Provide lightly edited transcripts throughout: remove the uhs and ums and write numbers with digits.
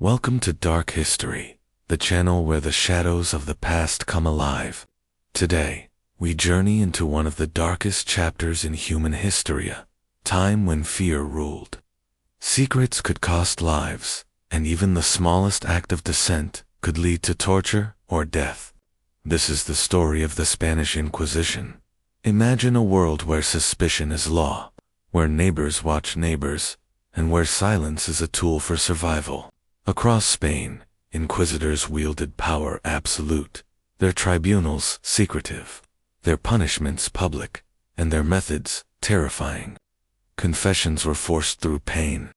Welcome to Dark History, the channel where the shadows of the past come alive. Today, we journey into one of the darkest chapters in human history, a time when fear ruled. Secrets could cost lives, and even the smallest act of dissent could lead to torture or death. This is the story of the Spanish Inquisition. Imagine a world where suspicion is law, where neighbors watch neighbors, and where silence is a tool for survival. Across Spain, inquisitors wielded power absolute, their tribunals secretive, their punishments public, and their methods terrifying. Confessions were forced through pain.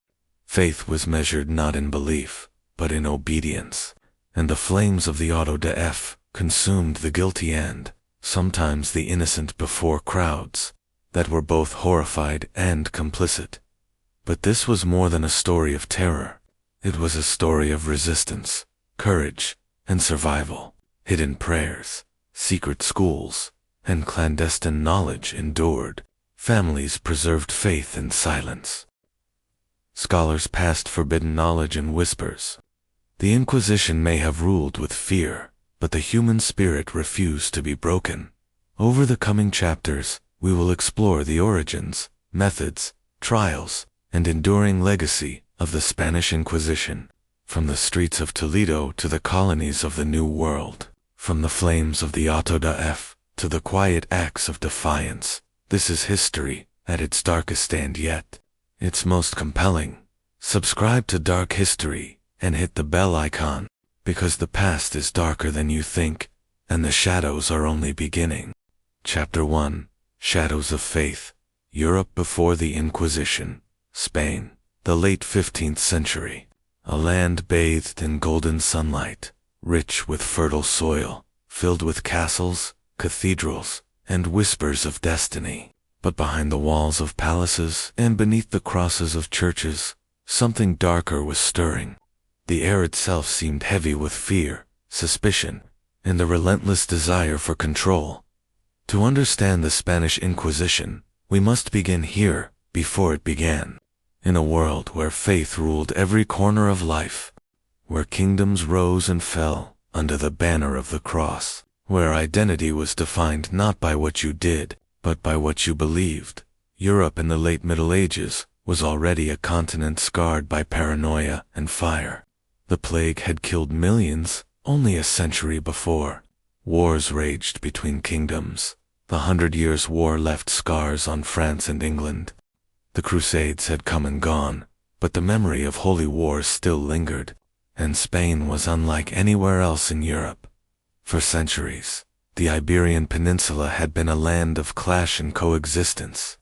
Faith was measured not in belief, but in obedience, and the flames of the auto de fe consumed the guilty and, sometimes the innocent, before crowds that were both horrified and complicit. But this was more than a story of terror. It was a story of resistance, courage, and survival. Hidden prayers, secret schools, and clandestine knowledge endured. Families preserved faith in silence. Scholars passed forbidden knowledge in whispers. The Inquisition may have ruled with fear, but the human spirit refused to be broken. Over the coming chapters, we will explore the origins, methods, trials, and enduring legacy of the Spanish Inquisition, from the streets of Toledo to the colonies of the New World, from the flames of the auto de fe to the quiet acts of defiance. This is history at its darkest and yet its most compelling. Subscribe to Dark History and hit the bell icon, because the past is darker than you think, and the shadows are only beginning. Chapter 1: Shadows of Faith. Europe before the Inquisition. Spain. The late 15th century. A land bathed in golden sunlight, rich with fertile soil, filled with castles, cathedrals, and whispers of destiny. But behind the walls of palaces and beneath the crosses of churches, something darker was stirring. The air itself seemed heavy with fear, suspicion, and the relentless desire for control. To understand the Spanish Inquisition, we must begin here, before it began. In a world where faith ruled every corner of life, where kingdoms rose and fell under the banner of the cross, where identity was defined not by what you did, but by what you believed, Europe in the late Middle Ages was already a continent scarred by paranoia and fire. The plague had killed millions only a century before. Wars raged between kingdoms. The 100 Years' War left scars on France and England. The Crusades had come and gone, but the memory of holy wars still lingered, and Spain was unlike anywhere else in Europe. For centuries, the Iberian Peninsula had been a land of clash and coexistence.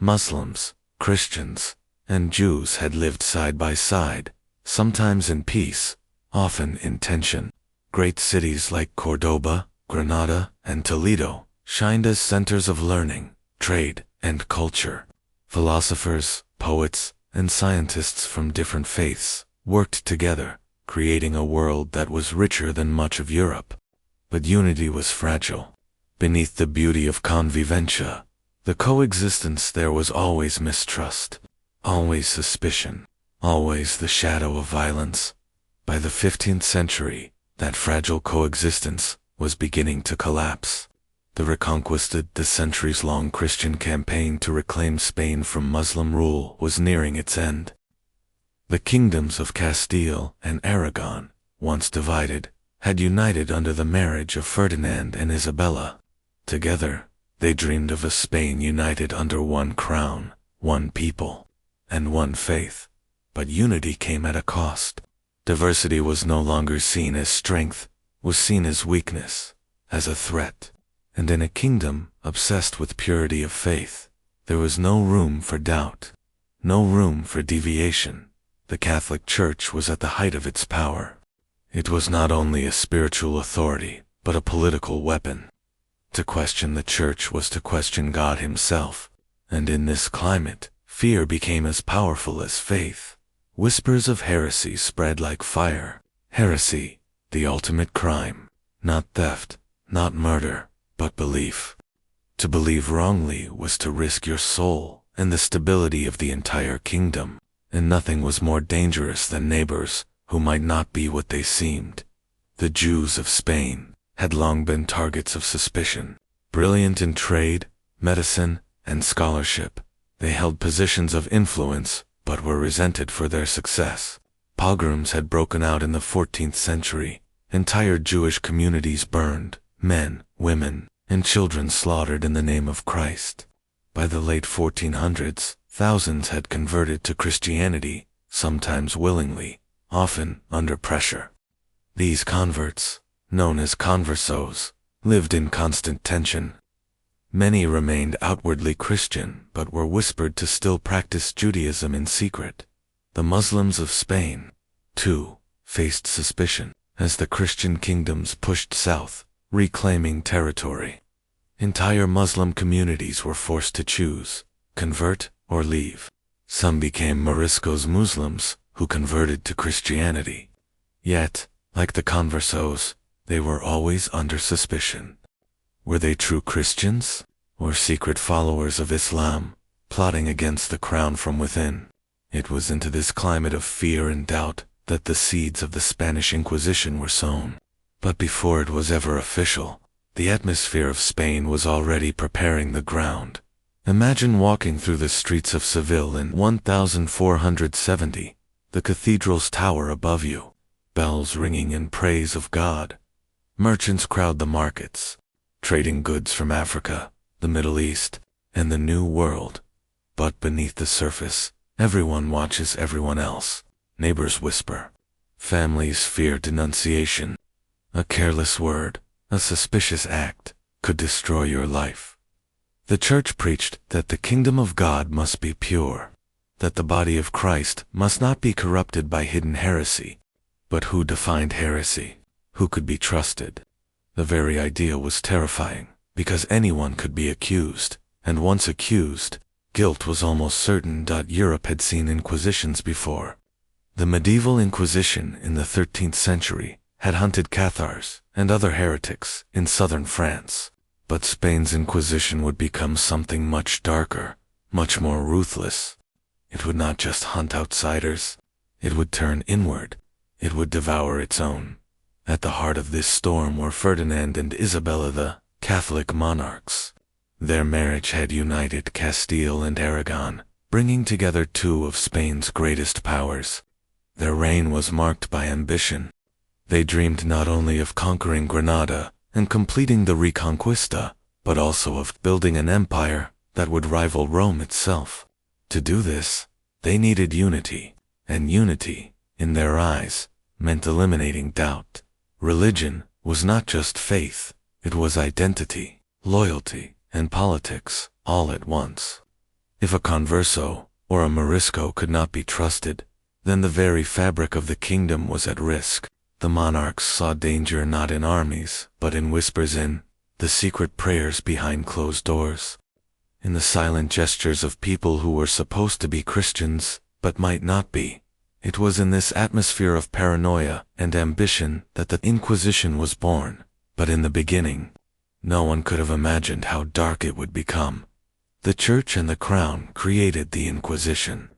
Muslims, Christians, and Jews had lived side by side, sometimes in peace, often in tension. Great cities like Córdoba, Granada, and Toledo shined as centers of learning, trade, and culture. Philosophers, poets, and scientists from different faiths worked together, creating a world that was richer than much of Europe. But unity was fragile. Beneath the beauty of convivencia, the coexistence, there was always mistrust, always suspicion, always the shadow of violence. By the 15th century, that fragile coexistence was beginning to collapse. The Reconquista, the centuries-long Christian campaign to reclaim Spain from Muslim rule, was nearing its end. The kingdoms of Castile and Aragon, once divided, had united under the marriage of Ferdinand and Isabella. Together, they dreamed of a Spain united under one crown, one people, and one faith. But unity came at a cost. Diversity was no longer seen as strength, was seen as weakness, as a threat. And in a kingdom obsessed with purity of faith, there was no room for doubt, no room for deviation. The Catholic Church was at the height of its power. It was not only a spiritual authority, but a political weapon. To question the Church was to question God Himself, and in this climate, fear became as powerful as faith. Whispers of heresy spread like fire. Heresy, the ultimate crime, not theft, not murder, but belief. To believe wrongly was to risk your soul and the stability of the entire kingdom, and nothing was more dangerous than neighbors who might not be what they seemed. The Jews of Spain had long been targets of suspicion. Brilliant in trade, medicine, and scholarship, they held positions of influence but were resented for their success. Pogroms had broken out in the 14th century. Entire Jewish communities burned, men, women, and children slaughtered in the name of Christ. By the late 1400s, thousands had converted to Christianity, sometimes willingly, often under pressure. These converts, known as conversos, lived in constant tension. Many remained outwardly Christian but were whispered to still practice Judaism in secret. The Muslims of Spain, too, faced suspicion as the Christian kingdoms pushed south, reclaiming territory. Entire Muslim communities were forced to choose, convert or leave. Some became Moriscos Muslims, who converted to Christianity. Yet, like the conversos, they were always under suspicion. Were they true Christians, or secret followers of Islam, plotting against the crown from within? It was into this climate of fear and doubt that the seeds of the Spanish Inquisition were sown. But before it was ever official, the atmosphere of Spain was already preparing the ground. Imagine walking through the streets of Seville in 1470, the cathedral's tower above you, bells ringing in praise of God. Merchants crowd the markets, trading goods from Africa, the Middle East, and the New World. But beneath the surface, everyone watches everyone else. Neighbors whisper. Families fear denunciation. A careless word, a suspicious act, could destroy your life. The church preached that the kingdom of God must be pure, that the body of Christ must not be corrupted by hidden heresy. But who defined heresy? Who could be trusted? The very idea was terrifying, because anyone could be accused, and once accused, guilt was almost certain. Europe had seen inquisitions before. The medieval Inquisition in the 13th century had hunted Cathars and other heretics in southern France. But Spain's Inquisition would become something much darker, much more ruthless. It would not just hunt outsiders. It would turn inward. It would devour its own. At the heart of this storm were Ferdinand and Isabella, the Catholic monarchs. Their marriage had united Castile and Aragon, bringing together two of Spain's greatest powers. Their reign was marked by ambition. They dreamed not only of conquering Granada and completing the Reconquista, but also of building an empire that would rival Rome itself. To do this, they needed unity, and unity, in their eyes, meant eliminating doubt. Religion was not just faith, it was identity, loyalty, and politics, all at once. If a converso, or a Morisco, could not be trusted, then the very fabric of the kingdom was at risk. The monarchs saw danger not in armies, but in whispers, in the secret prayers behind closed doors, in the silent gestures of people who were supposed to be Christians, but might not be. It was in this atmosphere of paranoia and ambition that the Inquisition was born. But in the beginning, no one could have imagined how dark it would become. The Church and the Crown created the Inquisition,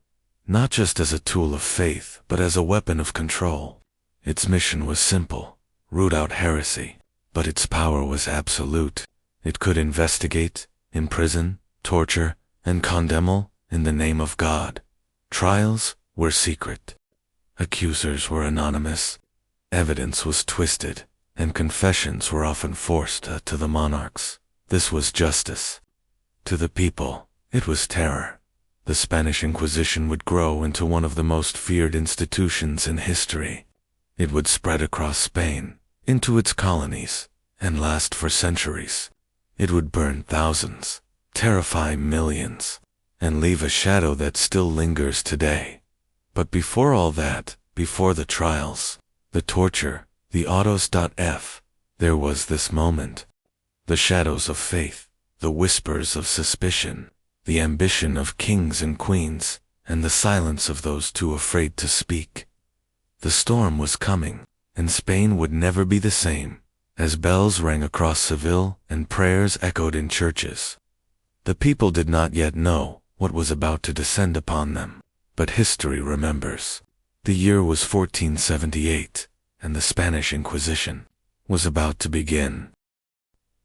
not just as a tool of faith, but as a weapon of control. Its mission was simple: root out heresy. But its power was absolute. It could investigate, imprison, torture, and condemn all in the name of God. Trials were secret. Accusers were anonymous. Evidence was twisted, and confessions were often forced to the monarchs. This was justice. To the people, it was terror. The Spanish Inquisition would grow into one of the most feared institutions in history. It would spread across Spain, into its colonies, and last for centuries. It would burn thousands, terrify millions, and leave a shadow that still lingers today. But before all that, before the trials, the torture, the autos.f, there was this moment. The shadows of faith, the whispers of suspicion, the ambition of kings and queens, and the silence of those too afraid to speak. The storm was coming, and Spain would never be the same. As bells rang across Seville and prayers echoed in churches, the people did not yet know what was about to descend upon them. But history remembers. The year was 1478, and the Spanish Inquisition was about to begin.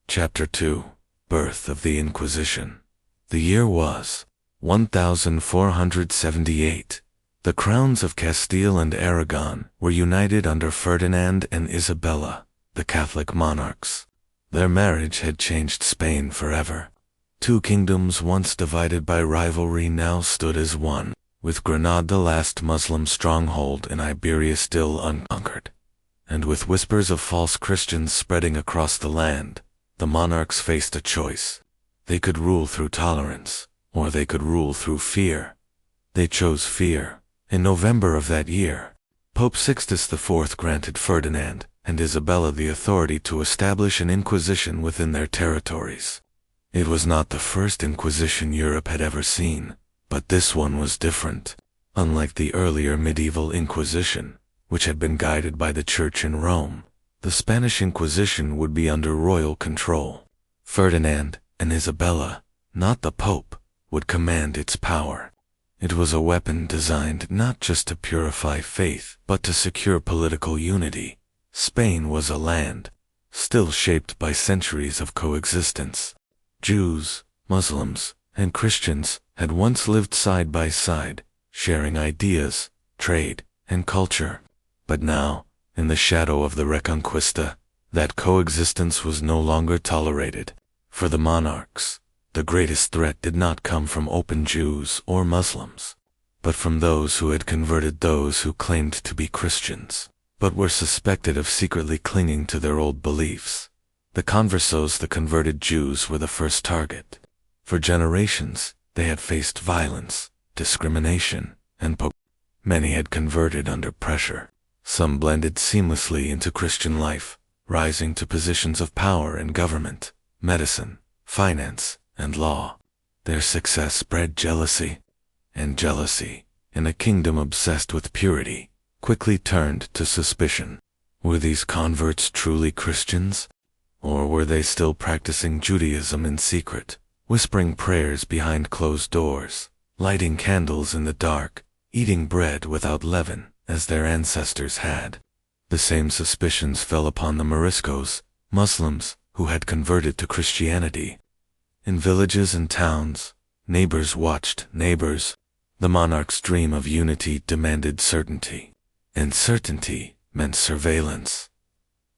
Chapter 2. Birth of the Inquisition. The year was 1478. The crowns of Castile and Aragon were united under Ferdinand and Isabella, the Catholic monarchs. Their marriage had changed Spain forever. Two kingdoms once divided by rivalry now stood as one, with Granada, the last Muslim stronghold in Iberia, still unconquered. And with whispers of false Christians spreading across the land, the monarchs faced a choice. They could rule through tolerance, or they could rule through fear. They chose fear. In November of that year, Pope Sixtus IV granted Ferdinand and Isabella the authority to establish an inquisition within their territories. It was not the first inquisition Europe had ever seen, but this one was different. Unlike the earlier medieval Inquisition, which had been guided by the Church in Rome, the Spanish Inquisition would be under royal control. Ferdinand and Isabella, not the Pope, would command its power. It was a weapon designed not just to purify faith, but to secure political unity. Spain was a land, still shaped by centuries of coexistence. Jews, Muslims, and Christians had once lived side by side, sharing ideas, trade, and culture. But now, in the shadow of the Reconquista, that coexistence was no longer tolerated. For the monarchs, the greatest threat did not come from open Jews or Muslims, but from those who had converted those who claimed to be Christians, but were suspected of secretly clinging to their old beliefs. The conversos, the converted Jews, were the first target. For generations, they had faced violence, discrimination, and many had converted under pressure. Some blended seamlessly into Christian life, rising to positions of power in government, medicine, finance, and law. Their success spread jealousy, and jealousy, in a kingdom obsessed with purity, quickly turned to suspicion. Were these converts truly Christians? Or were they still practicing Judaism in secret, whispering prayers behind closed doors, lighting candles in the dark, eating bread without leaven, as their ancestors had? The same suspicions fell upon the Moriscos, Muslims, who had converted to Christianity. In villages and towns, neighbors watched neighbors. The monarch's dream of unity demanded certainty, and certainty meant surveillance.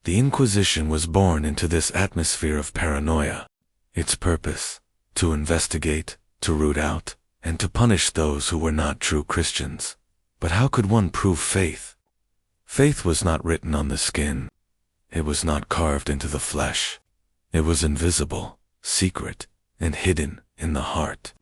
The Inquisition was born into this atmosphere of paranoia. Its purpose, to investigate, to root out, and to punish those who were not true Christians. But how could one prove faith? Faith was not written on the skin. It was not carved into the flesh. It was invisible, secret, and hidden in the heart.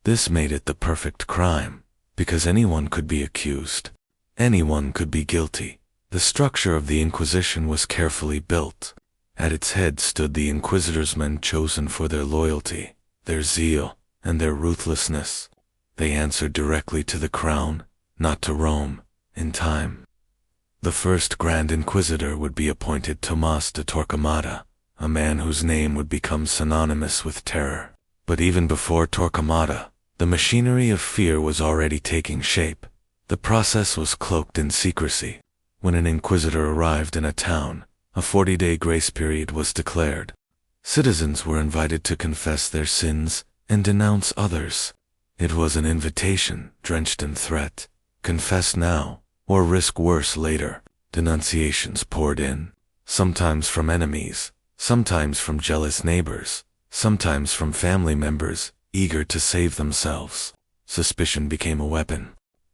This made it the perfect crime, because anyone could be accused. Anyone could be guilty. The structure of the Inquisition was carefully built. At its head stood the inquisitors, men chosen for their loyalty, their zeal, and their ruthlessness. They answered directly to the crown, not to Rome, in time. The first Grand Inquisitor would be appointed Tomás de Torquemada, a man whose name would become synonymous with terror. But even before Torquemada, the machinery of fear was already taking shape. The process was cloaked in secrecy. When an inquisitor arrived in a town, a 40-day grace period was declared. Citizens were invited to confess their sins and denounce others. It was an invitation drenched in threat. Confess now, or risk worse later. Denunciations poured in, sometimes from enemies, sometimes from jealous neighbors, sometimes from family members eager to save themselves. Suspicion became a weapon.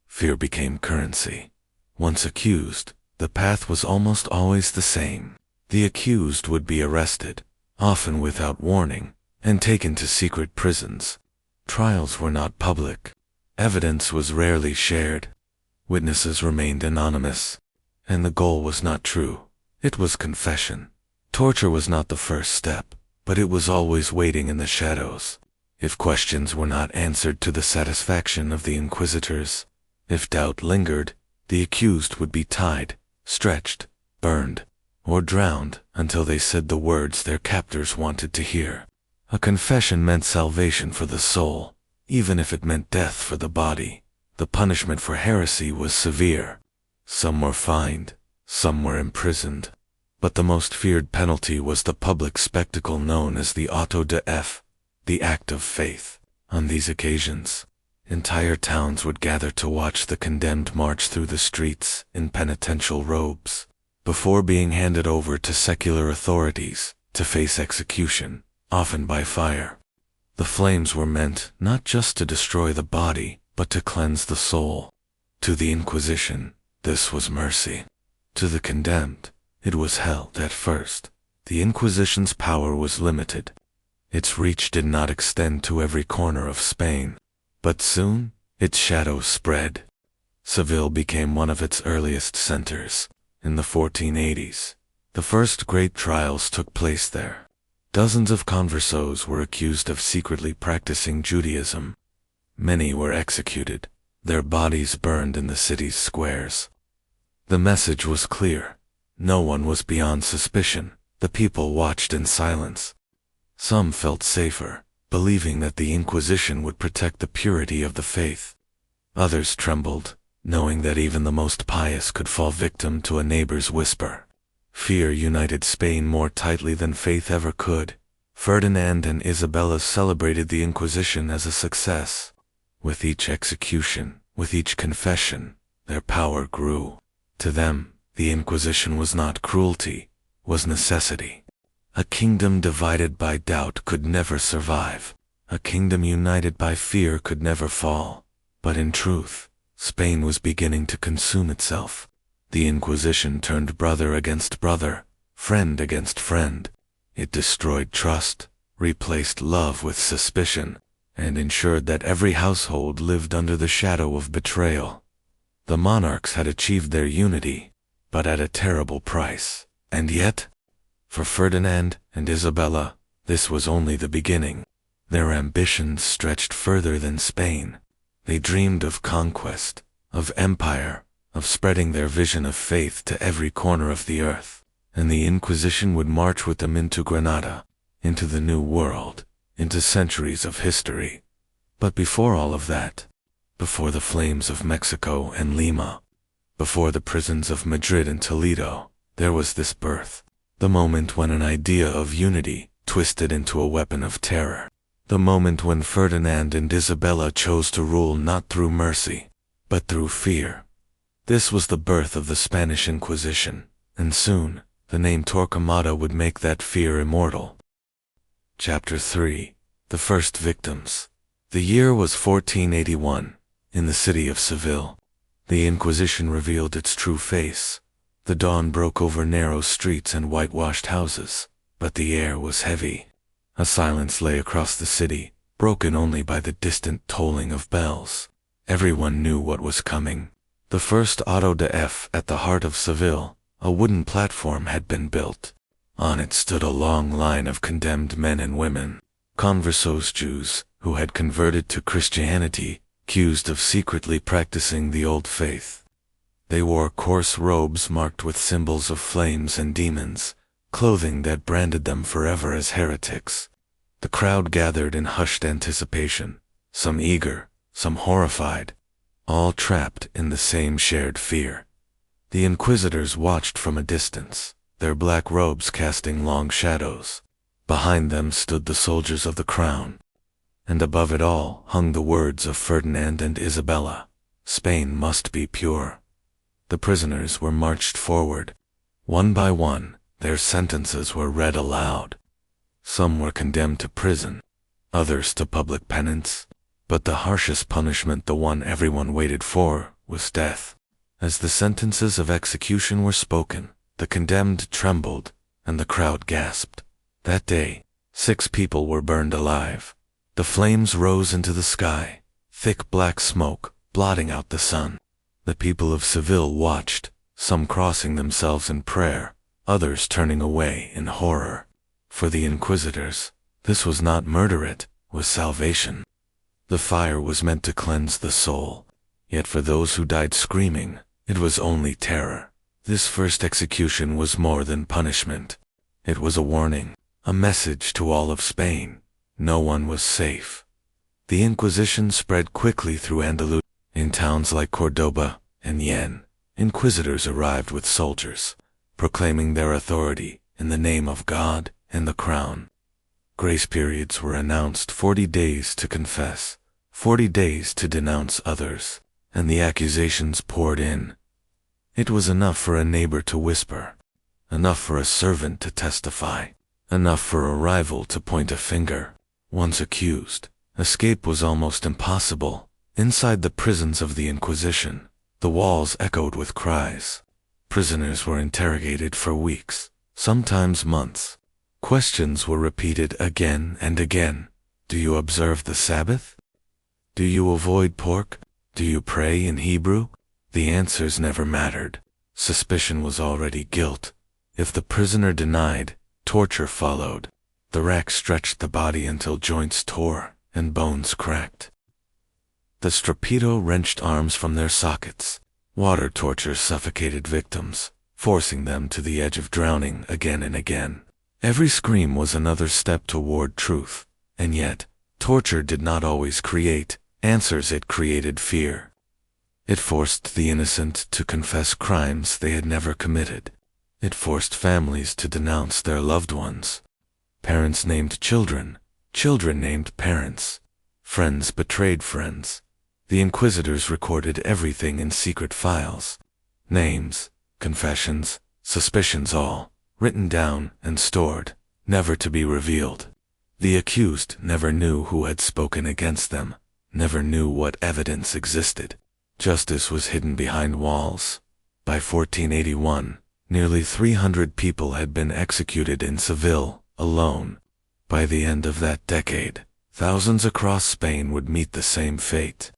Fear became currency. Once accused, the path was almost always the same. The accused would be arrested, often without warning, and taken to secret prisons. Trials were not public. Evidence was rarely shared. Witnesses remained anonymous. And the goal was not true. It was confession. Torture was not the first step, but it was always waiting in the shadows. If questions were not answered to the satisfaction of the inquisitors, if doubt lingered, the accused would be tied, stretched, burned, or drowned until they said the words their captors wanted to hear. A confession meant salvation for the soul, even if it meant death for the body. The punishment for heresy was severe. Some were fined, some were imprisoned. But the most feared penalty was the public spectacle known as the auto de fe, the act of faith. On these occasions, entire towns would gather to watch the condemned march through the streets in penitential robes, before being handed over to secular authorities to face execution, often by fire. The flames were meant not just to destroy the body, but to cleanse the soul. To the Inquisition, this was mercy. To the condemned, it was hell. At first, the Inquisition's power was limited. Its reach did not extend to every corner of Spain. But soon, its shadow spread. Seville became one of its earliest centers. In the 1480s, the first great trials took place there. Dozens of conversos were accused of secretly practicing Judaism. Many were executed, their bodies burned in the city's squares. The message was clear. No one was beyond suspicion. The people watched in silence. Some felt safer, believing that the Inquisition would protect the purity of the faith. Others trembled, knowing that even the most pious could fall victim to a neighbor's whisper. Fear united Spain more tightly than faith ever could. Ferdinand and Isabella celebrated the Inquisition as a success. With each execution, with each confession, their power grew. To them, the Inquisition was not cruelty, was necessity. A kingdom divided by doubt could never survive. A kingdom united by fear could never fall. But in truth, Spain was beginning to consume itself. The Inquisition turned brother against brother, friend against friend. It destroyed trust, replaced love with suspicion, and ensured that every household lived under the shadow of betrayal. The monarchs had achieved their unity, but at a terrible price. And yet, for Ferdinand and Isabella, this was only the beginning. Their ambitions stretched further than Spain. They dreamed of conquest, of empire, of spreading their vision of faith to every corner of the earth. And the Inquisition would march with them into Granada, into the New World, into centuries of history. But before all of that, before the flames of Mexico and Lima, before the prisons of Madrid and Toledo, there was this birth. The moment when an idea of unity twisted into a weapon of terror. The moment when Ferdinand and Isabella chose to rule not through mercy, but through fear. This was the birth of the Spanish Inquisition, and soon, the name Torquemada would make that fear immortal. Chapter 3. The First Victims. The year was 1481, in the city of Seville. The Inquisition revealed its true face. The dawn broke over narrow streets and whitewashed houses, but the air was heavy. A silence lay across the city, broken only by the distant tolling of bells. Everyone knew what was coming. The first auto de fe at the heart of Seville, a wooden platform, had been built. On it stood a long line of condemned men and women, conversos Jews, who had converted to Christianity, accused of secretly practicing the old faith. They wore coarse robes marked with symbols of flames and demons, clothing that branded them forever as heretics. The crowd gathered in hushed anticipation, some eager, some horrified, all trapped in the same shared fear. The inquisitors watched from a distance, their black robes casting long shadows. Behind them stood the soldiers of the crown, and above it all hung the words of Ferdinand and Isabella: Spain must be pure. The prisoners were marched forward. One by one, their sentences were read aloud. Some were condemned to prison, others to public penance, but the harshest punishment, the one everyone waited for, was death. As the sentences of execution were spoken, the condemned trembled, and the crowd gasped. That day, 6 people were burned alive. The flames rose into the sky, thick black smoke, blotting out the sun. The people of Seville watched, some crossing themselves in prayer, others turning away in horror. For the inquisitors, this was not murder, it was salvation. The fire was meant to cleanse the soul, yet for those who died screaming, it was only terror. This first execution was more than punishment. It was a warning, a message to all of Spain. No one was safe. The Inquisition spread quickly through Andalusia. In towns like Cordoba and Jaén, inquisitors arrived with soldiers, proclaiming their authority in the name of God and the crown. Grace periods were announced: 40 days to confess, 40 days to denounce others, and the accusations poured in. It was enough for a neighbor to whisper, enough for a servant to testify, enough for a rival to point a finger. Once accused, escape was almost impossible. Inside the prisons of the Inquisition, the walls echoed with cries. Prisoners were interrogated for weeks, sometimes months. Questions were repeated again and again. Do you observe the Sabbath? Do you avoid pork? Do you pray in Hebrew? The answers never mattered. Suspicion was already guilt. If the prisoner denied, torture followed. The rack stretched the body until joints tore and bones cracked. The strapito wrenched arms from their sockets. Water torture suffocated victims, forcing them to the edge of drowning again and again. Every scream was another step toward truth, and yet, torture did not always create answers. It created fear. It forced the innocent to confess crimes they had never committed. It forced families to denounce their loved ones. Parents named children, children named parents. Friends betrayed friends. The inquisitors recorded everything in secret files. Names, confessions, suspicions, all written down and stored, never to be revealed. The accused never knew who had spoken against them, never knew what evidence existed. Justice was hidden behind walls. By 1481, nearly 300 people had been executed in Seville alone. By the end of that decade, thousands across Spain would meet the same fate.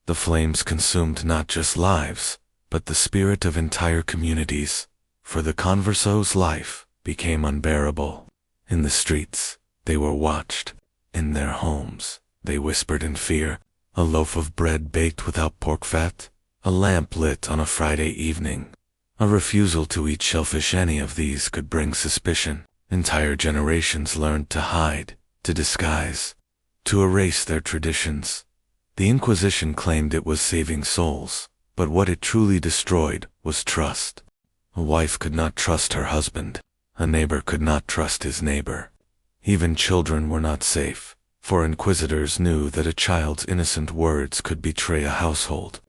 The flames consumed not just lives, but the spirit of entire communities, for the conversos' life became unbearable. In the streets, they were watched. In their homes, they whispered in fear. A loaf of bread baked without pork fat, a lamp lit on a Friday evening. A refusal to eat shellfish, any of these could bring suspicion. Entire generations learned to hide, to disguise, to erase their traditions. The Inquisition claimed it was saving souls, but what it truly destroyed was trust. A wife could not trust her husband. A neighbor could not trust his neighbor. Even children were not safe, for inquisitors knew that a child's innocent words could betray a household.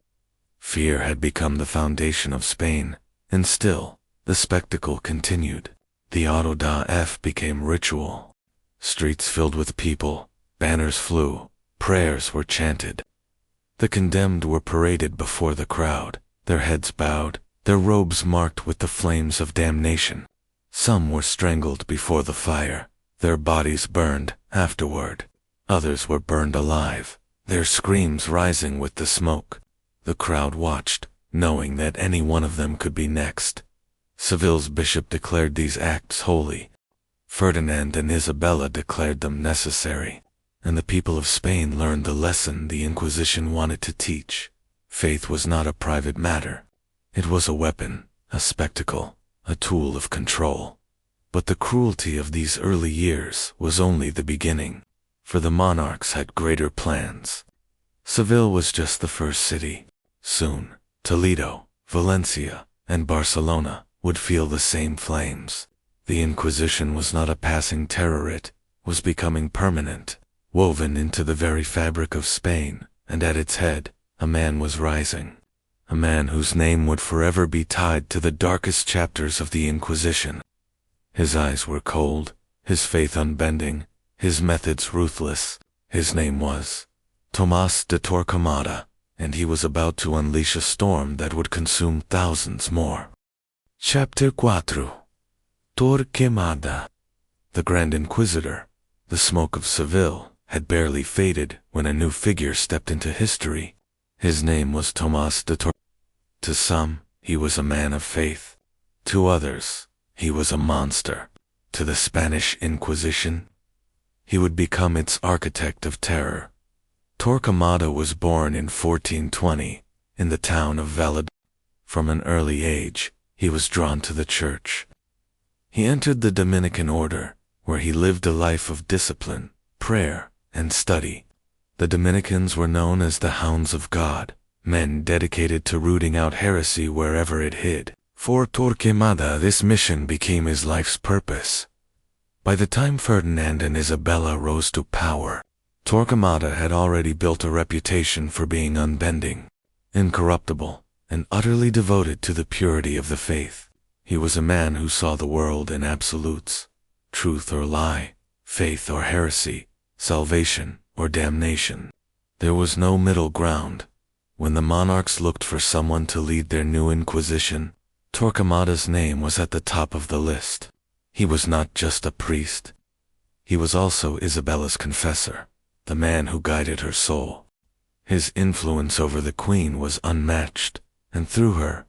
Fear had become the foundation of Spain, and still, the spectacle continued. The auto da fe became ritual. Streets filled with people, banners flew, prayers were chanted. The condemned were paraded before the crowd, their heads bowed, their robes marked with the flames of damnation. Some were strangled before the fire, their bodies burned afterward. Others were burned alive, their screams rising with the smoke. The crowd watched, knowing that any one of them could be next. Seville's bishop declared these acts holy. Ferdinand and Isabella declared them necessary. And the people of Spain learned the lesson the Inquisition wanted to teach. Faith was not a private matter. It was a weapon, a spectacle, a tool of control. But the cruelty of these early years was only the beginning, for the monarchs had greater plans. Seville was just the first city. Soon, Toledo, Valencia, and Barcelona would feel the same flames. The Inquisition was not a passing terror, it was becoming permanent, woven into the very fabric of Spain, and at its head, a man was rising. A man whose name would forever be tied to the darkest chapters of the Inquisition. His eyes were cold, his faith unbending, his methods ruthless. His name was Tomás de Torquemada, and he was about to unleash a storm that would consume thousands more. Chapter 4. Torquemada. The Grand Inquisitor, the smoke of Seville, had barely faded when a new figure stepped into history. His name was Tomás de Torquemada. To some, he was a man of faith. To others, he was a monster. To the Spanish Inquisition, he would become its architect of terror. Torquemada was born in 1420 in the town of Valladolid. From an early age, he was drawn to the church. He entered the Dominican order, where he lived a life of discipline, prayer, and study. The Dominicans were known as the Hounds of God, men dedicated to rooting out heresy wherever it hid. For Torquemada, this mission became his life's purpose. By the time Ferdinand and Isabella rose to power, Torquemada had already built a reputation for being unbending, incorruptible, and utterly devoted to the purity of the faith. He was a man who saw the world in absolutes, truth or lie, faith or heresy, salvation or damnation. There was no middle ground. When the monarchs looked for someone to lead their new Inquisition, Torquemada's name was at the top of the list. He was not just a priest. He was also Isabella's confessor, the man who guided her soul. His influence over the queen was unmatched, and through her,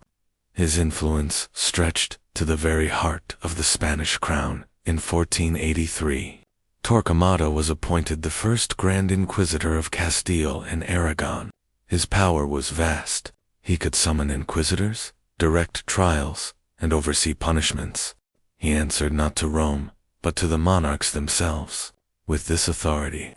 his influence stretched to the very heart of the Spanish crown. In 1483, Torquemada was appointed the first Grand Inquisitor of Castile and Aragon. His power was vast. He could summon inquisitors, direct trials, and oversee punishments. He answered not to Rome, but to the monarchs themselves. With this authority,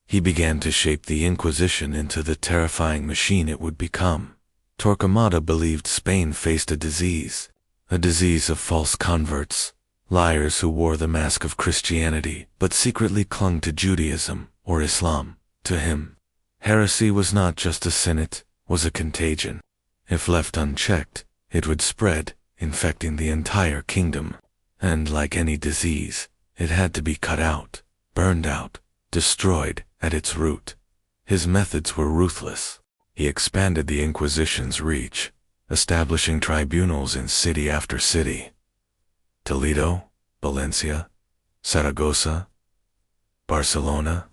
he began to shape the Inquisition into the terrifying machine it would become. Torquemada believed Spain faced a disease of false converts, liars who wore the mask of Christianity but secretly clung to Judaism or Islam. To him, heresy was not just a sin, it was a contagion. If left unchecked, it would spread, infecting the entire kingdom. And like any disease, it had to be cut out, burned out, destroyed at its root. His methods were ruthless. He expanded the Inquisition's reach, establishing tribunals in city after city. Toledo, Valencia, Saragossa, Barcelona.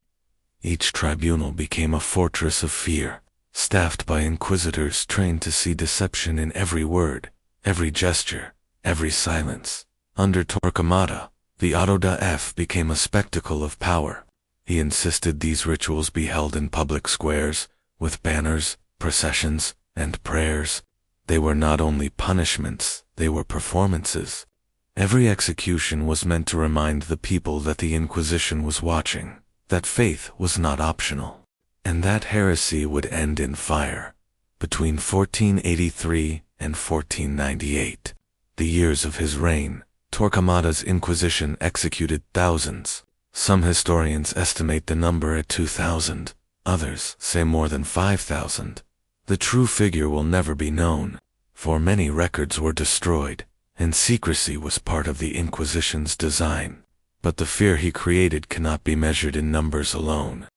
Each tribunal became a fortress of fear, staffed by inquisitors trained to see deception in every word, every gesture, every silence. Under Torquemada, the auto da fe became a spectacle of power. He insisted these rituals be held in public squares, with banners, processions, and prayers. They were not only punishments, they were performances. Every execution was meant to remind the people that the Inquisition was watching, that faith was not optional, and that heresy would end in fire. Between 1483 and 1498, the years of his reign, Torquemada's Inquisition executed thousands. Some historians estimate the number at 2,000, others say more than 5,000. The true figure will never be known, for many records were destroyed, and secrecy was part of the Inquisition's design. But the fear he created cannot be measured in numbers alone.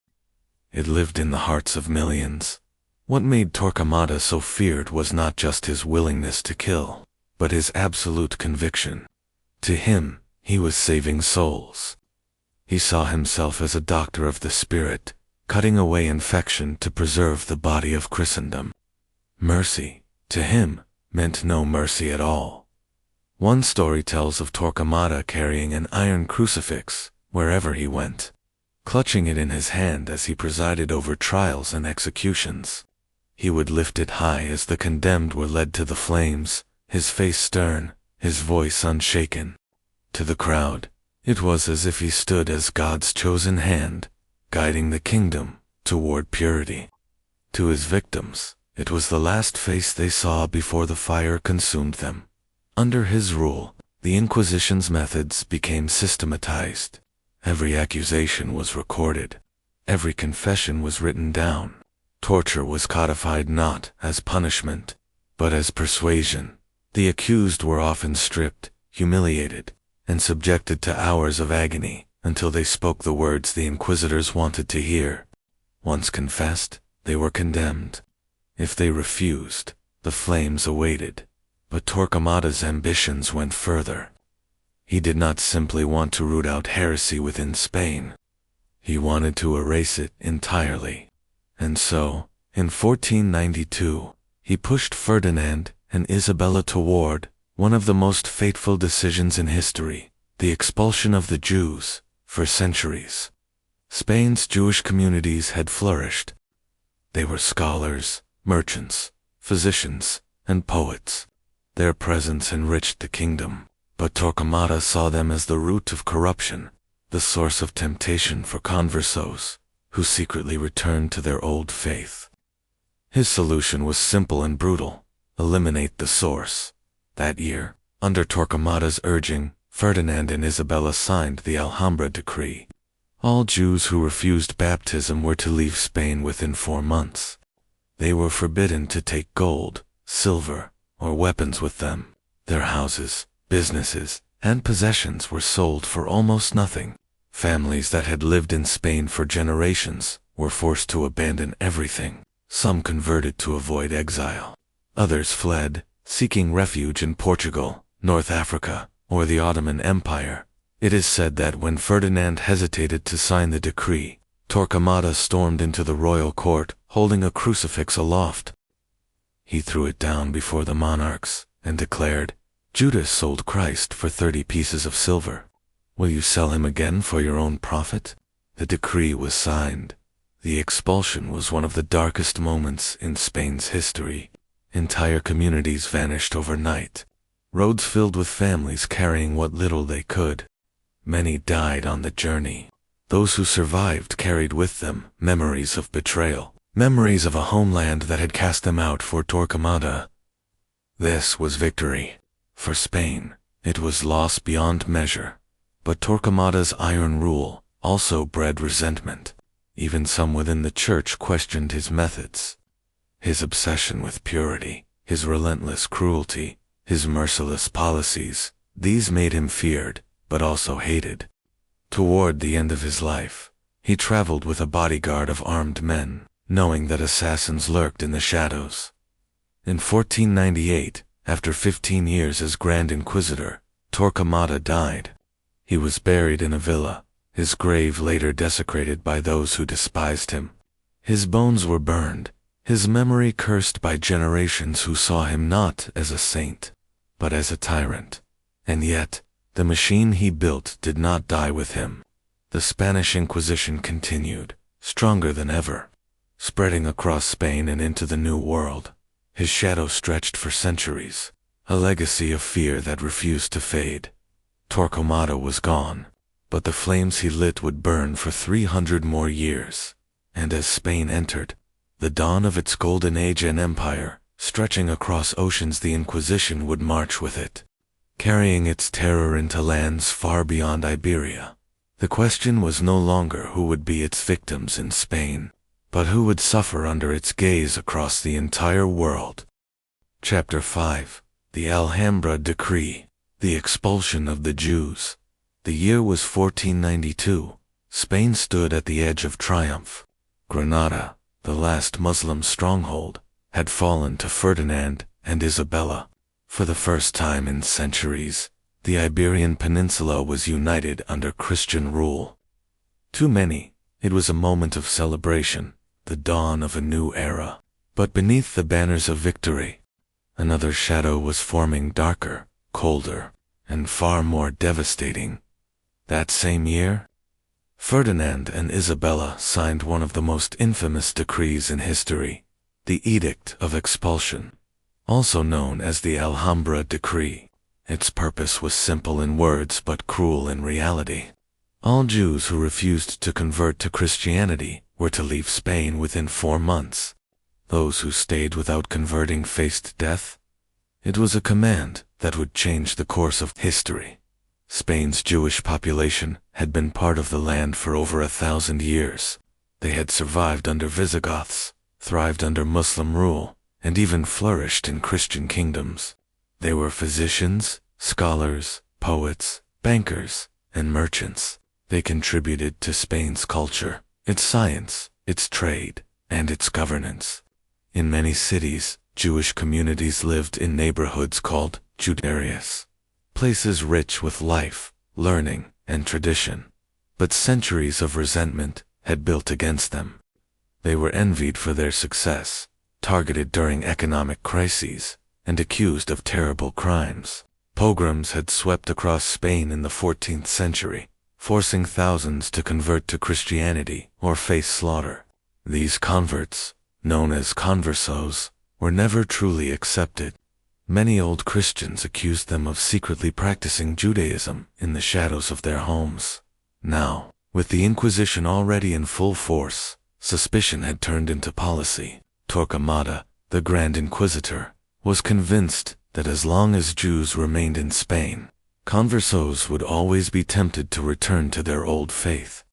It lived in the hearts of millions. What made Torquemada so feared was not just his willingness to kill, but his absolute conviction. To him, he was saving souls. He saw himself as a doctor of the spirit, cutting away infection to preserve the body of Christendom. Mercy, to him, meant no mercy at all. One story tells of Torquemada carrying an iron crucifix wherever he went, clutching it in his hand as he presided over trials and executions. He would lift it high as the condemned were led to the flames, his face stern, his voice unshaken. To the crowd, it was as if he stood as God's chosen hand, guiding the kingdom toward purity. To his victims, it was the last face they saw before the fire consumed them. Under his rule, the Inquisition's methods became systematized. Every accusation was recorded. Every confession was written down. Torture was codified not as punishment, but as persuasion. The accused were often stripped, humiliated, and subjected to hours of agony until they spoke the words the inquisitors wanted to hear. Once confessed, they were condemned. If they refused, the flames awaited. But Torquemada's ambitions went further. He did not simply want to root out heresy within Spain. He wanted to erase it entirely. And so, in 1492, he pushed Ferdinand and Isabella toward one of the most fateful decisions in history, the expulsion of the Jews. For centuries, Spain's Jewish communities had flourished. They were scholars, merchants, physicians, and poets. Their presence enriched the kingdom, but Torquemada saw them as the root of corruption, the source of temptation for conversos, who secretly returned to their old faith. His solution was simple and brutal: eliminate the source. That year, under Torquemada's urging, Ferdinand and Isabella signed the Alhambra Decree. All Jews who refused baptism were to leave Spain within 4 months. They were forbidden to take gold, silver, or weapons with them. Their houses, businesses, and possessions were sold for almost nothing. Families that had lived in Spain for generations were forced to abandon everything. Some converted to avoid exile. Others fled, seeking refuge in Portugal, North Africa, or the Ottoman Empire. It is said that when Ferdinand hesitated to sign the decree, Torquemada stormed into the royal court, holding a crucifix aloft. He threw it down before the monarchs and declared, "Judas sold Christ for 30 pieces of silver. Will you sell him again for your own profit?" The decree was signed. The expulsion was one of the darkest moments in Spain's history. Entire communities vanished overnight. Roads filled with families carrying what little they could. Many died on the journey. Those who survived carried with them memories of betrayal, memories of a homeland that had cast them out for Torquemada. This was victory. For Spain, it was loss beyond measure. But Torquemada's iron rule also bred resentment. Even some within the church questioned his methods. His obsession with purity, his relentless cruelty, his merciless policies, these made him feared, but also hated. Toward the end of his life, he traveled with a bodyguard of armed men, knowing that assassins lurked in the shadows. In 1498, after 15 years as Grand Inquisitor, Torquemada died. He was buried in a villa, his grave later desecrated by those who despised him. His bones were burned, his memory cursed by generations who saw him not as a saint, but as a tyrant. And yet, the machine he built did not die with him. The Spanish Inquisition continued, stronger than ever, spreading across Spain and into the New World. His shadow stretched for centuries, a legacy of fear that refused to fade. Torquemada was gone, but the flames he lit would burn for 300 more years. And as Spain entered the dawn of its golden age and empire, stretching across oceans, the Inquisition would march with it, carrying its terror into lands far beyond Iberia. The question was no longer who would be its victims in Spain, but who would suffer under its gaze across the entire world. Chapter 5: The Alhambra Decree, the expulsion of the Jews. The year was 1492. Spain stood at the edge of triumph. Granada, the last Muslim stronghold, had fallen to Ferdinand and Isabella. For the first time in centuries, the Iberian Peninsula was united under Christian rule. To many, it was a moment of celebration, the dawn of a new era. But beneath the banners of victory, another shadow was forming, darker, colder, and far more devastating. That same year, Ferdinand and Isabella signed one of the most infamous decrees in history, the Edict of Expulsion, also known as the Alhambra Decree. Its purpose was simple in words but cruel in reality. All Jews who refused to convert to Christianity were to leave Spain within 4 months. Those who stayed without converting faced death. It was a command that would change the course of history. Spain's Jewish population had been part of the land for over 1,000 years. They had survived under Visigoths, thrived under Muslim rule, and even flourished in Christian kingdoms. They were physicians, scholars, poets, bankers, and merchants. They contributed to Spain's culture, its science, its trade, and its governance. In many cities, Jewish communities lived in neighborhoods called Juderías, places rich with life, learning, and tradition. But centuries of resentment had built against them. They were envied for their success, targeted during economic crises, and accused of terrible crimes. Pogroms had swept across Spain in the 14th century, forcing thousands to convert to Christianity or face slaughter. These converts, known as conversos, were never truly accepted. Many old Christians accused them of secretly practicing Judaism in the shadows of their homes. Now, with the Inquisition already in full force, suspicion had turned into policy. Torquemada, the Grand Inquisitor, was convinced that as long as Jews remained in Spain, conversos would always be tempted to return to their old faith.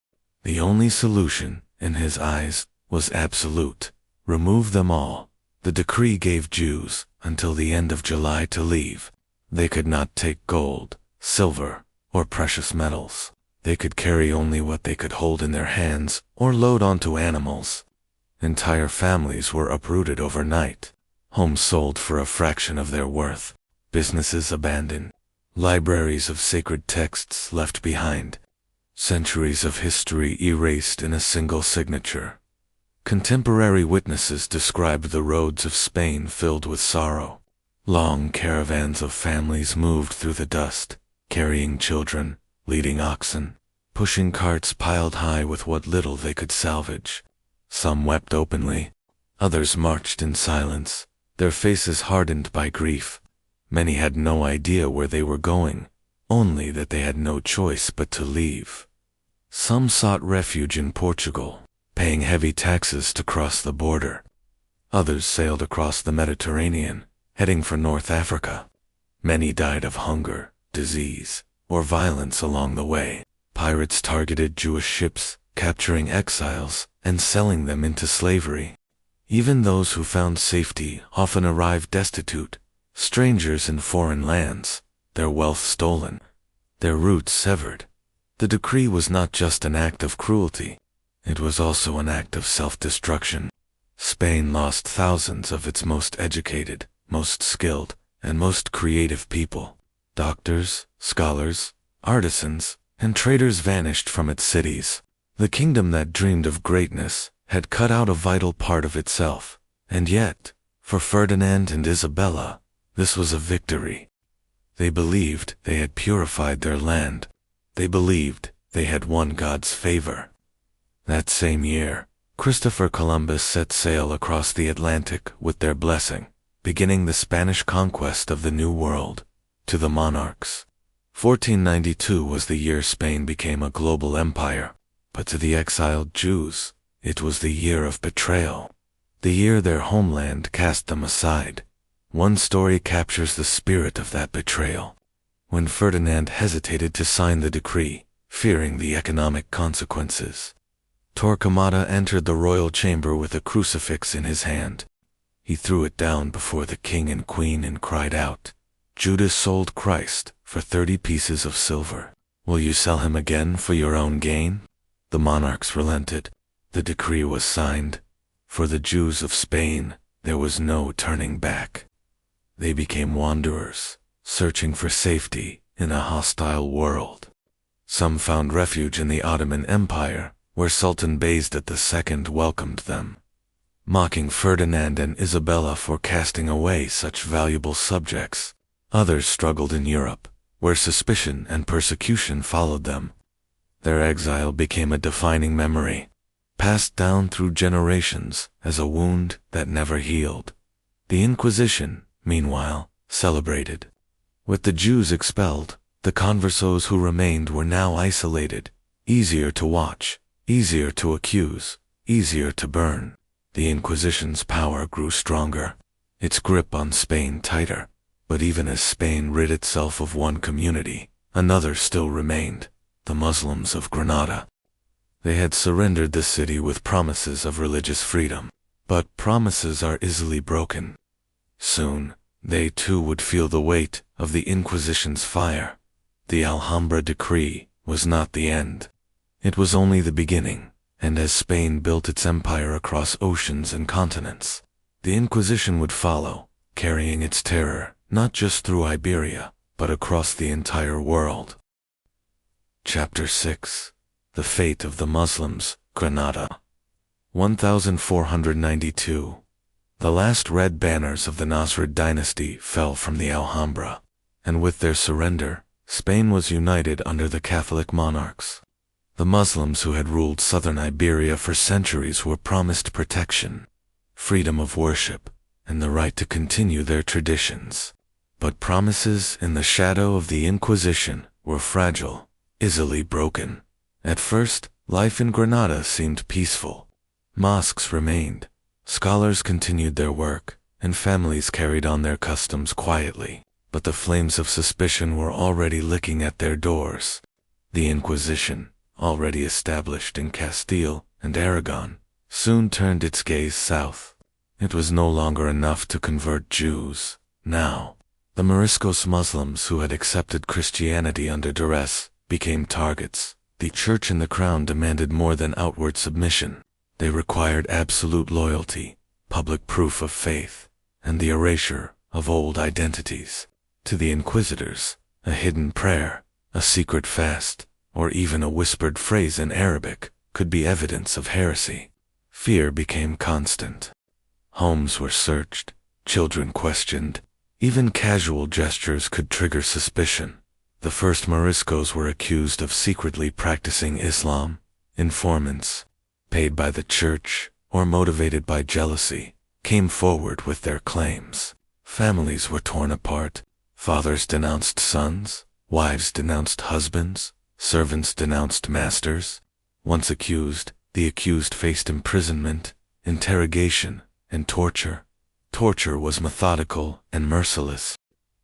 The only solution, in his eyes, was absolute. Remove them all. The decree gave Jews until the end of July to leave. They could not take gold, silver, or precious metals. They could carry only what they could hold in their hands or load onto animals. Entire families were uprooted overnight. Homes sold for a fraction of their worth. Businesses abandoned. Libraries of sacred texts left behind. Centuries of history erased in a single signature. Contemporary witnesses described the roads of Spain filled with sorrow. Long caravans of families moved through the dust, carrying children, leading oxen, pushing carts piled high with what little they could salvage. Some wept openly. Others marched in silence, their faces hardened by grief. Many had no idea where they were going, only that they had no choice but to leave. Some sought refuge in Portugal, paying heavy taxes to cross the border. Others sailed across the Mediterranean, heading for North Africa. Many died of hunger, disease, or violence along the way. Pirates targeted Jewish ships, capturing exiles and selling them into slavery. Even those who found safety often arrived destitute, strangers in foreign lands, their wealth stolen, their roots severed. The decree was not just an act of cruelty, it was also an act of self-destruction. Spain lost thousands of its most educated, most skilled, and most creative people. Doctors, scholars, artisans, and traders vanished from its cities. The kingdom that dreamed of greatness had cut out a vital part of itself, and yet, for Ferdinand and Isabella, this was a victory. They believed they had purified their land. They believed they had won God's favor. That same year, Christopher Columbus set sail across the Atlantic with their blessing, beginning the Spanish conquest of the New World. To the monarchs, 1492 was the year Spain became a global empire, but to the exiled Jews, it was the year of betrayal, the year their homeland cast them aside. One story captures the spirit of that betrayal. When Ferdinand hesitated to sign the decree, fearing the economic consequences, Torquemada entered the royal chamber with a crucifix in his hand. He threw it down before the king and queen and cried out, "Judas sold Christ for 30 pieces of silver. Will you sell him again for your own gain?" The monarchs relented. The decree was signed. For the Jews of Spain, there was no turning back. They became wanderers, searching for safety in a hostile world. Some found refuge in the Ottoman Empire, where Sultan Bayezid II welcomed them, mocking Ferdinand and Isabella for casting away such valuable subjects. Others struggled in Europe, where suspicion and persecution followed them. Their exile became a defining memory, passed down through generations as a wound that never healed. The Inquisition, meanwhile, celebrated. With the Jews expelled, the conversos who remained were now isolated, easier to watch, easier to accuse, easier to burn. The Inquisition's power grew stronger, its grip on Spain tighter. But even as Spain rid itself of one community, another still remained, the Muslims of Granada. They had surrendered the city with promises of religious freedom, but promises are easily broken. Soon, they too would feel the weight of the Inquisition's fire. The Alhambra decree was not the end. It was only the beginning, and as Spain built its empire across oceans and continents, the Inquisition would follow, carrying its terror not just through Iberia, but across the entire world. Chapter 6. The Fate of the Muslims, Granada. 1492. The last red banners of the Nasrid dynasty fell from the Alhambra, and with their surrender, Spain was united under the Catholic monarchs. The Muslims who had ruled southern Iberia for centuries were promised protection, freedom of worship, and the right to continue their traditions. But promises in the shadow of the Inquisition were fragile, easily broken. At first, life in Granada seemed peaceful. Mosques remained, Scholars continued their work, and families carried on their customs quietly, but the flames of suspicion were already licking at their doors. The Inquisition, already established in Castile and Aragon, soon turned its gaze south. It was no longer enough to convert Jews. Now, the Moriscos Muslims who had accepted Christianity under duress became targets. The church and the crown demanded more than outward submission. They required absolute loyalty, public proof of faith, and the erasure of old identities. To the inquisitors, a hidden prayer, a secret fast, or even a whispered phrase in Arabic could be evidence of heresy. Fear became constant. Homes were searched, children questioned, even casual gestures could trigger suspicion. The first Moriscos were accused of secretly practicing Islam. Informants, paid by the church or motivated by jealousy, came forward with their claims. Families were torn apart. Fathers denounced sons, wives denounced husbands, servants denounced masters. Once accused, the accused faced imprisonment, interrogation, and torture. Torture was methodical and merciless.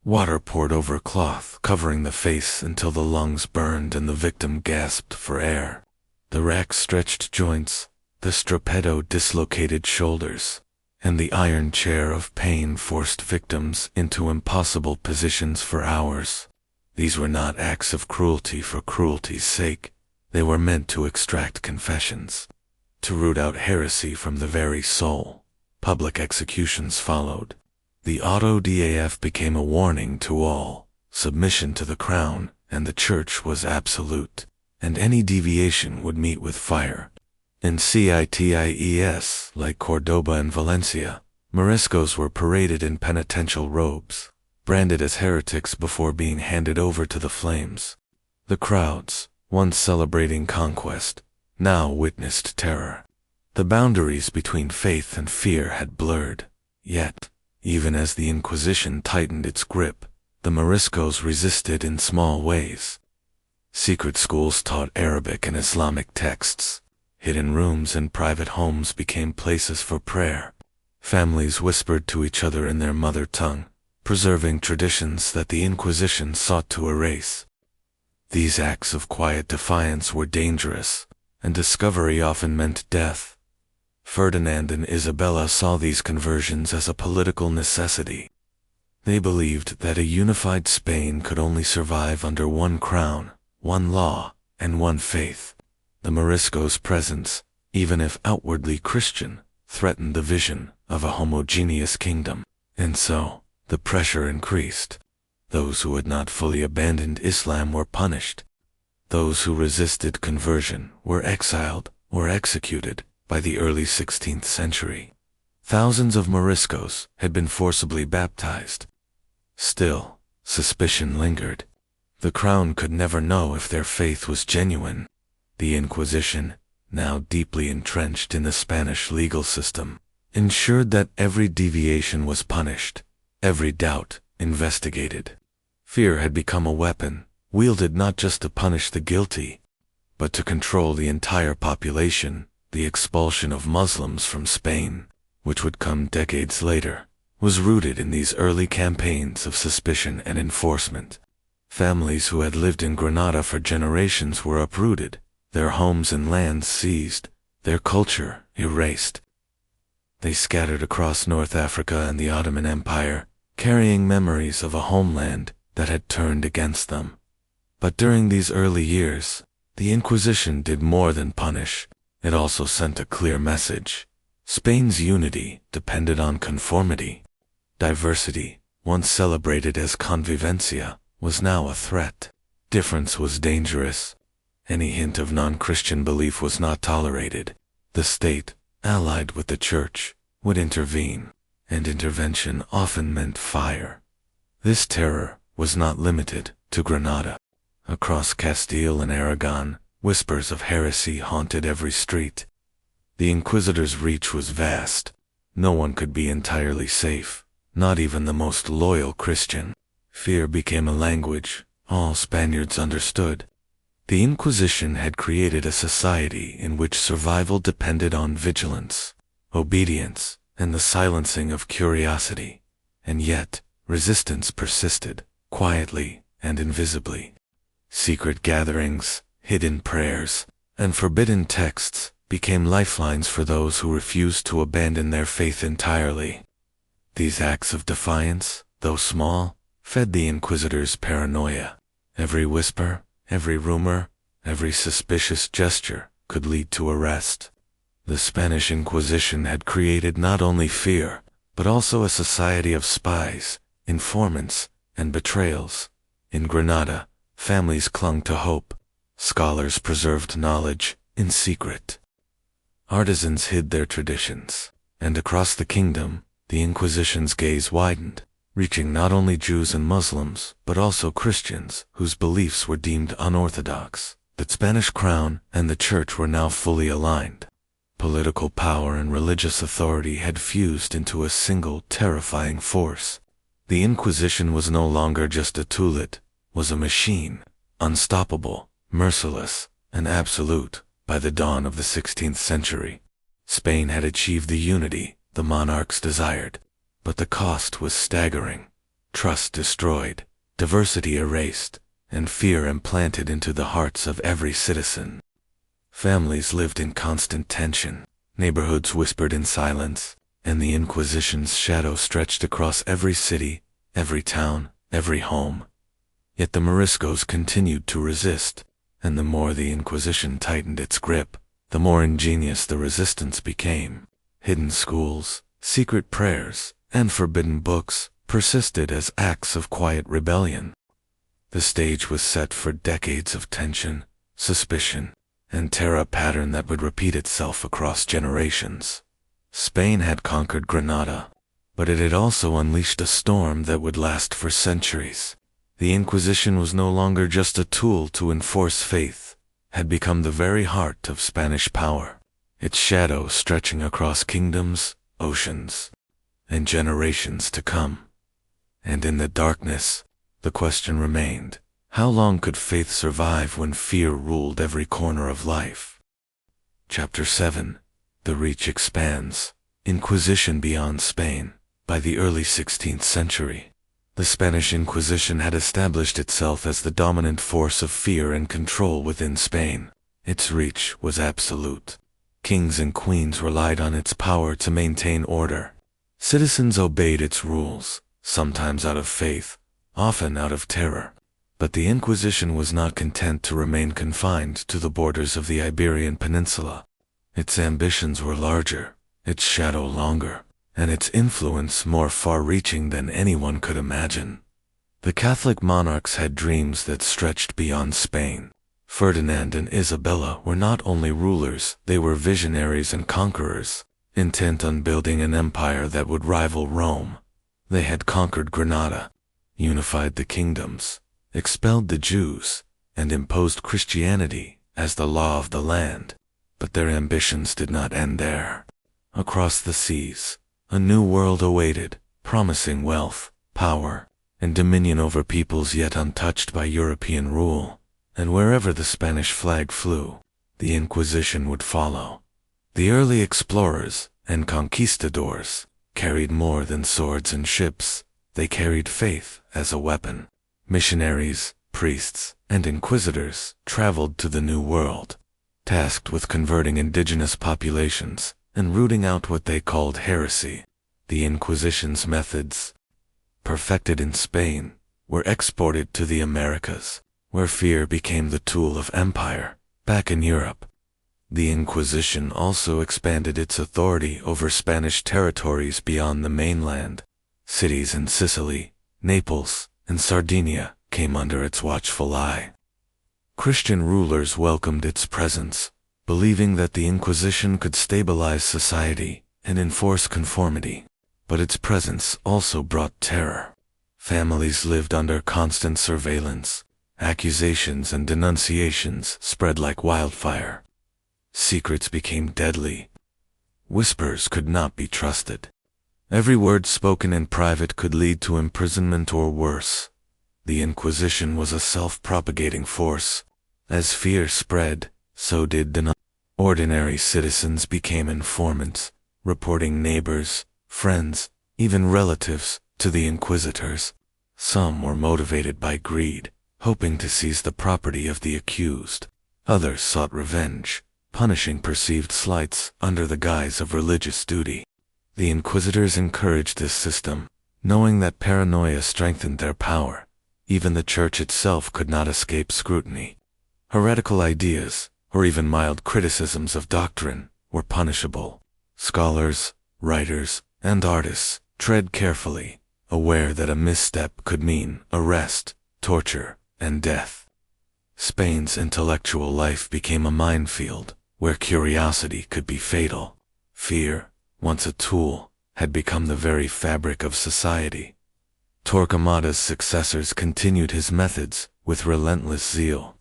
Water poured over cloth, covering the face until the lungs burned and the victim gasped for air. The rack stretched joints, the stropetto dislocated shoulders, and the iron chair of pain forced victims into impossible positions for hours. These were not acts of cruelty for cruelty's sake. They were meant to extract confessions, to root out heresy from the very soul. Public executions followed. The auto da fe became a warning to all. Submission to the crown and the church was absolute, and any deviation would meet with fire. In cities like Cordoba and Valencia, Moriscos were paraded in penitential robes, branded as heretics before being handed over to the flames. The crowds, once celebrating conquest, now witnessed terror. The boundaries between faith and fear had blurred. Yet, even as the Inquisition tightened its grip, the Moriscos resisted in small ways. Secret schools taught Arabic and Islamic texts. Hidden rooms and private homes became places for prayer. Families whispered to each other in their mother tongue, preserving traditions that the Inquisition sought to erase. These acts of quiet defiance were dangerous, and discovery often meant death. Ferdinand and Isabella saw these conversions as a political necessity. They believed that a unified Spain could only survive under one crown, one law, and one faith. The Moriscos' presence, even if outwardly Christian, threatened the vision of a homogeneous kingdom, and so the pressure increased. Those who had not fully abandoned Islam were punished. Those who resisted conversion were exiled or executed. By the early 16th century, thousands of Moriscos had been forcibly baptized. Still, suspicion lingered. The crown could never know if their faith was genuine. The Inquisition, now deeply entrenched in the Spanish legal system, ensured that every deviation was punished, every doubt investigated. Fear had become a weapon, wielded not just to punish the guilty, but to control the entire population. The expulsion of Muslims from Spain, which would come decades later, was rooted in these early campaigns of suspicion and enforcement. Families who had lived in Granada for generations were uprooted, their homes and lands seized, their culture erased. They scattered across North Africa and the Ottoman Empire, carrying memories of a homeland that had turned against them. But during these early years, the Inquisition did more than punish. It also sent a clear message. Spain's unity depended on conformity. Diversity, once celebrated as convivencia, was now a threat. Difference was dangerous. Any hint of non-Christian belief was not tolerated. The state, allied with the church, would intervene, and intervention often meant fire. This terror was not limited to Granada. Across Castile and Aragon, whispers of heresy haunted every street. The Inquisitors' reach was vast. No one could be entirely safe, not even the most loyal Christian. Fear became a language all Spaniards understood. The Inquisition had created a society in which survival depended on vigilance. obedience, and the silencing of curiosity. And yet, resistance persisted, quietly and invisibly. Secret gatherings, hidden prayers, and forbidden texts became lifelines for those who refused to abandon their faith entirely. These acts of defiance, though small, fed the inquisitors' paranoia. Every whisper, every rumor, every suspicious gesture could lead to arrest. The Spanish Inquisition had created not only fear, but also a society of spies, informants, and betrayals. In Granada, families clung to hope. Scholars preserved knowledge in secret. Artisans hid their traditions. And across the kingdom, the Inquisition's gaze widened, reaching not only Jews and Muslims, but also Christians whose beliefs were deemed unorthodox. The Spanish crown and the church were now fully aligned. Political power and religious authority had fused into a single terrifying force. The Inquisition was no longer just a tool, it was a machine, unstoppable, merciless, and absolute. By the dawn of the 16th century, Spain had achieved the unity the monarchs desired, but the cost was staggering. Trust destroyed, diversity erased, and fear implanted into the hearts of every citizen. Families lived in constant tension, neighborhoods whispered in silence, and the Inquisition's shadow stretched across every city, every town, every home. Yet the Moriscos continued to resist, and the more the Inquisition tightened its grip, the more ingenious the resistance became. Hidden schools, secret prayers, and forbidden books persisted as acts of quiet rebellion. The stage was set for decades of tension, suspicion, and terror, a pattern that would repeat itself across generations. Spain had conquered Granada, but it had also unleashed a storm that would last for centuries. The Inquisition was no longer just a tool to enforce faith, had become the very heart of Spanish power, its shadow stretching across kingdoms, oceans, and generations to come. And in the darkness, the question remained, how long could faith survive when fear ruled every corner of life? Chapter 7. The Reach Expands. Inquisition beyond Spain. By the early 16th century, the Spanish Inquisition had established itself as the dominant force of fear and control within Spain. Its reach was absolute. Kings and queens relied on its power to maintain order. Citizens obeyed its rules, sometimes out of faith, often out of terror. But the Inquisition was not content to remain confined to the borders of the Iberian Peninsula. Its ambitions were larger, its shadow longer, and its influence more far-reaching than anyone could imagine. The Catholic monarchs had dreams that stretched beyond Spain. Ferdinand and Isabella were not only rulers, they were visionaries and conquerors, intent on building an empire that would rival Rome. They had conquered Granada, unified the kingdoms, expelled the Jews, and imposed Christianity as the law of the land. But their ambitions did not end there. Across the seas, a new world awaited, promising wealth, power, and dominion over peoples yet untouched by European rule. And wherever the Spanish flag flew, the Inquisition would follow. The early explorers and conquistadors carried more than swords and ships. They carried faith as a weapon. Missionaries, priests, and inquisitors traveled to the New World, tasked with converting indigenous populations and rooting out what they called heresy. The Inquisition's methods, perfected in Spain, were exported to the Americas, where fear became the tool of empire. Back in Europe, the Inquisition also expanded its authority over Spanish territories beyond the mainland. Cities in Sicily, Naples, and Sardinia came under its watchful eye. Christian rulers welcomed its presence, believing that the Inquisition could stabilize society and enforce conformity. But its presence also brought terror. Families lived under constant surveillance. Accusations and denunciations spread like wildfire. Secrets became deadly. Whispers could not be trusted. Every word spoken in private could lead to imprisonment or worse. The Inquisition was a self-propagating force. As fear spread, so did denunciation. Ordinary citizens became informants, reporting neighbors, friends, even relatives, to the inquisitors. Some were motivated by greed, hoping to seize the property of the accused. Others sought revenge, punishing perceived slights under the guise of religious duty. The inquisitors encouraged this system, knowing that paranoia strengthened their power. Even the church itself could not escape scrutiny. Heretical ideas, or even mild criticisms of doctrine, were punishable. Scholars, writers, and artists tread carefully, aware that a misstep could mean arrest, torture, and death. Spain's intellectual life became a minefield, where curiosity could be fatal. Fear, once a tool, had become the very fabric of society. Torquemada's successors continued his methods with relentless zeal.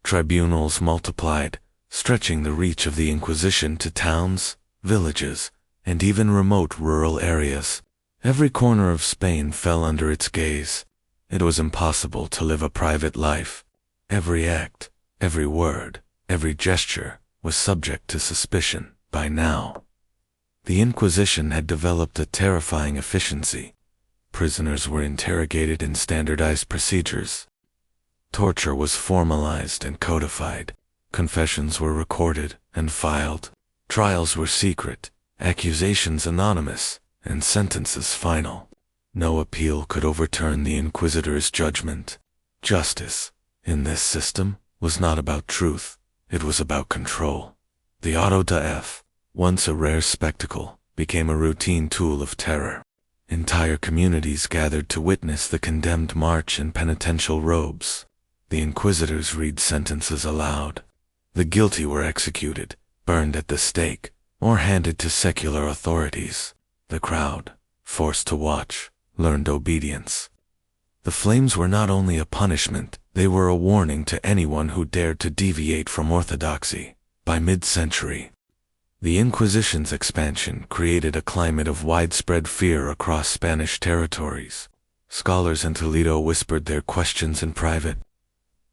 Tribunals multiplied, stretching the reach of the Inquisition to towns, villages, and even remote rural areas. Every corner of Spain fell under its gaze. It was impossible to live a private life. Every act, every word, every gesture was subject to suspicion. By now, the Inquisition had developed a terrifying efficiency. Prisoners were interrogated in standardized procedures. Torture was formalized and codified. Confessions were recorded and filed. Trials were secret, accusations anonymous, and sentences final. No appeal could overturn the Inquisitor's judgment. Justice, in this system, was not about truth, it was about control. The auto da fe, once a rare spectacle, became a routine tool of terror. Entire communities gathered to witness the condemned march in penitential robes. The inquisitors read sentences aloud. The guilty were executed, burned at the stake, or handed to secular authorities. The crowd, forced to watch, learned obedience. The flames were not only a punishment, they were a warning to anyone who dared to deviate from orthodoxy. By mid-century, the Inquisition's expansion created a climate of widespread fear across Spanish territories. Scholars in Toledo whispered their questions in private.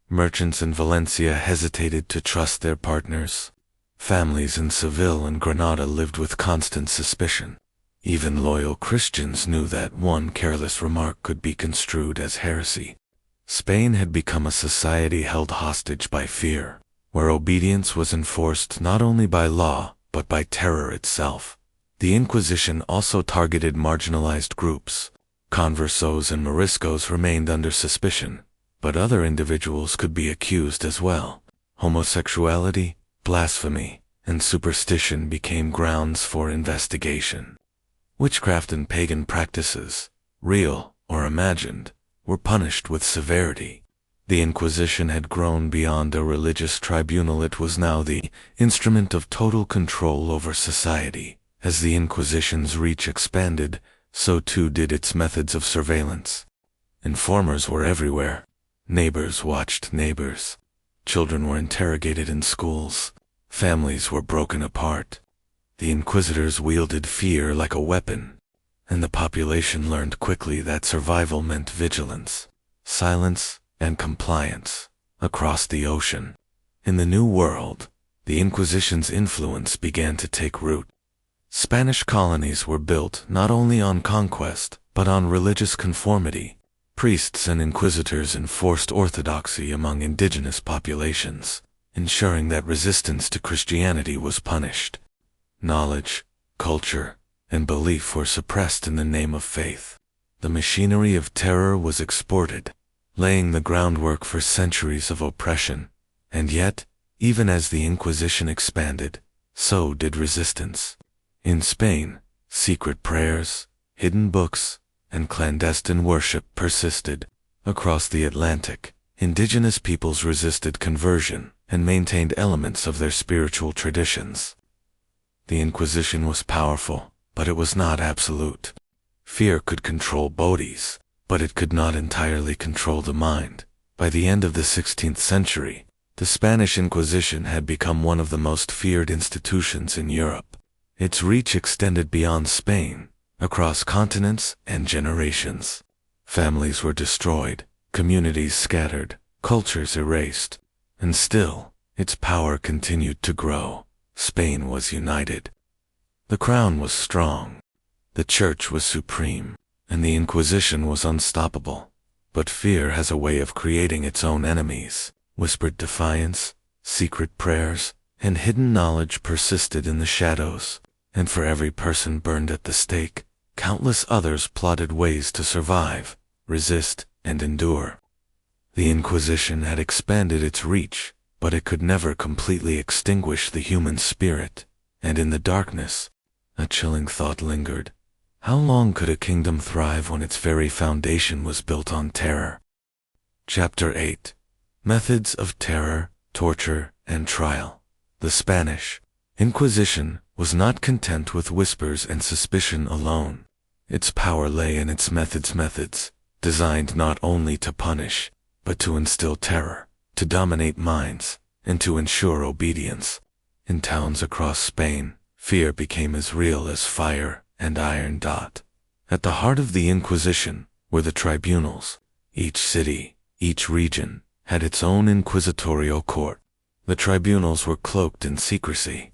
Merchants in Valencia hesitated to trust their partners. Families in Seville and Granada lived with constant suspicion. Even loyal Christians knew that one careless remark could be construed as heresy. Spain had become a society held hostage by fear, where obedience was enforced not only by law, but by terror itself. The Inquisition also targeted marginalized groups. Conversos and Moriscos remained under suspicion, but other individuals could be accused as well. Homosexuality, blasphemy, and superstition became grounds for investigation. Witchcraft and pagan practices, real or imagined, were punished with severity. The Inquisition had grown beyond a religious tribunal. It was now the instrument of total control over society. As the Inquisition's reach expanded, so too did its methods of surveillance. Informers were everywhere. Neighbors watched neighbors. Children were interrogated in schools. Families were broken apart. The inquisitors wielded fear like a weapon, and the population learned quickly that survival meant vigilance, silence, and compliance across the ocean. In the New World, the Inquisition's influence began to take root. Spanish colonies were built not only on conquest, but on religious conformity. Priests and inquisitors enforced orthodoxy among indigenous populations, ensuring that resistance to Christianity was punished. Knowledge, culture, and belief were suppressed in the name of faith. The machinery of terror was exported, laying the groundwork for centuries of oppression. And yet, even as the Inquisition expanded, so did resistance. In Spain, secret prayers, hidden books, and clandestine worship persisted. Across the Atlantic, indigenous peoples resisted conversion and maintained elements of their spiritual traditions. The Inquisition was powerful, but it was not absolute. Fear could control bodies, but it could not entirely control the mind. By the end of the 16th century, the Spanish Inquisition had become one of the most feared institutions in Europe. Its reach extended beyond Spain, across continents and generations. Families were destroyed, communities scattered, cultures erased, and still, its power continued to grow. Spain was united. The crown was strong. The church was supreme, and the Inquisition was unstoppable. But fear has a way of creating its own enemies. Whispered defiance, secret prayers, and hidden knowledge persisted in the shadows, and for every person burned at the stake, countless others plotted ways to survive, resist, and endure. The Inquisition had expanded its reach, but it could never completely extinguish the human spirit, and in the darkness, a chilling thought lingered. How long could a kingdom thrive when its very foundation was built on terror? Chapter 8. Methods of Terror, Torture, and Trial. The Spanish Inquisition was not content with whispers and suspicion alone. Its power lay in its methods, designed not only to punish, but to instill terror, to dominate minds, and to ensure obedience. In towns across Spain, fear became as real as fire and iron. At the heart of the Inquisition were the tribunals. Each city, each region, had its own inquisitorial court. The tribunals were cloaked in secrecy.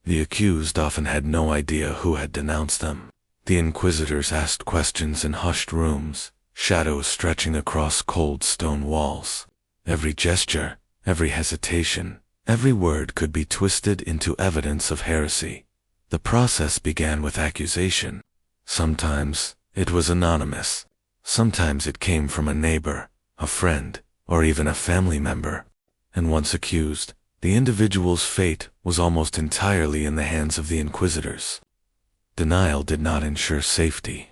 The accused often had no idea who had denounced them. The inquisitors asked questions in hushed rooms, shadows stretching across cold stone walls. Every gesture, every hesitation, every word could be twisted into evidence of heresy. The process began with accusation. Sometimes it was anonymous. Sometimes it came from a neighbor, a friend, or even a family member. And once accused, the individual's fate was almost entirely in the hands of the inquisitors. Denial did not ensure safety.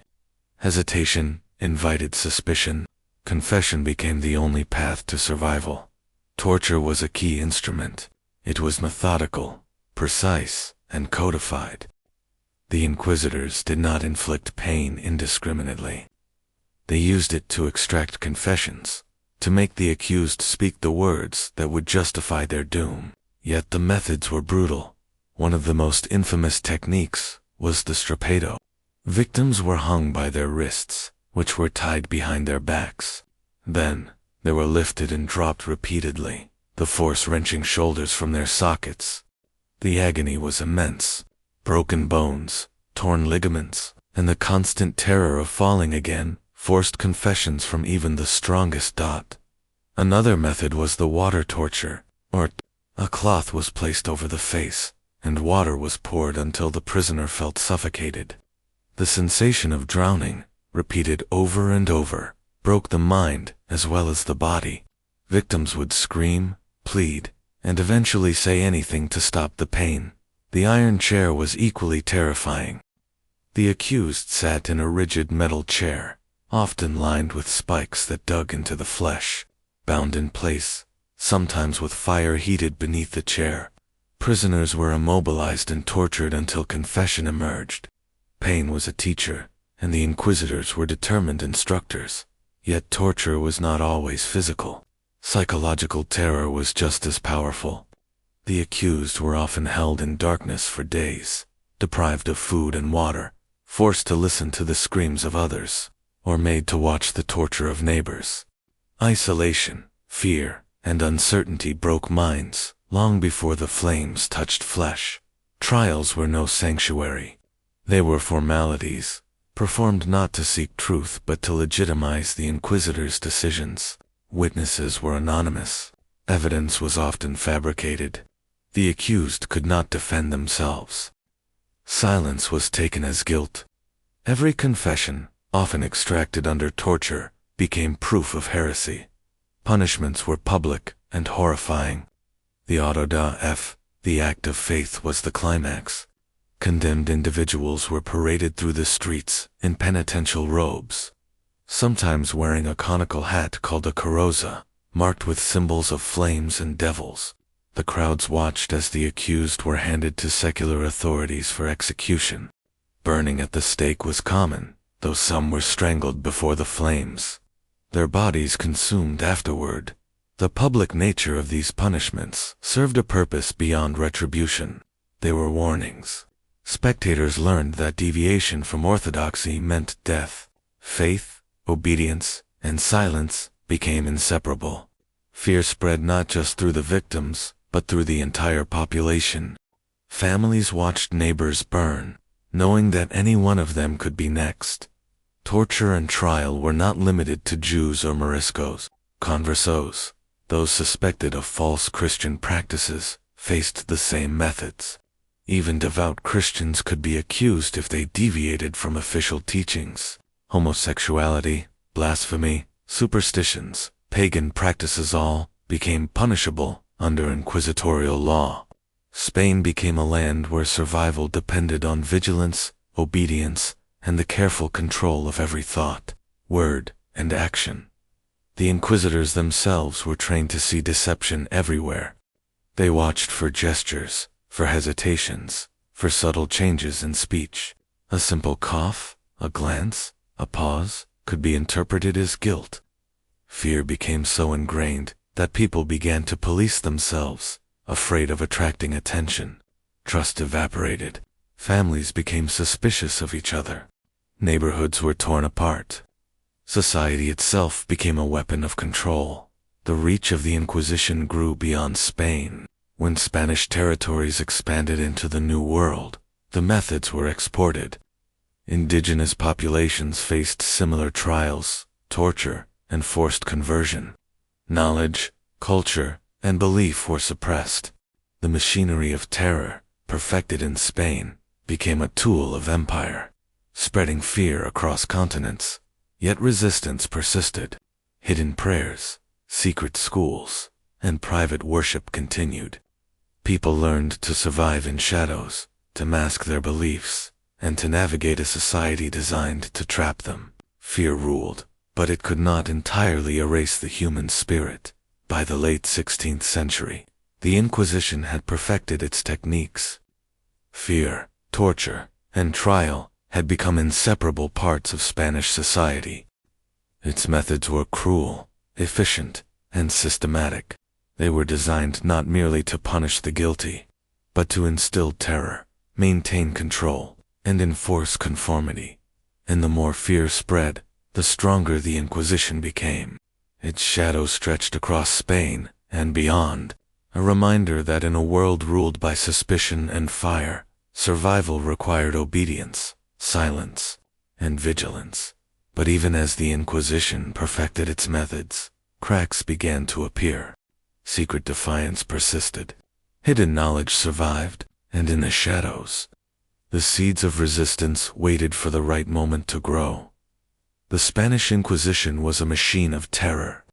Hesitation invited suspicion. Confession became the only path to survival. Torture was a key instrument. It was methodical, precise, and codified. The inquisitors did not inflict pain indiscriminately. They used it to extract confessions, to make the accused speak the words that would justify their doom. Yet the methods were brutal. One of the most infamous techniques was the strapado. Victims were hung by their wrists, which were tied behind their backs. Then, they were lifted and dropped repeatedly, the force wrenching shoulders from their sockets. The agony was immense. Broken bones, torn ligaments, and the constant terror of falling again forced confessions from even the strongest. Another method was the water torture, or a cloth was placed over the face, and water was poured until the prisoner felt suffocated. The sensation of drowning, repeated over and over, broke the mind as well as the body. Victims would scream, plead, and eventually say anything to stop the pain. The iron chair was equally terrifying. The accused sat in a rigid metal chair, often lined with spikes that dug into the flesh, bound in place, sometimes with fire heated beneath the chair. Prisoners were immobilized and tortured until confession emerged. Pain was a teacher, and the inquisitors were determined instructors. Yet torture was not always physical. Psychological terror was just as powerful. The accused were often held in darkness for days, deprived of food and water, forced to listen to the screams of others, or made to watch the torture of neighbors. Isolation, fear, and uncertainty broke minds long before the flames touched flesh. Trials were no sanctuary. They were formalities, performed not to seek truth but to legitimize the inquisitors' decisions. Witnesses were anonymous. Evidence was often fabricated. The accused could not defend themselves. Silence was taken as guilt. Every confession, often extracted under torture, became proof of heresy. Punishments were public and horrifying. The auto da fe, the act of faith, was the climax. Condemned individuals were paraded through the streets in penitential robes, sometimes wearing a conical hat called a carroza, marked with symbols of flames and devils. The crowds watched as the accused were handed to secular authorities for execution. Burning at the stake was common, though some were strangled before the flames. Their bodies consumed afterward. The public nature of these punishments served a purpose beyond retribution. They were warnings. Spectators learned that deviation from orthodoxy meant death. Faith, obedience, and silence became inseparable. Fear spread not just through the victims, but through the entire population. Families watched neighbors burn, knowing that any one of them could be next. Torture and trial were not limited to Jews or Moriscos. Conversos, those suspected of false Christian practices, faced the same methods. Even devout Christians could be accused if they deviated from official teachings. Homosexuality, blasphemy, superstitions, pagan practices all became punishable under inquisitorial law. Spain became a land where survival depended on vigilance, obedience, and the careful control of every thought, word, and action. The inquisitors themselves were trained to see deception everywhere. They watched for gestures, for hesitations, for subtle changes in speech. A simple cough, a glance, a pause, could be interpreted as guilt. Fear became so ingrained that people began to police themselves, afraid of attracting attention. Trust evaporated. Families became suspicious of each other. Neighborhoods were torn apart. Society itself became a weapon of control. The reach of the Inquisition grew beyond Spain. When Spanish territories expanded into the New World, the methods were exported. Indigenous populations faced similar trials, torture, and forced conversion. Knowledge, culture, and belief were suppressed. The machinery of terror, perfected in Spain, became a tool of empire, spreading fear across continents. Yet resistance persisted. Hidden prayers, secret schools, and private worship continued. People learned to survive in shadows, to mask their beliefs, and to navigate a society designed to trap them. Fear ruled, but it could not entirely erase the human spirit. By the late 16th century, the Inquisition had perfected its techniques. Fear, torture, and trial had become inseparable parts of Spanish society. Its methods were cruel, efficient, and systematic. They were designed not merely to punish the guilty, but to instill terror, maintain control, and enforce conformity. And the more fear spread, the stronger the Inquisition became. Its shadow stretched across Spain and beyond, a reminder that in a world ruled by suspicion and fire, survival required obedience, silence, and vigilance. But even as the Inquisition perfected its methods, cracks began to appear. Secret defiance persisted. Hidden knowledge survived, and in the shadows, the seeds of resistance waited for the right moment to grow. The Spanish Inquisition was a machine of terror.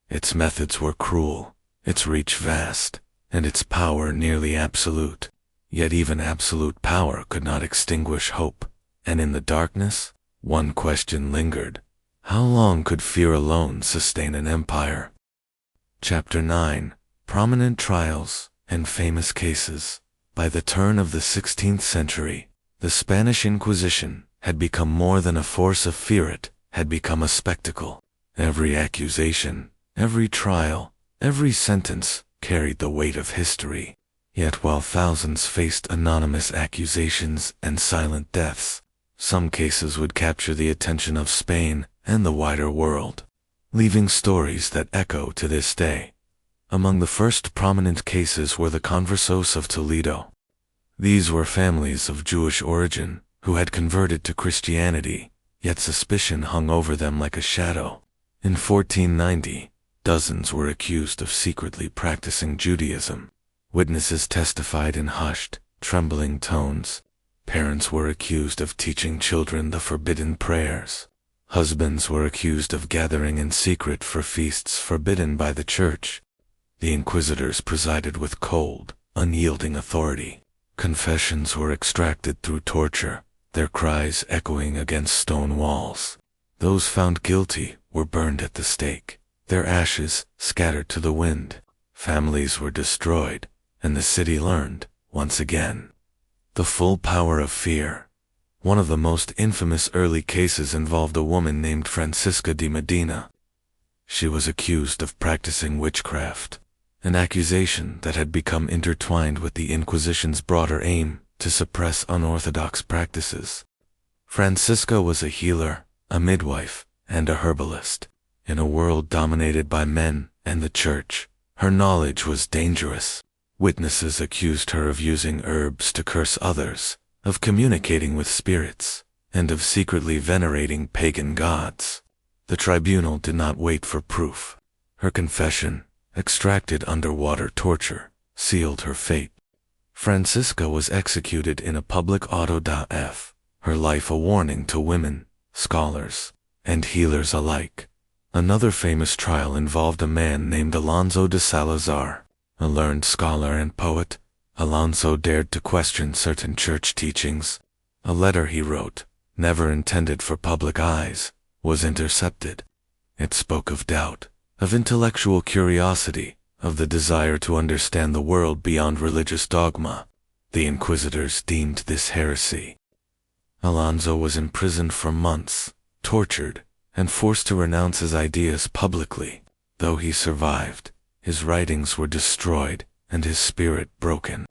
Its methods were cruel, its reach vast, and its power nearly absolute. Yet even absolute power could not extinguish hope, and in the darkness, one question lingered. How long could fear alone sustain an empire? Chapter 9. Prominent Trials and Famous Cases. By the turn of the 16th century, the Spanish Inquisition had become more than a force of fear. It had become a spectacle. Every accusation, every trial, every sentence carried the weight of history. Yet while thousands faced anonymous accusations and silent deaths, some cases would capture the attention of Spain and the wider world, leaving stories that echo to this day. Among the first prominent cases were the Conversos of Toledo. These were families of Jewish origin who had converted to Christianity, yet suspicion hung over them like a shadow. In 1490, dozens were accused of secretly practicing Judaism. Witnesses testified in hushed, trembling tones. Parents were accused of teaching children the forbidden prayers. Husbands were accused of gathering in secret for feasts forbidden by the church. The inquisitors presided with cold, unyielding authority. Confessions were extracted through torture, their cries echoing against stone walls. Those found guilty were burned at the stake, their ashes scattered to the wind. Families were destroyed, and the city learned, once again, the full power of fear. One of the most infamous early cases involved a woman named Francisca de Medina. She was accused of practicing witchcraft, an accusation that had become intertwined with the Inquisition's broader aim to suppress unorthodox practices. Francisca was a healer, a midwife, and a herbalist. In a world dominated by men and the church, her knowledge was dangerous. Witnesses accused her of using herbs to curse others, of communicating with spirits, and of secretly venerating pagan gods. The tribunal did not wait for proof. Her confession, extracted under water torture, sealed her fate. Francisca was executed in a public auto-da-fe, her life a warning to women, scholars, and healers alike. Another famous trial involved a man named Alonso de Salazar. A learned scholar and poet, Alonso dared to question certain church teachings. A letter he wrote, never intended for public eyes, was intercepted. It spoke of doubt, of intellectual curiosity, of the desire to understand the world beyond religious dogma. The inquisitors deemed this heresy. Alonso was imprisoned for months, tortured, and forced to renounce his ideas publicly. Though he survived, his writings were destroyed and his spirit broken.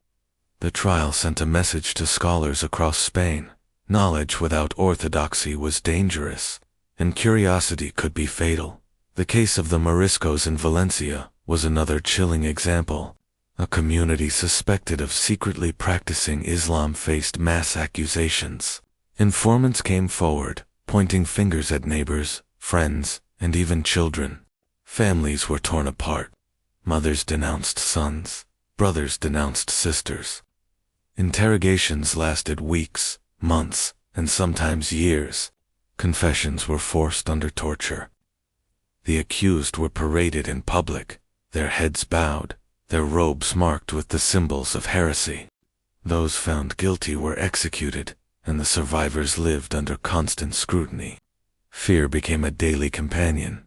The trial sent a message to scholars across Spain. Knowledge without orthodoxy was dangerous, and curiosity could be fatal. The case of the Moriscos in Valencia was another chilling example. A community suspected of secretly practicing Islam faced mass accusations. Informants came forward, pointing fingers at neighbors, friends, and even children. Families were torn apart. Mothers denounced sons, brothers denounced sisters. Interrogations lasted weeks, months, and sometimes years. Confessions were forced under torture. The accused were paraded in public, their heads bowed, their robes marked with the symbols of heresy. Those found guilty were executed, and the survivors lived under constant scrutiny. Fear became a daily companion.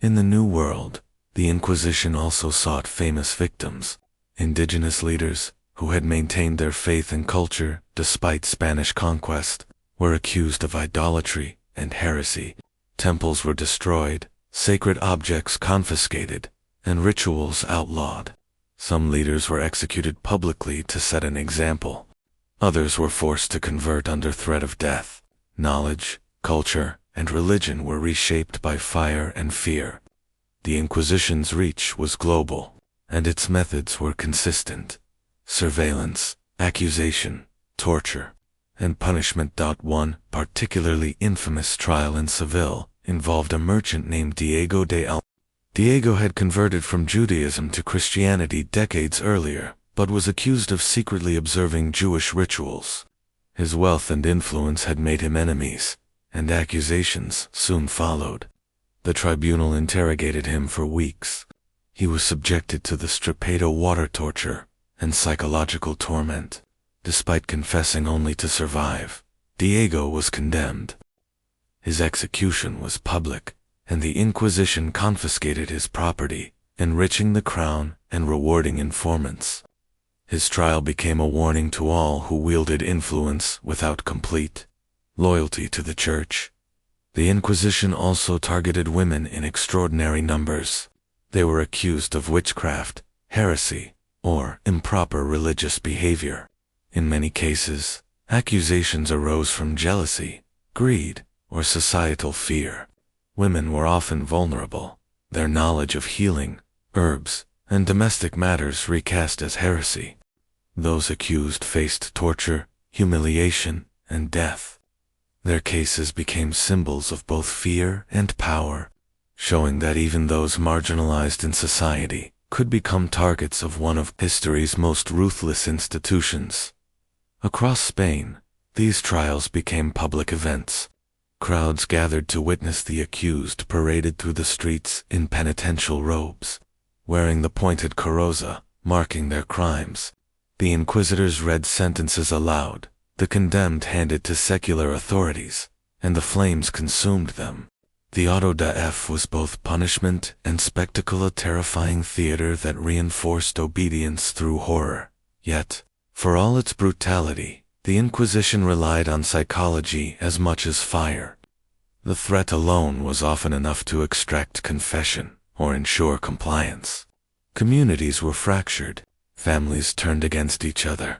In the New World, the Inquisition also sought famous victims. Indigenous leaders, who had maintained their faith and culture despite Spanish conquest, were accused of idolatry and heresy. Temples were destroyed, sacred objects confiscated, and rituals outlawed. Some leaders were executed publicly to set an example. Others were forced to convert under threat of death. Knowledge, culture, and religion were reshaped by fire and fear. The Inquisition's reach was global, and its methods were consistent. Surveillance, accusation, torture, and punishment. One particularly infamous trial in Seville involved a merchant named Diego de Almeida. Diego had converted from Judaism to Christianity decades earlier, but was accused of secretly observing Jewish rituals. His wealth and influence had made him enemies, and accusations soon followed. The tribunal interrogated him for weeks. He was subjected to the Stripado water torture and psychological torment. Despite confessing only to survive, Diego was condemned. His execution was public, and the Inquisition confiscated his property, enriching the crown and rewarding informants. His trial became a warning to all who wielded influence without complete loyalty to the Church. The Inquisition also targeted women in extraordinary numbers. They were accused of witchcraft, heresy, or improper religious behavior. In many cases, accusations arose from jealousy, greed, or societal fear. Women were often vulnerable. Their knowledge of healing, herbs, and domestic matters recast as heresy. Those accused faced torture, humiliation, and death. Their cases became symbols of both fear and power, showing that even those marginalized in society could become targets of one of history's most ruthless institutions. Across Spain, these trials became public events. Crowds gathered to witness the accused paraded through the streets in penitential robes, wearing the pointed carroza, marking their crimes. The inquisitors read sentences aloud, the condemned handed to secular authorities, and the flames consumed them. The auto-da-fe was both punishment and spectacle, a terrifying theater that reinforced obedience through horror. Yet, for all its brutality, the Inquisition relied on psychology as much as fire. The threat alone was often enough to extract confession or ensure compliance. Communities were fractured, families turned against each other.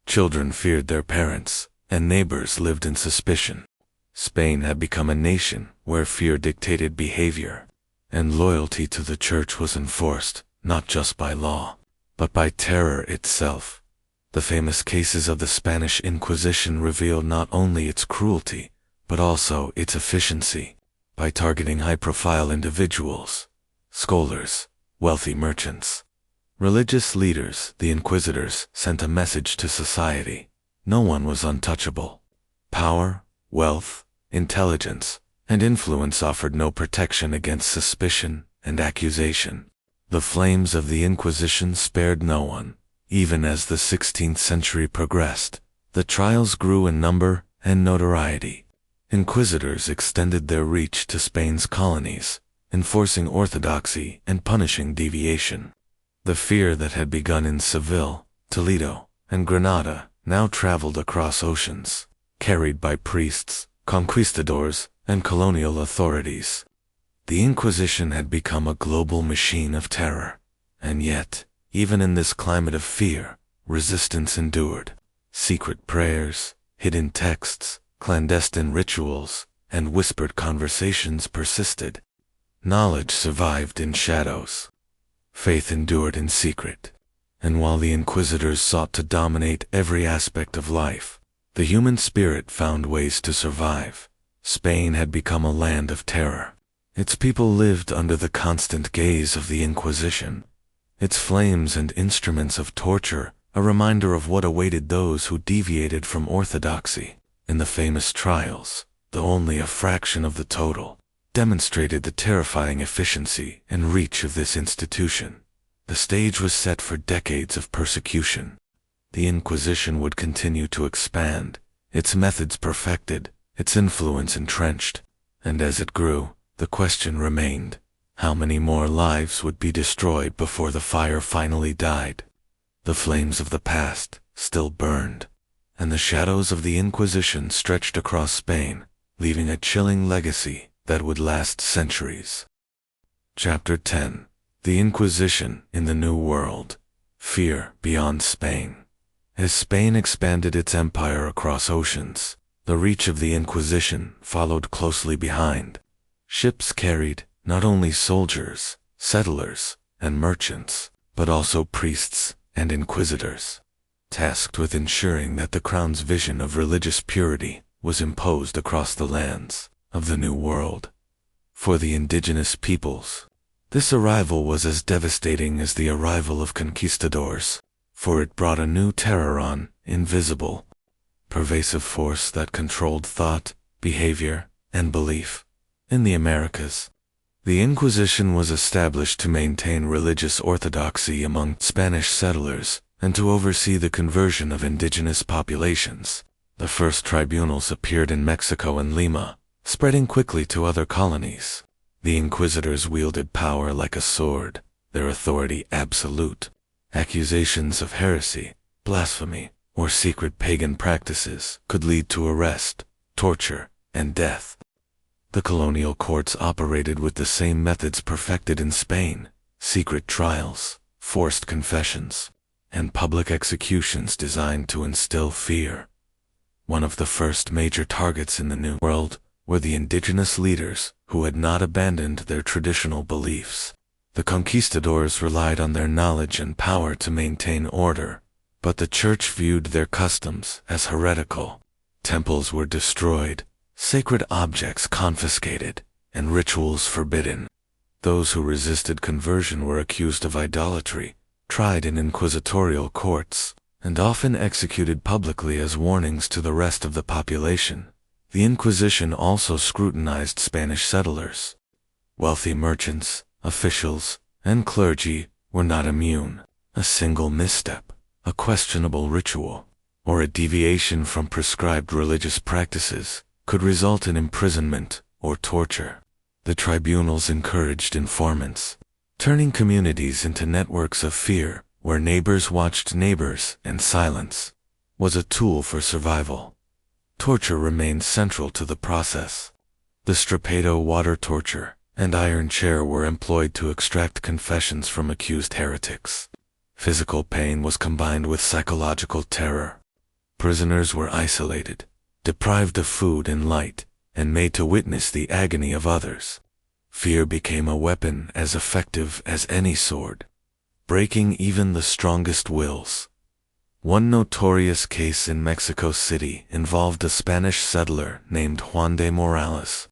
Children feared their parents, and neighbors lived in suspicion. Spain had become a nation where fear dictated behavior, and loyalty to the Church was enforced, not just by law, but but by terror itself. The famous cases of the Spanish Inquisition reveal not only its cruelty, but also its efficiency. By targeting high-profile individuals, scholars, wealthy merchants, religious leaders, the inquisitors sent a message to society. No one was untouchable. Power, wealth, intelligence, and influence offered no protection against suspicion and accusation. The flames of the Inquisition spared no one. Even as the 16th century progressed, the trials grew in number and notoriety. Inquisitors extended their reach to Spain's colonies, enforcing orthodoxy and punishing deviation. The fear that had begun in Seville, Toledo, and Granada now traveled across oceans, carried by priests, conquistadors, and colonial authorities. The Inquisition had become a global machine of terror, and yet, even in this climate of fear, resistance endured. Secret prayers, hidden texts, clandestine rituals, and whispered conversations persisted. Knowledge survived in shadows. Faith endured in secret. And while the inquisitors sought to dominate every aspect of life, the human spirit found ways to survive. Spain had become a land of terror. Its people lived under the constant gaze of the Inquisition. Its flames and instruments of torture, a reminder of what awaited those who deviated from orthodoxy. In the famous trials, though only a fraction of the total, demonstrated the terrifying efficiency and reach of this institution. The stage was set for decades of persecution. The Inquisition would continue to expand, its methods perfected, its influence entrenched, and as it grew, the question remained: how many more lives would be destroyed before the fire finally died? The flames of the past still burned, and the shadows of the Inquisition stretched across Spain, leaving a chilling legacy that would last centuries. Chapter 10: The Inquisition in the New World. Fear beyond Spain. As Spain expanded its empire across oceans, the reach of the Inquisition followed closely behind. Ships carried not only soldiers, settlers, and merchants, but also priests and inquisitors, tasked with ensuring that the crown's vision of religious purity was imposed across the lands of the New World. For the indigenous peoples, this arrival was as devastating as the arrival of conquistadors, for it brought a new terror on invisible, pervasive force that controlled thought, behavior, and belief. In the Americas, the Inquisition was established to maintain religious orthodoxy among Spanish settlers and to oversee the conversion of indigenous populations. The first tribunals appeared in Mexico and Lima, spreading quickly to other colonies. The inquisitors wielded power like a sword, their authority absolute. Accusations of heresy, blasphemy, or secret pagan practices could lead to arrest, torture, and death. The colonial courts operated with the same methods perfected in Spain: secret trials, forced confessions, and public executions designed to instill fear. One of the first major targets in the New World were the indigenous leaders who had not abandoned their traditional beliefs. The conquistadors relied on their knowledge and power to maintain order, but the church viewed their customs as heretical. Temples were destroyed, sacred objects confiscated, and rituals forbidden. Those who resisted conversion were accused of idolatry, tried in inquisitorial courts, and often executed publicly as warnings to the rest of the population. The Inquisition also scrutinized Spanish settlers. Wealthy merchants, officials, and clergy were not immune. A single misstep, a questionable ritual, or a deviation from prescribed religious practices could result in imprisonment or torture. The tribunals encouraged informants, turning communities into networks of fear where neighbors watched neighbors, and silence was a tool for survival. Torture remained central to the process. The Strapado water torture and iron chair were employed to extract confessions from accused heretics. Physical pain was combined with psychological terror. Prisoners were isolated, deprived of food and light, and made to witness the agony of others. Fear became a weapon as effective as any sword. breaking even the strongest wills. One notorious case in Mexico City involved a Spanish settler named Juan de Morales.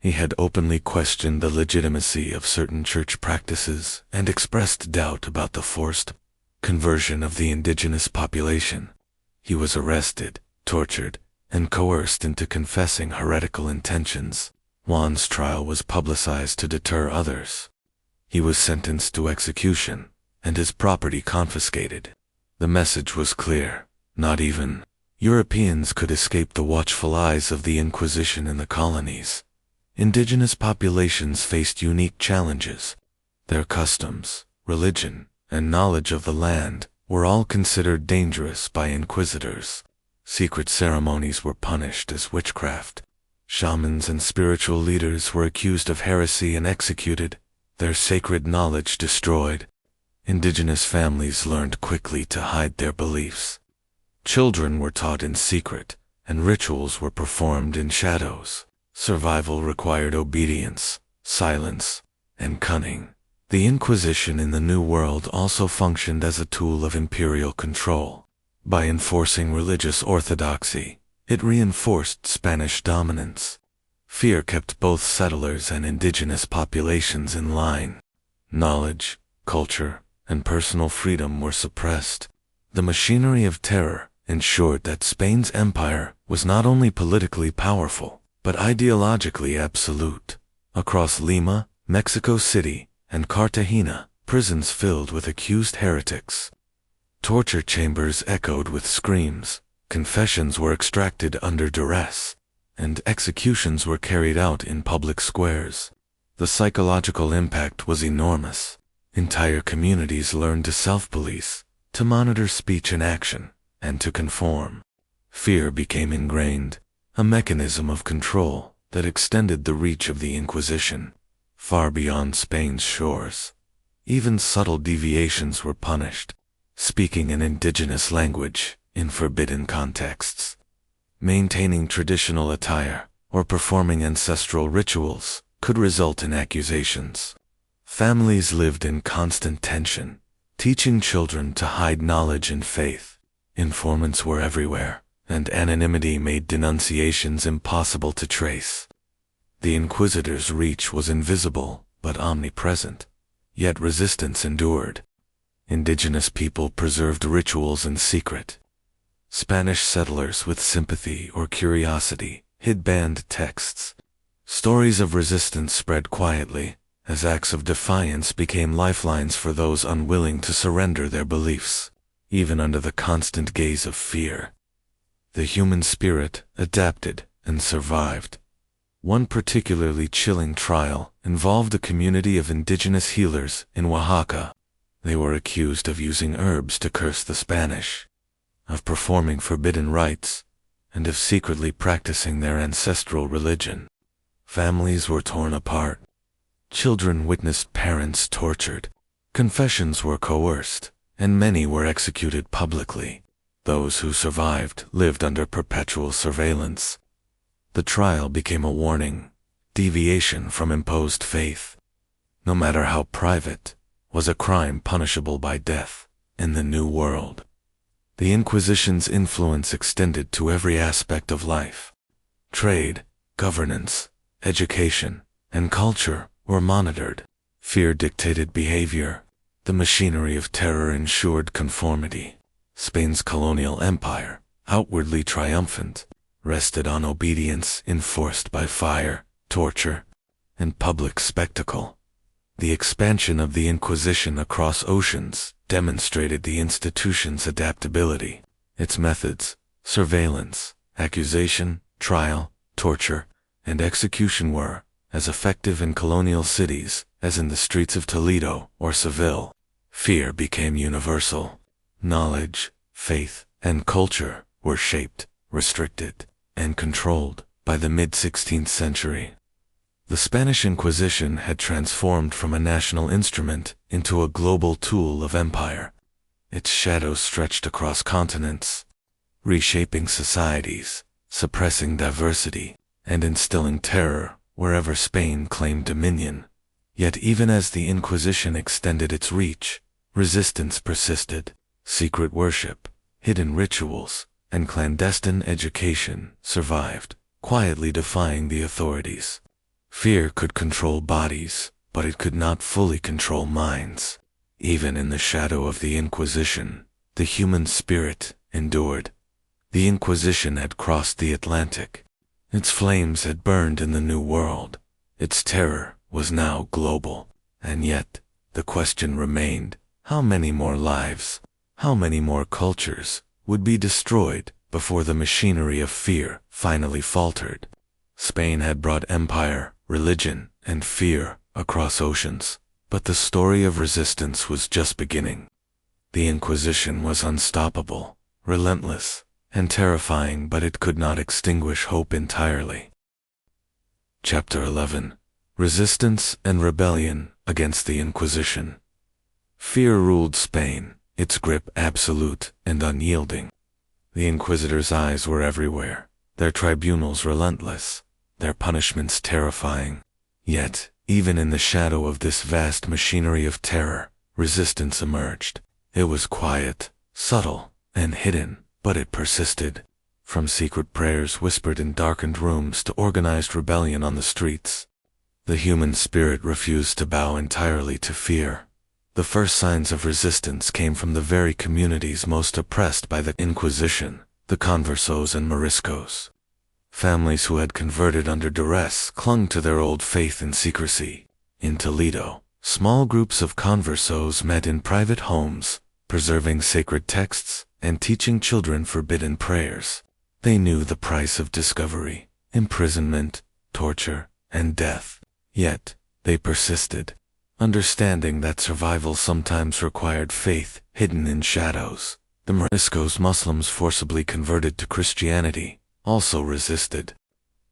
He had openly questioned the legitimacy of certain church practices and expressed doubt about the forced conversion of the indigenous population. He was arrested, tortured, and coerced into confessing heretical intentions. Juan's trial was publicized to deter others. He was sentenced to execution, and his property confiscated. The message was clear: not even Europeans could escape the watchful eyes of the Inquisition in the colonies. Indigenous populations faced unique challenges. Their customs, religion, and knowledge of the land were all considered dangerous by inquisitors. Secret ceremonies were punished as witchcraft. Shamans and spiritual leaders were accused of heresy and executed, their sacred knowledge destroyed. Indigenous families learned quickly to hide their beliefs. Children were taught in secret, and rituals were performed in shadows. Survival required obedience, silence, and cunning. The Inquisition in the New World also functioned as a tool of imperial control. By enforcing religious orthodoxy, it reinforced Spanish dominance. Fear kept both settlers and indigenous populations in line. Knowledge, culture, and personal freedom were suppressed. The machinery of terror ensured that Spain's empire was not only politically powerful, but ideologically absolute. Across Lima, Mexico City, and Cartagena, prisons filled with accused heretics. Torture chambers echoed with screams, confessions were extracted under duress, and executions were carried out in public squares. The psychological impact was enormous. Entire communities learned to self-police, to monitor speech and action, and to conform. Fear became ingrained, a mechanism of control that extended the reach of the Inquisition far beyond Spain's shores. Even subtle deviations were punished. Speaking an indigenous language in forbidden contexts, maintaining traditional attire, or performing ancestral rituals could result in accusations. Families lived in constant tension, teaching children to hide knowledge and faith. Informants were everywhere, and anonymity made denunciations impossible to trace. The Inquisitors' reach was invisible but omnipresent, yet resistance endured. Indigenous people preserved rituals in secret. Spanish settlers with sympathy or curiosity hid banned texts. Stories of resistance spread quietly, as acts of defiance became lifelines for those unwilling to surrender their beliefs, even under the constant gaze of fear. The human spirit adapted and survived. One particularly chilling trial involved a community of indigenous healers in Oaxaca. They were accused of using herbs to curse the Spanish, of performing forbidden rites, and of secretly practicing their ancestral religion. Families were torn apart. Children witnessed parents tortured. Confessions were coerced, and many were executed publicly. Those who survived lived under perpetual surveillance. The trial became a warning, deviation from imposed faith, no matter how private, was a crime punishable by death in the New World. The Inquisition's influence extended to every aspect of life. Trade, governance, education, and culture were monitored. Fear dictated behavior. The machinery of terror ensured conformity. Spain's colonial empire, outwardly triumphant, rested on obedience enforced by fire, torture, and public spectacle. The expansion of the Inquisition across oceans demonstrated the institution's adaptability. Its methods, surveillance, accusation, trial, torture, and execution were as effective in colonial cities as in the streets of Toledo or Seville. Fear became universal. Knowledge, faith, and culture were shaped, restricted, and controlled by the mid-16th century. The Spanish Inquisition had transformed from a national instrument into a global tool of empire. Its shadow stretched across continents, reshaping societies, suppressing diversity, and instilling terror wherever Spain claimed dominion. Yet even as the Inquisition extended its reach, resistance persisted. Secret worship, hidden rituals, and clandestine education survived, quietly defying the authorities. Fear could control bodies, but it could not fully control minds. Even in the shadow of the Inquisition, the human spirit endured. The Inquisition had crossed the Atlantic. Its flames had burned in the New World. Its terror was now global. And yet, the question remained, how many more lives, how many more cultures, would be destroyed before the machinery of fear finally faltered? Spain had brought empire, religion, and fear across oceans, but the story of resistance was just beginning. The Inquisition was unstoppable, relentless, and terrifying, but it could not extinguish hope entirely. Chapter 11. Resistance and Rebellion against the Inquisition. Fear ruled Spain, its grip absolute and unyielding. The Inquisitors' eyes were everywhere, their tribunals relentless, their punishments terrifying. Yet, even in the shadow of this vast machinery of terror, resistance emerged. It was quiet, subtle, and hidden, but it persisted. From secret prayers whispered in darkened rooms to organized rebellion on the streets, the human spirit refused to bow entirely to fear. The first signs of resistance came from the very communities most oppressed by the Inquisition, the conversos and Moriscos. Families who had converted under duress clung to their old faith in secrecy. In Toledo, small groups of conversos met in private homes, preserving sacred texts and teaching children forbidden prayers. They knew the price of discovery, imprisonment, torture, and death. Yet, they persisted, understanding that survival sometimes required faith hidden in shadows. The Moriscos Muslims forcibly converted to Christianity also resisted.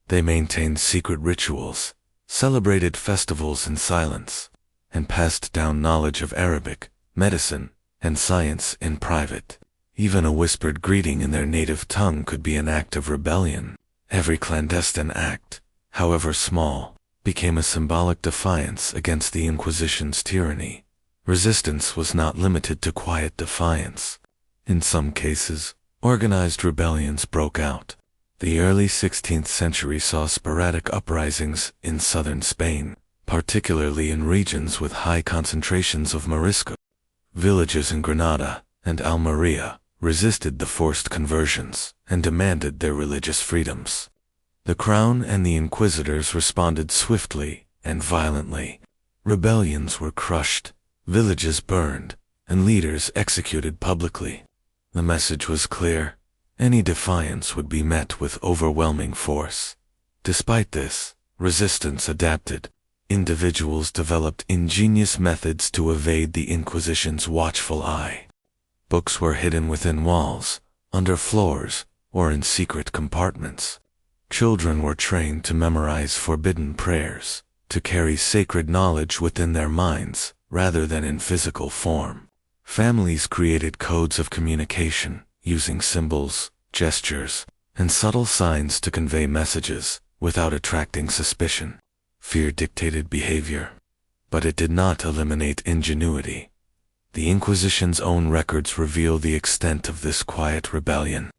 They maintained secret rituals, celebrated festivals in silence, and passed down knowledge of Arabic, medicine, and science in private. Even a whispered greeting in their native tongue could be an act of rebellion. Every clandestine act, however small, became a symbolic defiance against the Inquisition's tyranny. Resistance was not limited to quiet defiance. In some cases, organized rebellions broke out. The early 16th century saw sporadic uprisings in southern Spain, particularly in regions with high concentrations of Morisco. Villages in Granada and Almeria resisted the forced conversions and demanded their religious freedoms. The Crown and the Inquisitors responded swiftly and violently. Rebellions were crushed, villages burned, and leaders executed publicly. The message was clear: any defiance would be met with overwhelming force. Despite this, resistance adapted. Individuals developed ingenious methods to evade the Inquisition's watchful eye. Books were hidden within walls, under floors, or in secret compartments. Children were trained to memorize forbidden prayers, to carry sacred knowledge within their minds, rather than in physical form. Families created codes of communication, using symbols, gestures, and subtle signs to convey messages, without attracting suspicion. Fear dictated behavior, but it did not eliminate ingenuity. The Inquisition's own records reveal the extent of this quiet rebellion.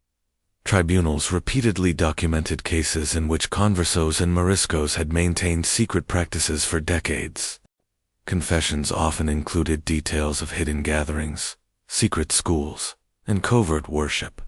Tribunals repeatedly documented cases in which conversos and Moriscos had maintained secret practices for decades. Confessions often included details of hidden gatherings, secret schools, and covert worship.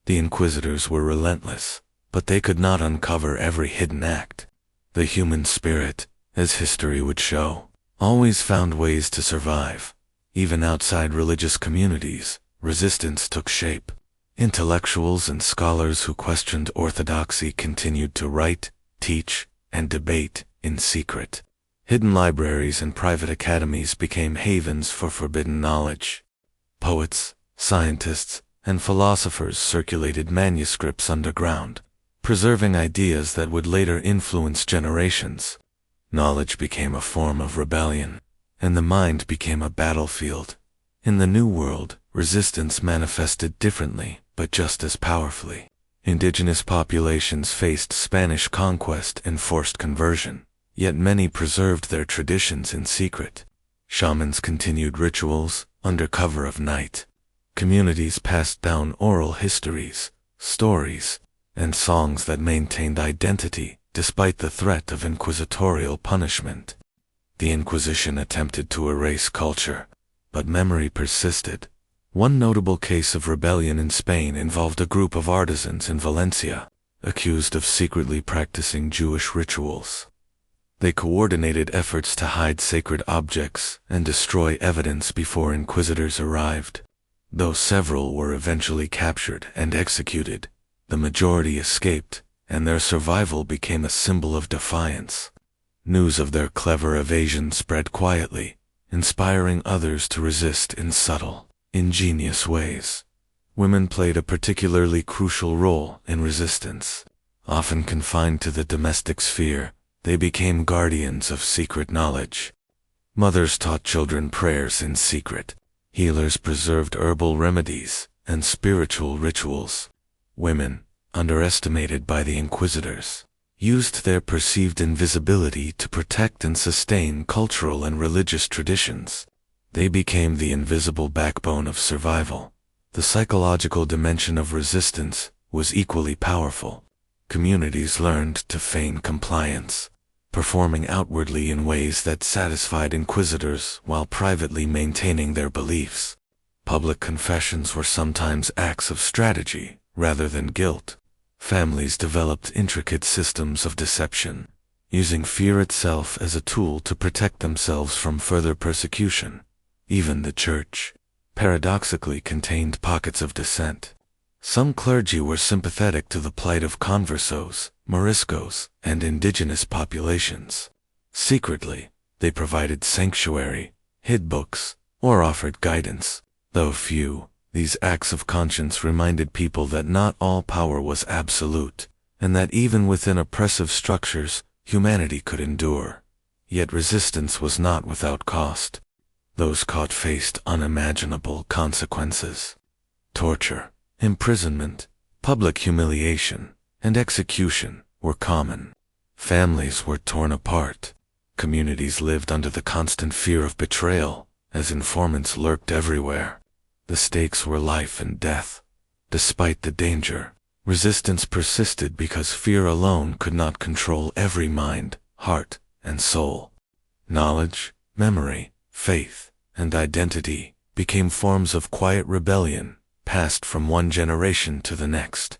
The Inquisitors were relentless, but they could not uncover every hidden act. The human spirit, as history would show, always found ways to survive. Even outside religious communities, resistance took shape. Intellectuals and scholars who questioned orthodoxy continued to write, teach, and debate in secret. Hidden libraries and private academies became havens for forbidden knowledge. Poets, scientists, and philosophers circulated manuscripts underground, preserving ideas that would later influence generations. Knowledge became a form of rebellion, and the mind became a battlefield. In the New World, resistance manifested differently, but just as powerfully. Indigenous populations faced Spanish conquest and forced conversion, yet many preserved their traditions in secret. Shamans continued rituals, under cover of night. Communities passed down oral histories, stories, and songs that maintained identity despite the threat of inquisitorial punishment. The Inquisition attempted to erase culture, but memory persisted. One notable case of rebellion in Spain involved a group of artisans in Valencia, accused of secretly practicing Jewish rituals. They coordinated efforts to hide sacred objects and destroy evidence before inquisitors arrived. Though several were eventually captured and executed, the majority escaped, and their survival became a symbol of defiance. News of their clever evasion spread quietly, inspiring others to resist in subtle, ingenious ways. Women played a particularly crucial role in resistance. Often confined to the domestic sphere, they became guardians of secret knowledge. Mothers taught children prayers in secret. Healers preserved herbal remedies and spiritual rituals. Women, underestimated by the inquisitors, used their perceived invisibility to protect and sustain cultural and religious traditions. They became the invisible backbone of survival. The psychological dimension of resistance was equally powerful. Communities learned to feign compliance, performing outwardly in ways that satisfied inquisitors while privately maintaining their beliefs. Public confessions were sometimes acts of strategy rather than guilt. Families developed intricate systems of deception, using fear itself as a tool to protect themselves from further persecution. Even the church, paradoxically, contained pockets of dissent. Some clergy were sympathetic to the plight of conversos, Moriscos, and indigenous populations. Secretly, they provided sanctuary, hid books, or offered guidance. Though few, these acts of conscience reminded people that not all power was absolute, and that even within oppressive structures, humanity could endure. Yet resistance was not without cost. Those caught faced unimaginable consequences. Torture, imprisonment, public humiliation, and execution were common. Families were torn apart. Communities lived under the constant fear of betrayal, as informants lurked everywhere. The stakes were life and death. Despite the danger, resistance persisted because fear alone could not control every mind, heart, and soul. Knowledge, memory, faith, and identity became forms of quiet rebellion, passed from one generation to the next.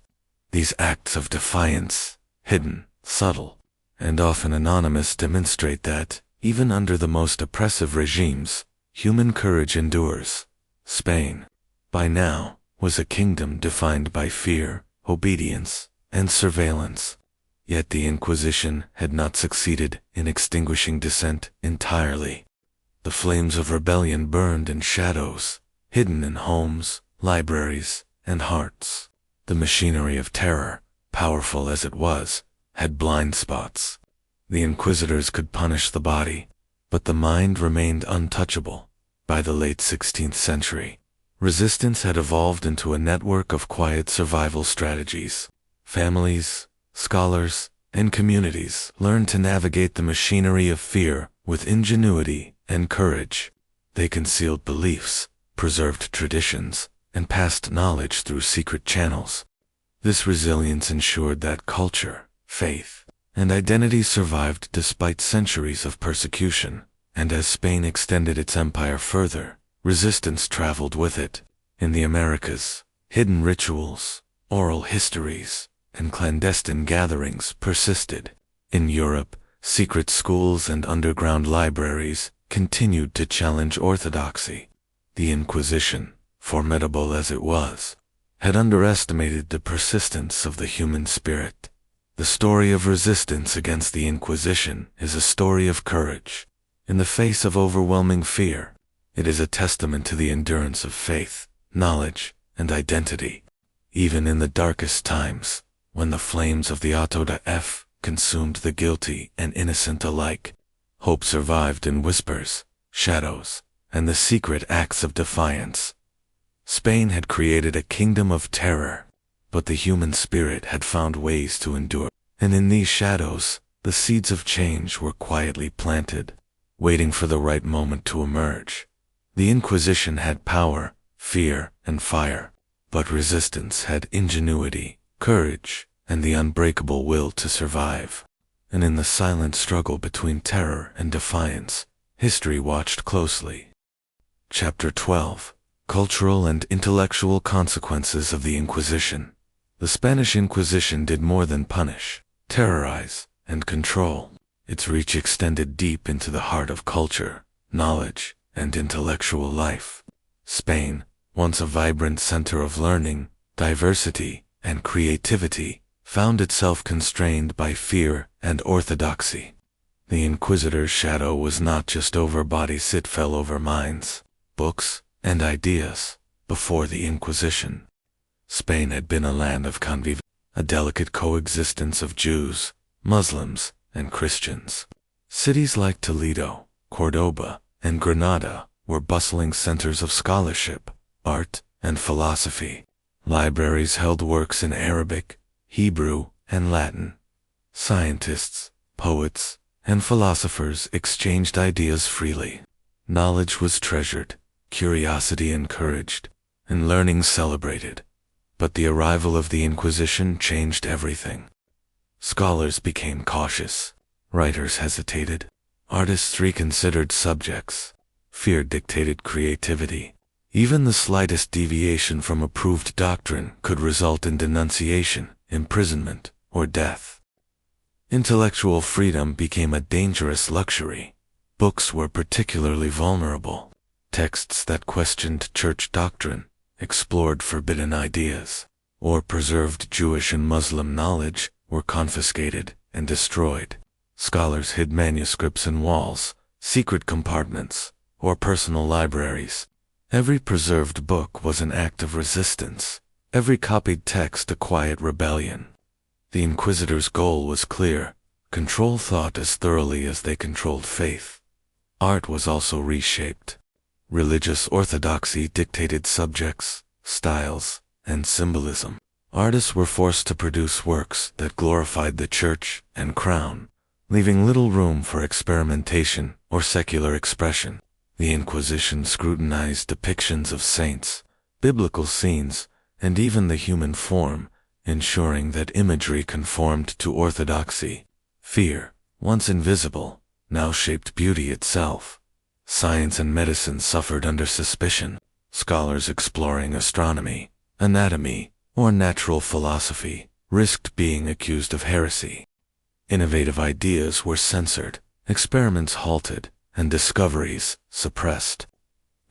These acts of defiance, hidden, subtle, and often anonymous, demonstrate that, even under the most oppressive regimes, human courage endures. Spain, by now, was a kingdom defined by fear, obedience, and surveillance. Yet the Inquisition had not succeeded in extinguishing dissent entirely. The flames of rebellion burned in shadows, hidden in homes, libraries, and hearts. The machinery of terror, powerful as it was, had blind spots. The inquisitors could punish the body, but the mind remained untouchable. By the late 16th century, resistance had evolved into a network of quiet survival strategies. Families, scholars, and communities learned to navigate the machinery of fear with ingenuity and courage. They concealed beliefs, preserved traditions, and passed knowledge through secret channels. This resilience ensured that culture, faith, and identity survived despite centuries of persecution, and as Spain extended its empire further, resistance traveled with it. In the Americas, hidden rituals, oral histories, and clandestine gatherings persisted. In Europe, secret schools and underground libraries continued to challenge orthodoxy. The Inquisition, formidable as it was, had underestimated the persistence of the human spirit. The story of resistance against the Inquisition is a story of courage. In the face of overwhelming fear, it is a testament to the endurance of faith, knowledge, and identity. Even in the darkest times, when the flames of the auto da fe consumed the guilty and innocent alike, hope survived in whispers, shadows, and the secret acts of defiance. Spain had created a kingdom of terror, but the human spirit had found ways to endure. And in these shadows, the seeds of change were quietly planted, waiting for the right moment to emerge. The Inquisition had power, fear, and fire, but resistance had ingenuity, courage, and the unbreakable will to survive. And in the silent struggle between terror and defiance, history watched closely. Chapter 12: Cultural and Intellectual Consequences of the Inquisition. The Spanish Inquisition did more than punish, terrorize, and control. Its reach extended deep into the heart of culture, knowledge, and intellectual life. Spain, once a vibrant center of learning, diversity, and creativity, found itself constrained by fear and orthodoxy. The Inquisitor's shadow was not just over bodies, it fell over minds, books, and ideas. Before the Inquisition, Spain had been a land of conviviality, a delicate coexistence of Jews, Muslims, and Christians. Cities like Toledo, Cordoba, and Granada were bustling centers of scholarship, art, and philosophy. Libraries held works in Arabic, Hebrew, and Latin. Scientists, poets, and philosophers exchanged ideas freely. Knowledge was treasured, curiosity encouraged, and learning celebrated. But the arrival of the Inquisition changed everything. Scholars became cautious, writers hesitated, artists reconsidered subjects, fear dictated creativity. Even the slightest deviation from approved doctrine could result in denunciation, imprisonment, or death. Intellectual freedom became a dangerous luxury. Books were particularly vulnerable. Texts that questioned church doctrine, explored forbidden ideas, or preserved Jewish and Muslim knowledge were confiscated and destroyed. Scholars hid manuscripts in walls, secret compartments, or personal libraries. Every preserved book was an act of resistance, every copied text a quiet rebellion. The Inquisitors' goal was clear: control thought as thoroughly as they controlled faith. Art was also reshaped. Religious orthodoxy dictated subjects, styles, and symbolism. Artists were forced to produce works that glorified the church and crown, leaving little room for experimentation or secular expression. The Inquisition scrutinized depictions of saints, biblical scenes, and even the human form, ensuring that imagery conformed to orthodoxy. Fear, once invisible, now shaped beauty itself. Science and medicine suffered under suspicion. Scholars exploring astronomy, anatomy, or natural philosophy risked being accused of heresy. Innovative ideas were censored, experiments halted, and discoveries suppressed.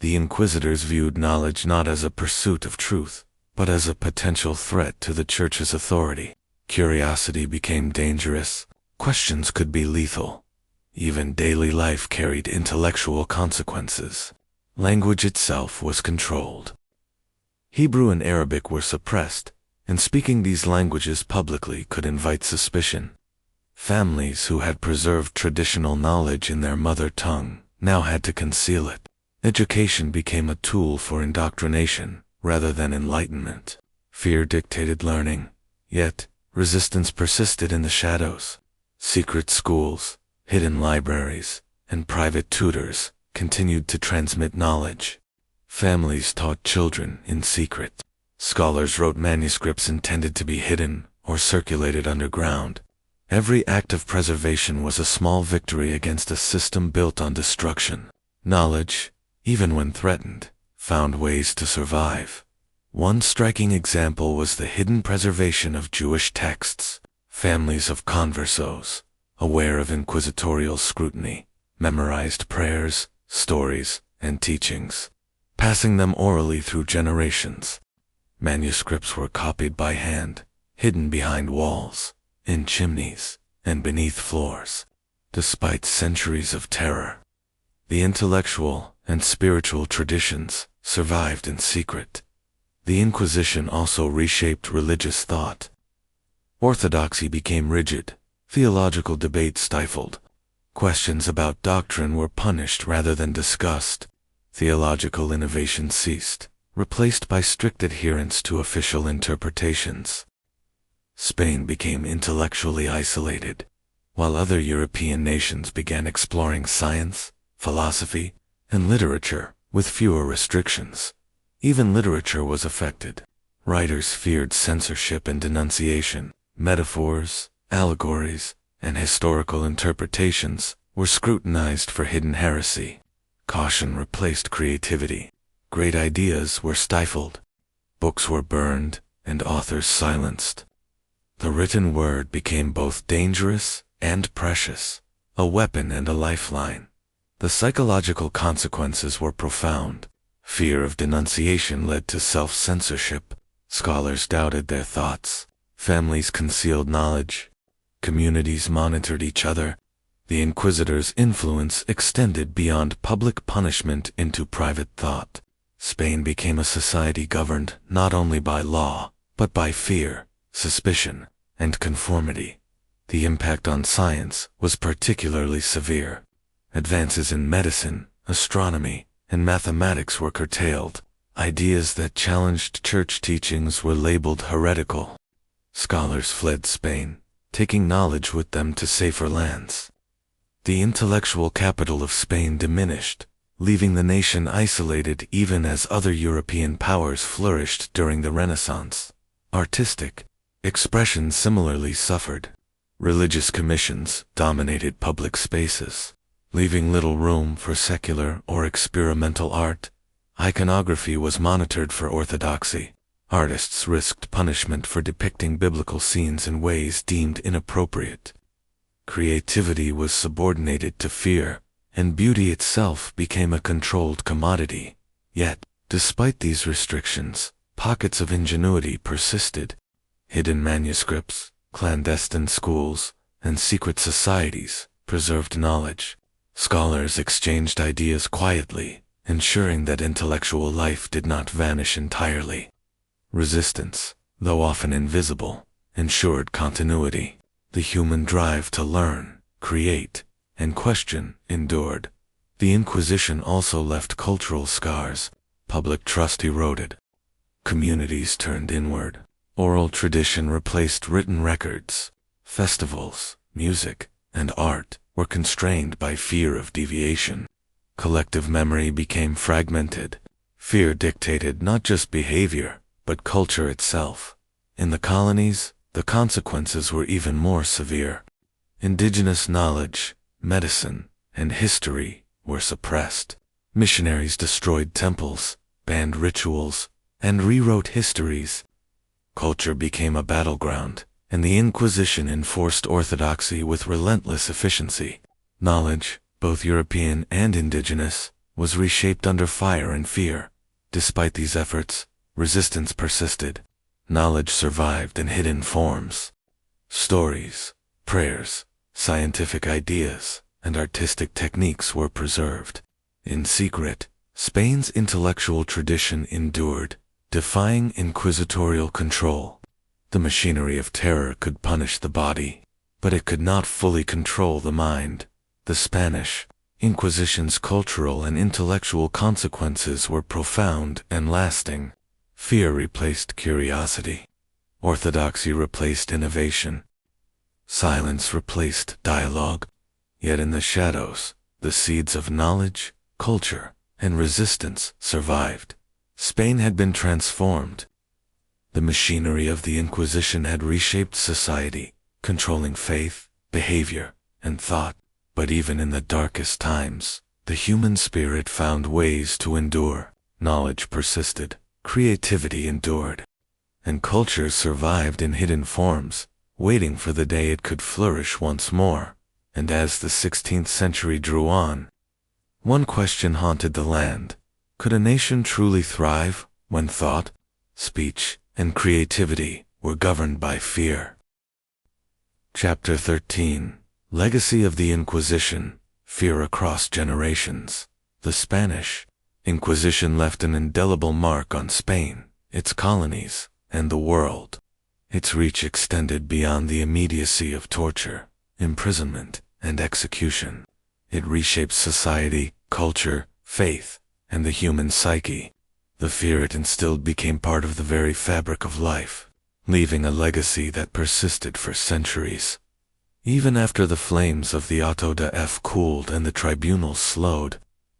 The Inquisitors viewed knowledge not as a pursuit of truth, but as a potential threat to the Church's authority. Curiosity became dangerous. Questions could be lethal. Even daily life carried intellectual consequences. Language itself was controlled. Hebrew and Arabic were suppressed, and speaking these languages publicly could invite suspicion. Families who had preserved traditional knowledge in their mother tongue now had to conceal it. Education became a tool for indoctrination rather than enlightenment. Fear dictated learning, yet resistance persisted in the shadows. Secret schools, hidden libraries, and private tutors continued to transmit knowledge. Families taught children in secret. Scholars wrote manuscripts intended to be hidden or circulated underground. Every act of preservation was a small victory against a system built on destruction. Knowledge, even when threatened, found ways to survive. One striking example was the hidden preservation of Jewish texts. Families of conversos, aware of inquisitorial scrutiny, memorized prayers, stories, and teachings, passing them orally through generations. Manuscripts were copied by hand, hidden behind walls, in chimneys, and beneath floors. Despite centuries of terror, the intellectual and spiritual traditions survived in secret. The Inquisition also reshaped religious thought. Orthodoxy became rigid, theological debate stifled. Questions about doctrine were punished rather than discussed. Theological innovation ceased, replaced by strict adherence to official interpretations. Spain became intellectually isolated, while other European nations began exploring science, philosophy, and literature with fewer restrictions. Even literature was affected. Writers feared censorship and denunciation. Metaphors, allegories, and historical interpretations were scrutinized for hidden heresy. Caution replaced creativity. Great ideas were stifled. Books were burned, and authors silenced. The written word became both dangerous and precious, a weapon and a lifeline. The psychological consequences were profound. Fear of denunciation led to self-censorship. Scholars doubted their thoughts. Families concealed knowledge. Communities monitored each other. The Inquisitors' influence extended beyond public punishment into private thought. Spain became a society governed not only by law, but by fear, suspicion, and conformity. The impact on science was particularly severe. Advances in medicine, astronomy, and mathematics were curtailed. Ideas that challenged church teachings were labeled heretical. Scholars fled Spain, taking knowledge with them to safer lands. The intellectual capital of Spain diminished, leaving the nation isolated even as other European powers flourished during the Renaissance. Artistic expression similarly suffered. Religious commissions dominated public spaces, leaving little room for secular or experimental art. Iconography was monitored for orthodoxy. Artists risked punishment for depicting biblical scenes in ways deemed inappropriate. Creativity was subordinated to fear, and beauty itself became a controlled commodity. Yet, despite these restrictions, pockets of ingenuity persisted. Hidden manuscripts, clandestine schools, and secret societies preserved knowledge. Scholars exchanged ideas quietly, ensuring that intellectual life did not vanish entirely. Resistance, though often invisible, ensured continuity. The human drive to learn, create, and question endured. The Inquisition also left cultural scars. Public trust eroded. Communities turned inward. Oral tradition replaced written records. Festivals, music, and art were constrained by fear of deviation. Collective memory became fragmented. Fear dictated not just behavior, but culture itself. In the colonies, the consequences were even more severe. Indigenous knowledge, medicine, and history were suppressed. Missionaries destroyed temples, banned rituals, and rewrote histories. Culture became a battleground, and the Inquisition enforced orthodoxy with relentless efficiency. Knowledge, both European and indigenous, was reshaped under fire and fear. Despite these efforts, resistance persisted. Knowledge survived in hidden forms. Stories, prayers, scientific ideas, and artistic techniques were preserved. In secret, Spain's intellectual tradition endured, defying inquisitorial control. The machinery of terror could punish the body, but it could not fully control the mind. The Spanish Inquisition's cultural and intellectual consequences were profound and lasting. Fear replaced curiosity. Orthodoxy replaced innovation. Silence replaced dialogue. Yet in the shadows, the seeds of knowledge, culture, and resistance survived. Spain had been transformed. The machinery of the Inquisition had reshaped society, controlling faith, behavior, and thought. But even in the darkest times, the human spirit found ways to endure. Knowledge persisted. Creativity endured, and culture survived in hidden forms, waiting for the day it could flourish once more. And as the 16th century drew on, one question haunted the land. Could a nation truly thrive when thought, speech, and creativity were governed by fear? Chapter 13. Legacy of the Inquisition, Fear Across Generations. The Spanish Inquisition left an indelible mark on Spain, its colonies, and the world. Its reach extended beyond the immediacy of torture, imprisonment, and execution. It reshaped society, culture, faith, and the human psyche. The fear it instilled became part of the very fabric of life, leaving a legacy that persisted for centuries. Even after the flames of the auto de fe cooled and the tribunals slowed,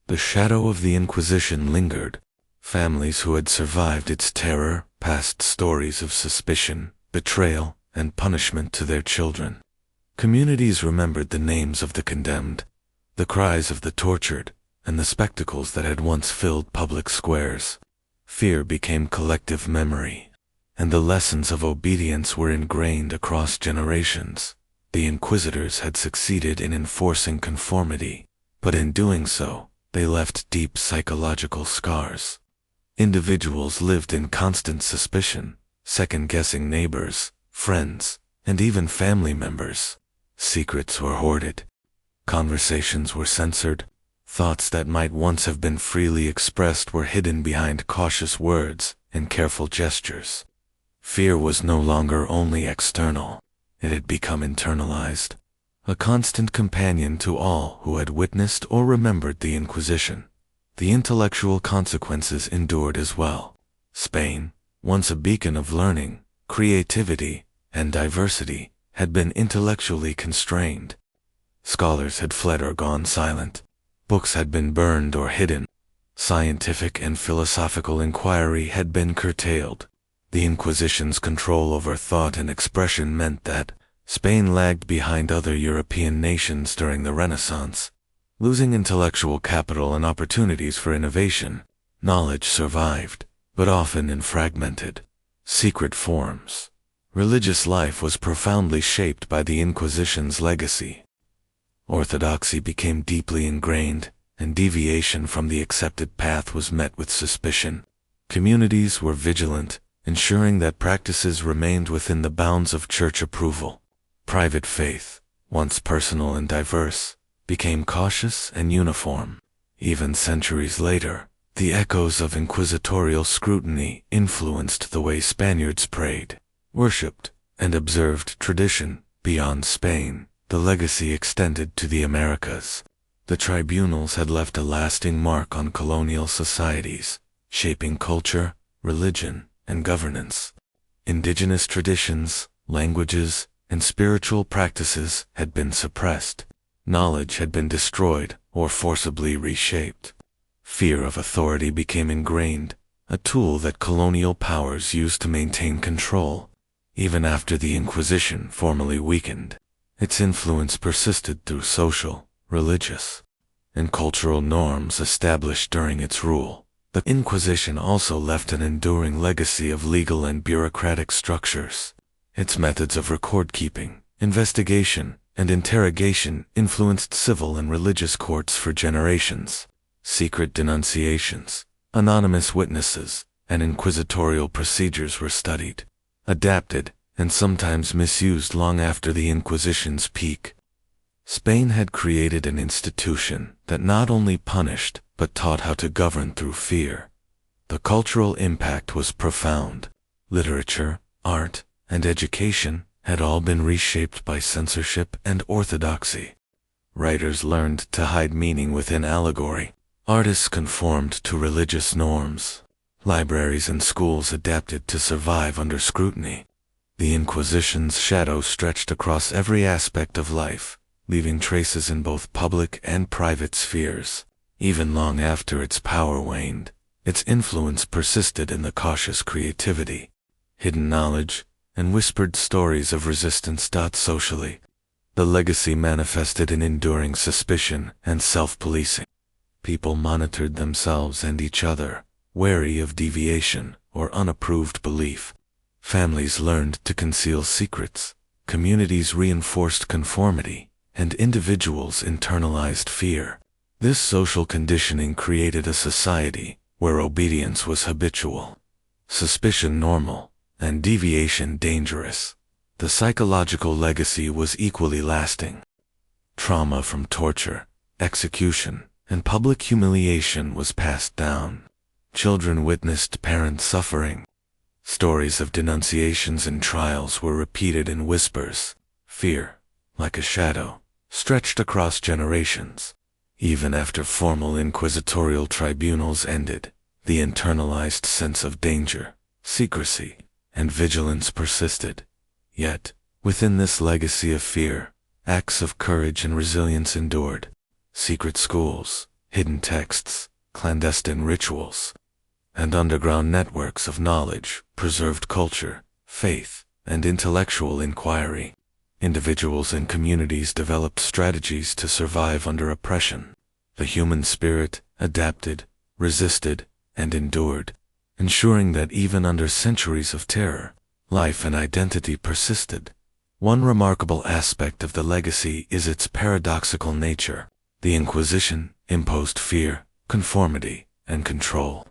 The shadow of the Inquisition lingered. Families who had survived its terror passed stories of suspicion, betrayal, and punishment to their children. Communities remembered the names of the condemned, the cries of the tortured, and the spectacles that had once filled public squares. Fear became collective memory, and the lessons of obedience were ingrained across generations. The inquisitors had succeeded in enforcing conformity, but in doing so, they left deep psychological scars. Individuals lived in constant suspicion, second-guessing neighbors, friends, and even family members. Secrets were hoarded. Conversations were censored. Thoughts that might once have been freely expressed were hidden behind cautious words and careful gestures. Fear was no longer only external. It had become internalized, a constant companion to all who had witnessed or remembered the Inquisition. The intellectual consequences endured as well. Spain, once a beacon of learning, creativity, and diversity, had been intellectually constrained. Scholars had fled or gone silent. Books had been burned or hidden. Scientific and philosophical inquiry had been curtailed. The Inquisition's control over thought and expression meant that Spain lagged behind other European nations during the Renaissance. Losing intellectual capital and opportunities for innovation, knowledge survived, but often in fragmented, secret forms. Religious life was profoundly shaped by the Inquisition's legacy. Orthodoxy became deeply ingrained, and deviation from the accepted path was met with suspicion. Communities were vigilant, ensuring that practices remained within the bounds of church approval. Private faith, once personal and diverse, became cautious and uniform. Even centuries later, the echoes of inquisitorial scrutiny influenced the way Spaniards prayed, worshipped, and observed tradition. Beyond Spain, the legacy extended to the Americas. The tribunals had left a lasting mark on colonial societies, shaping culture, religion, and governance. Indigenous traditions, languages, and spiritual practices had been suppressed. Knowledge had been destroyed or forcibly reshaped. Fear of authority became ingrained, a tool that colonial powers used to maintain control. Even after the Inquisition formally weakened, its influence persisted through social, religious, and cultural norms established during its rule. The Inquisition also left an enduring legacy of legal and bureaucratic structures. Its methods of record-keeping, investigation, and interrogation influenced civil and religious courts for generations. Secret denunciations, anonymous witnesses, and inquisitorial procedures were studied, adapted, and sometimes misused long after the Inquisition's peak. Spain had created an institution that not only punished but taught how to govern through fear. The cultural impact was profound. Literature, art, and education had all been reshaped by censorship and orthodoxy. Writers learned to hide meaning within allegory. Artists conformed to religious norms. Libraries and schools adapted to survive under scrutiny. The Inquisition's shadow stretched across every aspect of life, leaving traces in both public and private spheres. Even long after its power waned, its influence persisted in the cautious creativity, hidden knowledge, and whispered stories of resistance. Socially, the legacy manifested in enduring suspicion and self-policing. People monitored themselves and each other, wary of deviation or unapproved belief. Families learned to conceal secrets, communities reinforced conformity, and individuals internalized fear. This social conditioning created a society where obedience was habitual, suspicion normal, and deviation dangerous. The psychological legacy was equally lasting. Trauma from torture, execution, and public humiliation was passed down. Children witnessed parents suffering. Stories of denunciations and trials were repeated in whispers. Fear, like a shadow, stretched across generations. Even after formal inquisitorial tribunals ended, the internalized sense of danger, secrecy, and vigilance persisted. Yet, within this legacy of fear, acts of courage and resilience endured. Secret schools, hidden texts, clandestine rituals, and underground networks of knowledge preserved culture, faith, and intellectual inquiry. Individuals and communities developed strategies to survive under oppression. The human spirit adapted, resisted, and endured, ensuring that even under centuries of terror, life and identity persisted. One remarkable aspect of the legacy is its paradoxical nature. The Inquisition imposed fear, conformity, and control.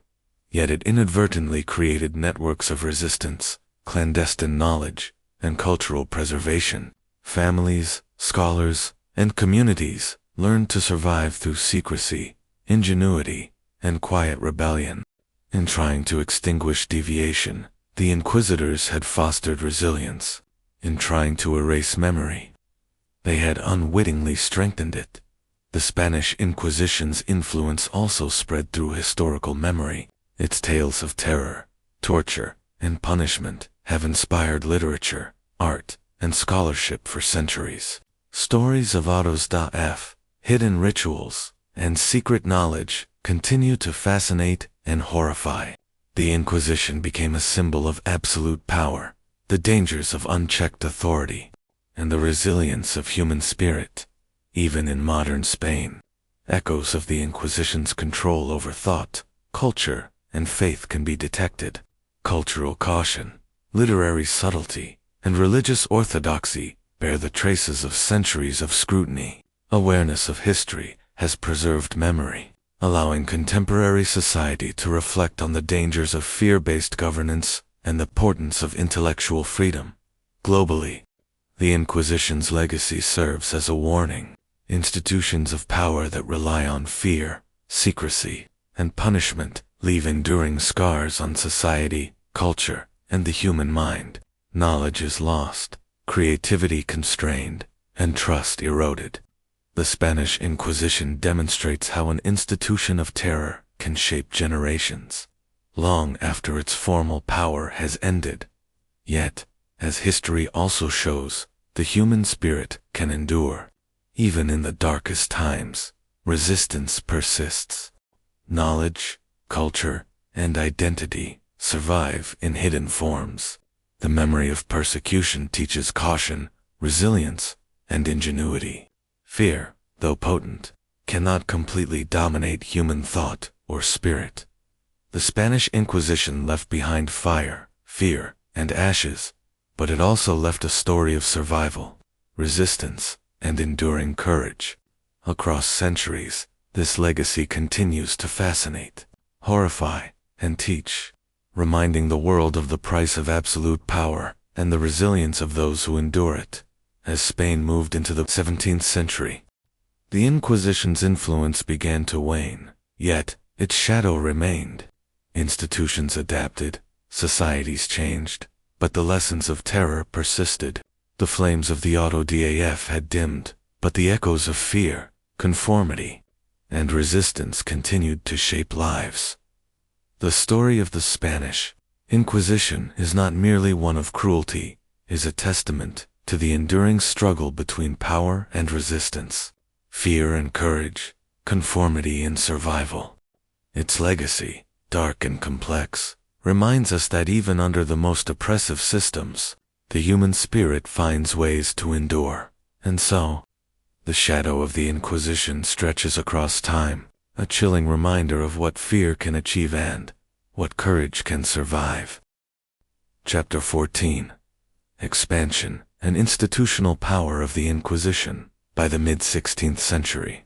Yet it inadvertently created networks of resistance, clandestine knowledge, and cultural preservation. Families, scholars, and communities learned to survive through secrecy, ingenuity, and quiet rebellion. In trying to extinguish deviation, the Inquisitors had fostered resilience. In trying to erase memory, they had unwittingly strengthened it. The Spanish Inquisition's influence also spread through historical memory. Its tales of terror, torture, and punishment have inspired literature, art, and scholarship for centuries. Stories of autos da hidden rituals, and secret knowledge continue to fascinate and horrify. The Inquisition became a symbol of absolute power, the dangers of unchecked authority, and the resilience of human spirit. Even in modern Spain, echoes of the Inquisition's control over thought, culture, and faith can be detected. Cultural caution, literary subtlety, and religious orthodoxy bear the traces of centuries of scrutiny. Awareness of history has preserved memory, allowing contemporary society to reflect on the dangers of fear-based governance and the importance of intellectual freedom. Globally, the Inquisition's legacy serves as a warning. Institutions of power that rely on fear, secrecy, and punishment leave enduring scars on society, culture, and the human mind. Knowledge is lost, creativity constrained, and trust eroded. The Spanish Inquisition demonstrates how an institution of terror can shape generations, long after its formal power has ended. Yet, as history also shows, the human spirit can endure. Even in the darkest times, resistance persists. Knowledge, culture, and identity survive in hidden forms. The memory of persecution teaches caution, resilience, and ingenuity. Fear, though potent, cannot completely dominate human thought or spirit. The Spanish Inquisition left behind fire, fear, and ashes, but it also left a story of survival, resistance, and enduring courage. Across centuries, this legacy continues to fascinate, horrify, and teach, reminding the world of the price of absolute power and the resilience of those who endure it. As Spain moved into the 17th century, the Inquisition's influence began to wane, yet its shadow remained. Institutions adapted, societies changed, but the lessons of terror persisted. The flames of the auto daf had dimmed, but the echoes of fear, conformity, and resistance continued to shape lives. The story of the Spanish Inquisition is not merely one of cruelty, it is a testament to the enduring struggle between power and resistance, fear and courage, conformity and survival. Its legacy, dark and complex, reminds us that even under the most oppressive systems, the human spirit finds ways to endure. And so, the shadow of the Inquisition stretches across time, a chilling reminder of what fear can achieve and what courage can survive. Chapter 14. Expansion and Institutional Power of the Inquisition. By the mid-16th century,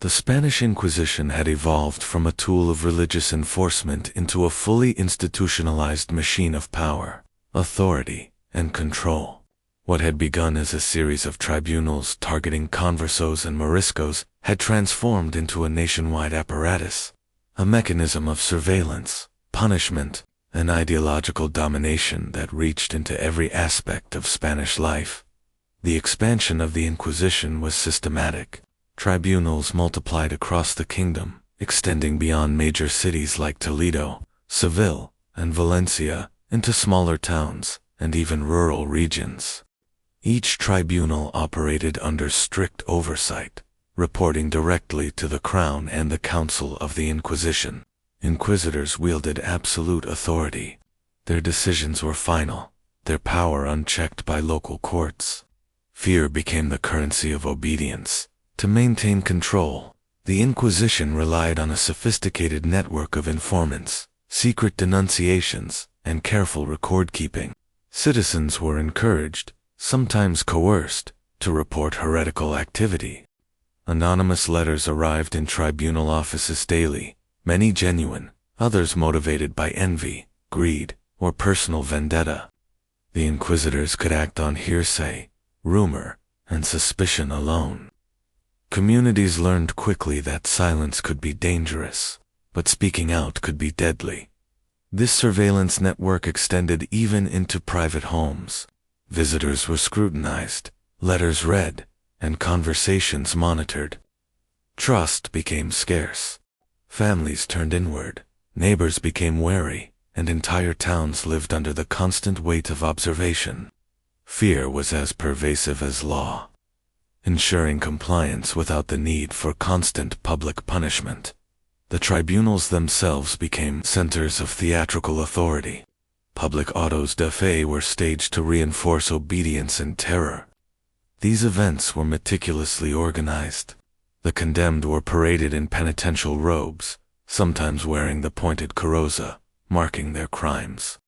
the Spanish Inquisition had evolved from a tool of religious enforcement into a fully institutionalized machine of power, authority, and control. What had begun as a series of tribunals targeting conversos and moriscos had transformed into a nationwide apparatus, a mechanism of surveillance, punishment, and ideological domination that reached into every aspect of Spanish life. The expansion of the Inquisition was systematic. Tribunals multiplied across the kingdom, extending beyond major cities like Toledo, Seville, and Valencia into smaller towns and even rural regions. Each tribunal operated under strict oversight, reporting directly to the Crown and the Council of the Inquisition. Inquisitors wielded absolute authority. Their decisions were final, their power unchecked by local courts. Fear became the currency of obedience. To maintain control, the Inquisition relied on a sophisticated network of informants, secret denunciations, and careful record-keeping. Citizens were encouraged, sometimes coerced, to report heretical activity. Anonymous letters arrived in tribunal offices daily, many genuine, others motivated by envy, greed, or personal vendetta. The inquisitors could act on hearsay, rumor, and suspicion alone. Communities learned quickly that silence could be dangerous, but speaking out could be deadly. This surveillance network extended even into private homes. Visitors were scrutinized, letters read, and conversations monitored. Trust became scarce. Families turned inward, neighbors became wary, and entire towns lived under the constant weight of observation. Fear was as pervasive as law, ensuring compliance without the need for constant public punishment. The tribunals themselves became centers of theatrical authority. Public autos de fe were staged to reinforce obedience and terror. These events were meticulously organized. The condemned were paraded in penitential robes, sometimes wearing the pointed carroza, marking their crimes.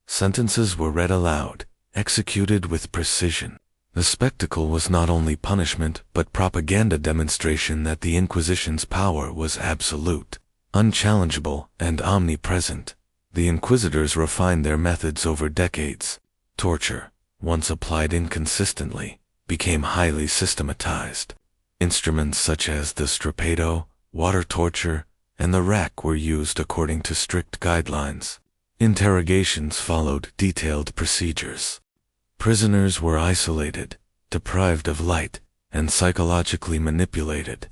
Sentences were read aloud, executed with precision. The spectacle was not only punishment but propaganda demonstration that the Inquisition's power was absolute, unchallengeable, and omnipresent. The inquisitors refined their methods over decades. Torture, once applied inconsistently, became highly systematized. Instruments such as the strapado, water torture, and the rack were used according to strict guidelines. Interrogations followed detailed procedures. Prisoners were isolated, deprived of light, and psychologically manipulated.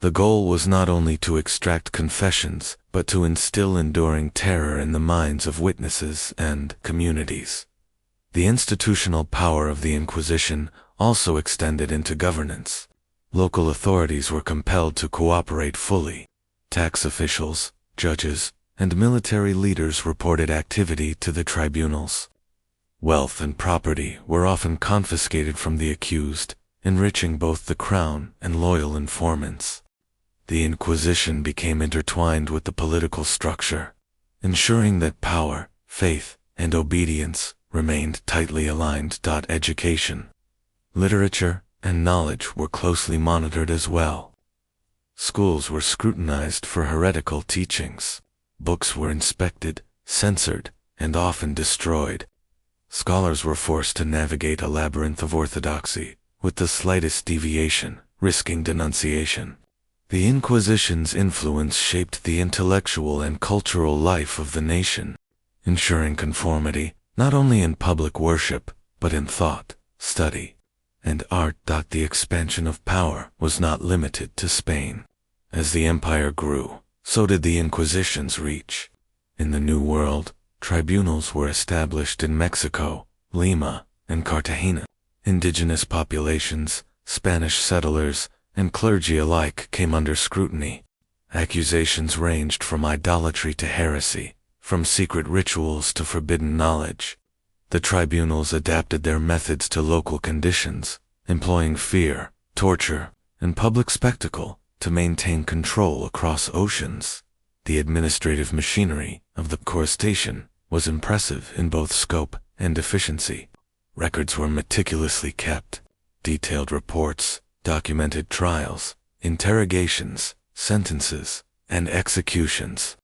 The goal was not only to extract confessions, but to instill enduring terror in the minds of witnesses and communities. The institutional power of the Inquisition also extended into governance. Local authorities were compelled to cooperate fully. Tax officials, judges, and military leaders reported activity to the tribunals. Wealth and property were often confiscated from the accused, enriching both the crown and loyal informants. The Inquisition became intertwined with the political structure, ensuring that power, faith, and obedience remained tightly aligned. Education, literature, and knowledge were closely monitored as well. Schools were scrutinized for heretical teachings. Books were inspected, censored, and often destroyed. Scholars were forced to navigate a labyrinth of orthodoxy, with the slightest deviation risking denunciation. The Inquisition's influence shaped the intellectual and cultural life of the nation, ensuring conformity not only in public worship, but in thought, study, and art. The expansion of power was not limited to Spain. As the empire grew, so did the Inquisition's reach. In the New World, tribunals were established in Mexico, Lima, and Cartagena. Indigenous populations, Spanish settlers, and clergy alike came under scrutiny. Accusations ranged from idolatry to heresy, from secret rituals to forbidden knowledge. The tribunals adapted their methods to local conditions, employing fear, torture, and public spectacle to maintain control across oceans. The administrative machinery of the core station was impressive in both scope and efficiency. Records were meticulously kept. Detailed reports documented trials, interrogations, sentences, and executions.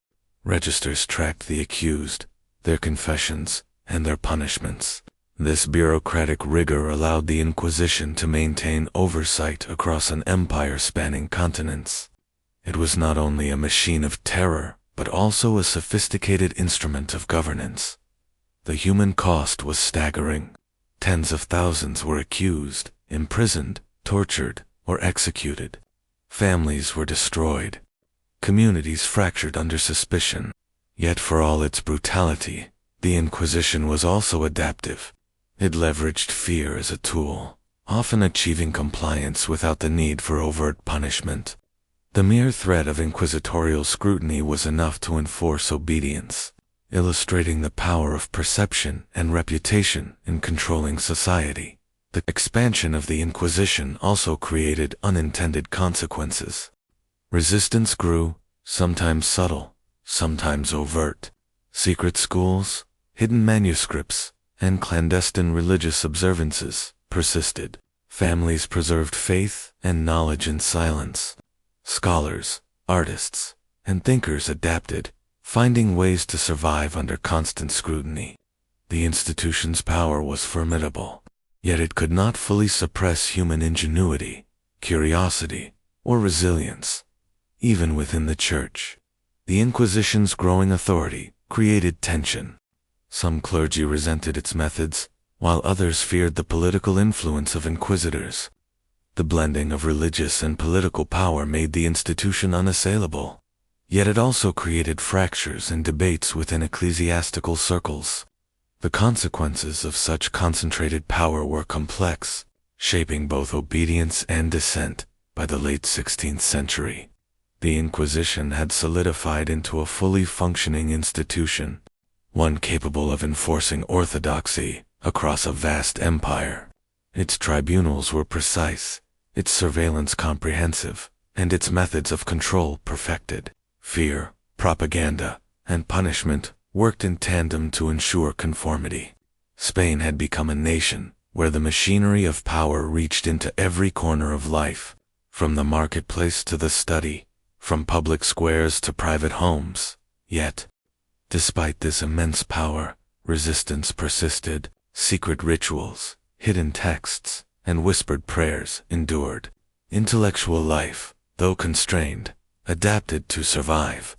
Registers tracked the accused, their confessions, and their punishments. This bureaucratic rigor allowed the Inquisition to maintain oversight across an empire spanning continents. It was not only a machine of terror, but also a sophisticated instrument of governance. The human cost was staggering. Tens of thousands were accused, imprisoned, tortured, or executed. Families were destroyed. Communities fractured under suspicion. Yet for all its brutality, the Inquisition was also adaptive. It leveraged fear as a tool, often achieving compliance without the need for overt punishment. The mere threat of inquisitorial scrutiny was enough to enforce obedience, illustrating the power of perception and reputation in controlling society. The expansion of the Inquisition also created unintended consequences. Resistance grew, sometimes subtle, sometimes overt. Secret schools, hidden manuscripts, and clandestine religious observances persisted. Families preserved faith and knowledge in silence. Scholars, artists, and thinkers adapted, finding ways to survive under constant scrutiny. The institution's power was formidable, yet it could not fully suppress human ingenuity, curiosity, or resilience. Even within the Church, the Inquisition's growing authority created tension. Some clergy resented its methods, while others feared the political influence of inquisitors. The blending of religious and political power made the institution unassailable, yet it also created fractures and debates within ecclesiastical circles. The consequences of such concentrated power were complex, shaping both obedience and dissent. By the late 16th century, the Inquisition had solidified into a fully functioning institution, one capable of enforcing orthodoxy across a vast empire. Its tribunals were precise, its surveillance comprehensive, and its methods of control perfected. Fear, propaganda, and punishment worked in tandem to ensure conformity. Spain had become a nation where the machinery of power reached into every corner of life, from the marketplace to the study, from public squares to private homes. Yet, despite this immense power, resistance persisted. Secret rituals, hidden texts, and whispered prayers endured. Intellectual life, though constrained, adapted to survive.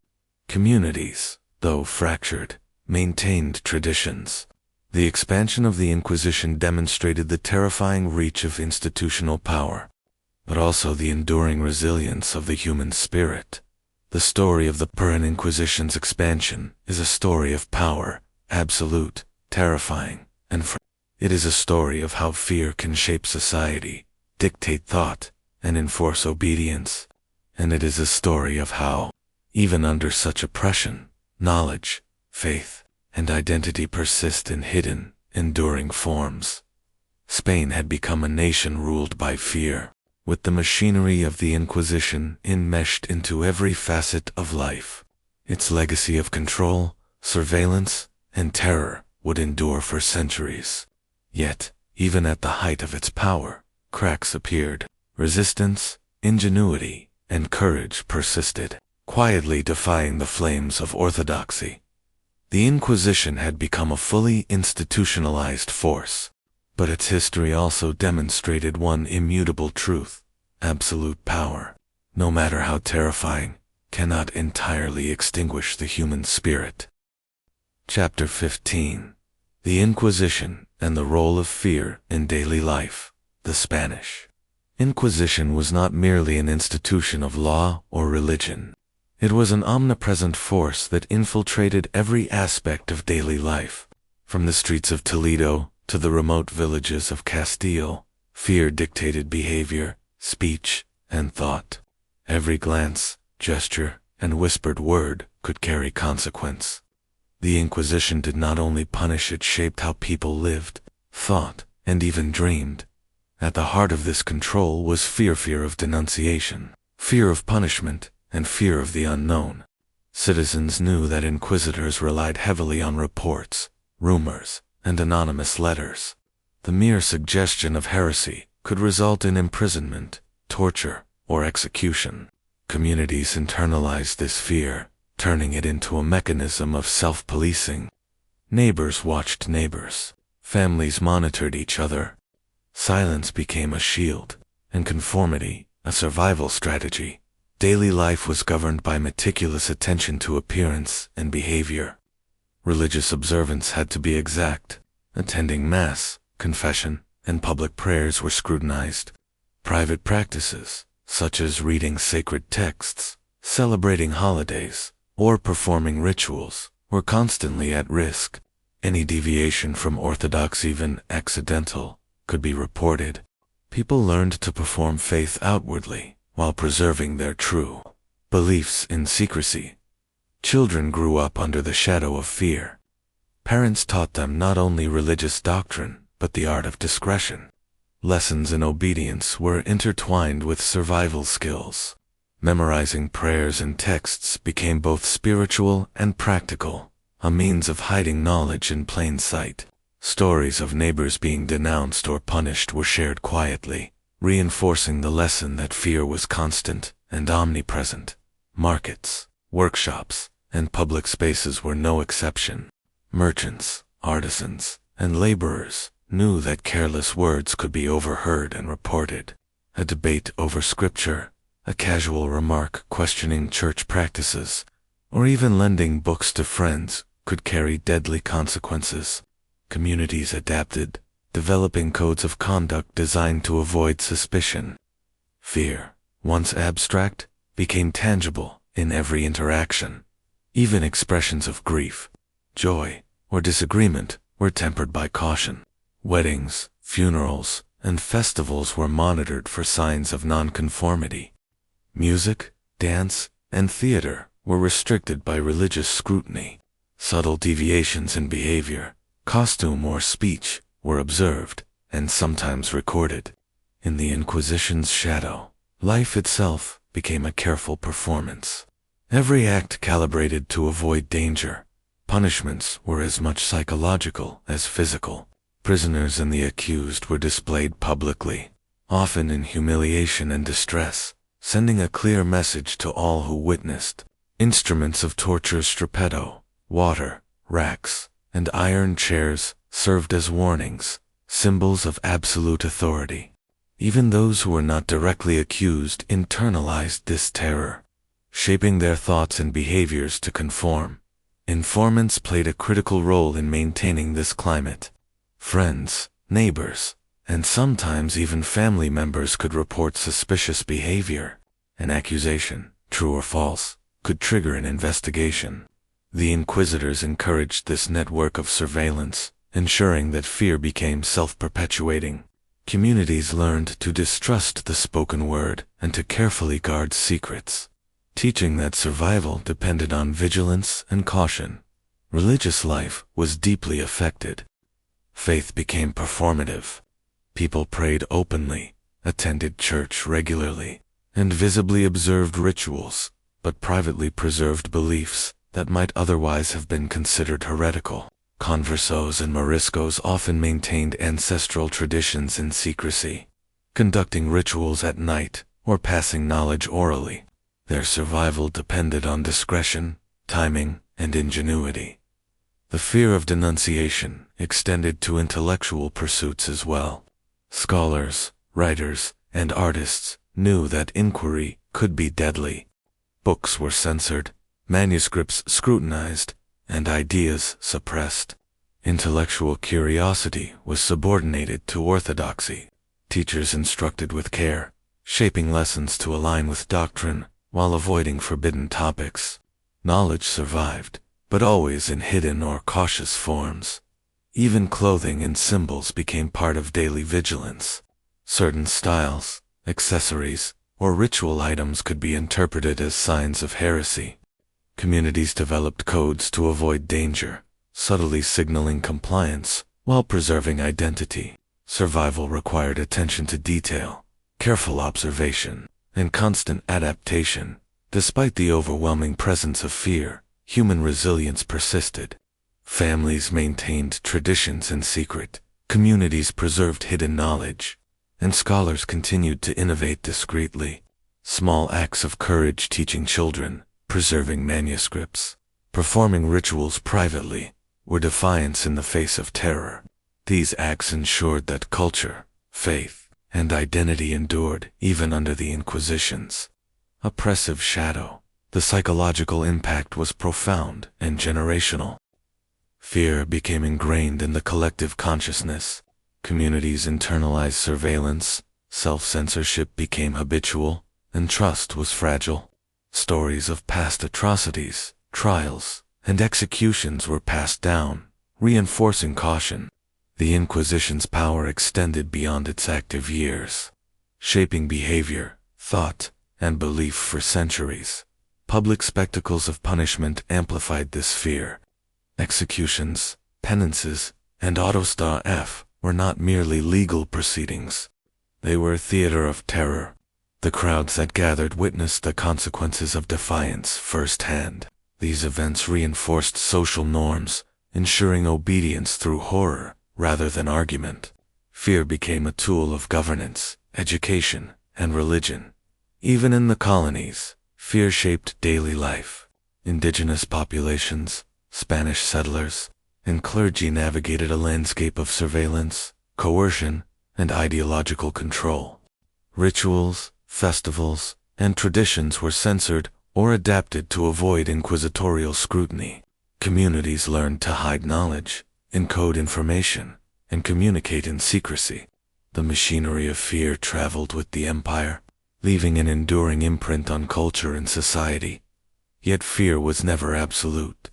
Communities, though fractured, maintained traditions. The expansion of the Inquisition demonstrated the terrifying reach of institutional power, but also the enduring resilience of the human spirit. The story of the Peruvian Inquisition's expansion is a story of power, absolute, terrifying, and it is a story of how fear can shape society, dictate thought, and enforce obedience. And it is a story of how, even under such oppression, knowledge, faith, and identity persist in hidden, enduring forms. Spain had become a nation ruled by fear, with the machinery of the Inquisition enmeshed into every facet of life. Its legacy of control, surveillance, and terror would endure for centuries. Yet, even at the height of its power, cracks appeared. Resistance, ingenuity, and courage persisted, quietly defying the flames of orthodoxy. The Inquisition had become a fully institutionalized force, but its history also demonstrated one immutable truth: absolute power, no matter how terrifying, cannot entirely extinguish the human spirit. Chapter 15. The Inquisition and the Role of Fear in Daily Life. The Spanish Inquisition was not merely an institution of law or religion. It was an omnipresent force that infiltrated every aspect of daily life. From the streets of Toledo to the remote villages of Castile, fear dictated behavior, speech, and thought. Every glance, gesture, and whispered word could carry consequence. The Inquisition did not only punish, it shaped how people lived, thought, and even dreamed. At the heart of this control was fear of denunciation, fear of punishment, and fear of the unknown. Citizens knew that inquisitors relied heavily on reports, rumors, and anonymous letters. The mere suggestion of heresy could result in imprisonment, torture, or execution. Communities internalized this fear, turning it into a mechanism of self-policing. Neighbors watched neighbors. Families monitored each other. Silence became a shield, and conformity, a survival strategy. Daily life was governed by meticulous attention to appearance and behavior. Religious observance had to be exact. Attending Mass, confession, and public prayers were scrutinized. Private practices, such as reading sacred texts, celebrating holidays, or performing rituals, were constantly at risk. Any deviation from orthodox, even accidental, could be reported. People learned to perform faith outwardly while preserving their true beliefs in secrecy. Children grew up under the shadow of fear. Parents taught them not only religious doctrine, but the art of discretion. Lessons in obedience were intertwined with survival skills. Memorizing prayers and texts became both spiritual and practical, a means of hiding knowledge in plain sight. Stories of neighbors being denounced or punished were shared quietly, reinforcing the lesson that fear was constant and omnipresent. Markets, workshops, and public spaces were no exception. Merchants, artisans, and laborers knew that careless words could be overheard and reported. A debate over scripture, a casual remark questioning church practices, or even lending books to friends could carry deadly consequences. Communities adapted, developing codes of conduct designed to avoid suspicion. Fear, once abstract, became tangible in every interaction. Even expressions of grief, joy, or disagreement were tempered by caution. Weddings, funerals, and festivals were monitored for signs of nonconformity. Music, dance, and theater were restricted by religious scrutiny. Subtle deviations in behavior, costume, or speech were observed and sometimes recorded. In the Inquisition's shadow, life itself became a careful performance. Every act calibrated to avoid danger. Punishments were as much psychological as physical. Prisoners and the accused were displayed publicly, often in humiliation and distress, sending a clear message to all who witnessed. Instruments of torture, strepetto, water, racks, and iron chairs served as warnings, symbols of absolute authority. Even those who were not directly accused internalized this terror, shaping their thoughts and behaviors to conform. Informants played a critical role in maintaining this climate. Friends, neighbors, and sometimes even family members could report suspicious behavior. An accusation, true or false, could trigger an investigation. The inquisitors encouraged this network of surveillance, ensuring that fear became self-perpetuating. Communities learned to distrust the spoken word and to carefully guard secrets, teaching that survival depended on vigilance and caution. Religious life was deeply affected. Faith became performative. People prayed openly, attended church regularly, and visibly observed rituals, but privately preserved beliefs that might otherwise have been considered heretical. Conversos and Moriscos often maintained ancestral traditions in secrecy, conducting rituals at night or passing knowledge orally. Their survival depended on discretion, timing, and ingenuity. The fear of denunciation extended to intellectual pursuits as well. Scholars, writers, and artists knew that inquiry could be deadly. Books were censored, manuscripts scrutinized, and ideas suppressed. Intellectual curiosity was subordinated to orthodoxy. Teachers instructed with care, shaping lessons to align with doctrine while avoiding forbidden topics. Knowledge survived, but always in hidden or cautious forms. Even clothing and symbols became part of daily vigilance. Certain styles, accessories, or ritual items could be interpreted as signs of heresy. Communities developed codes to avoid danger, subtly signaling compliance while preserving identity. Survival required attention to detail, careful observation, and constant adaptation. Despite the overwhelming presence of fear, human resilience persisted. Families maintained traditions in secret, communities preserved hidden knowledge, and scholars continued to innovate discreetly. Small acts of courage teaching children, preserving manuscripts, performing rituals privately, were defiance in the face of terror. These acts ensured that culture, faith, and identity endured even under the Inquisition's oppressive shadow. The psychological impact was profound and generational. Fear became ingrained in the collective consciousness. Communities internalized surveillance, self-censorship became habitual, and trust was fragile. Stories of past atrocities, trials, and executions were passed down, reinforcing caution. The Inquisition's power extended beyond its active years, shaping behavior, thought, and belief for centuries. Public spectacles of punishment amplified this fear. Executions, penances, and autos-da-f were not merely legal proceedings. They were a theater of terror. The crowds that gathered witnessed the consequences of defiance firsthand. These events reinforced social norms, ensuring obedience through horror rather than argument. Fear became a tool of governance, education, and religion. Even in the colonies, fear shaped daily life. Indigenous populations, Spanish settlers, and clergy navigated a landscape of surveillance, coercion, and ideological control. Rituals, festivals, and traditions were censored or adapted to avoid inquisitorial scrutiny. Communities learned to hide knowledge, encode information, and communicate in secrecy. The machinery of fear traveled with the empire, leaving an enduring imprint on culture and society. Yet fear was never absolute.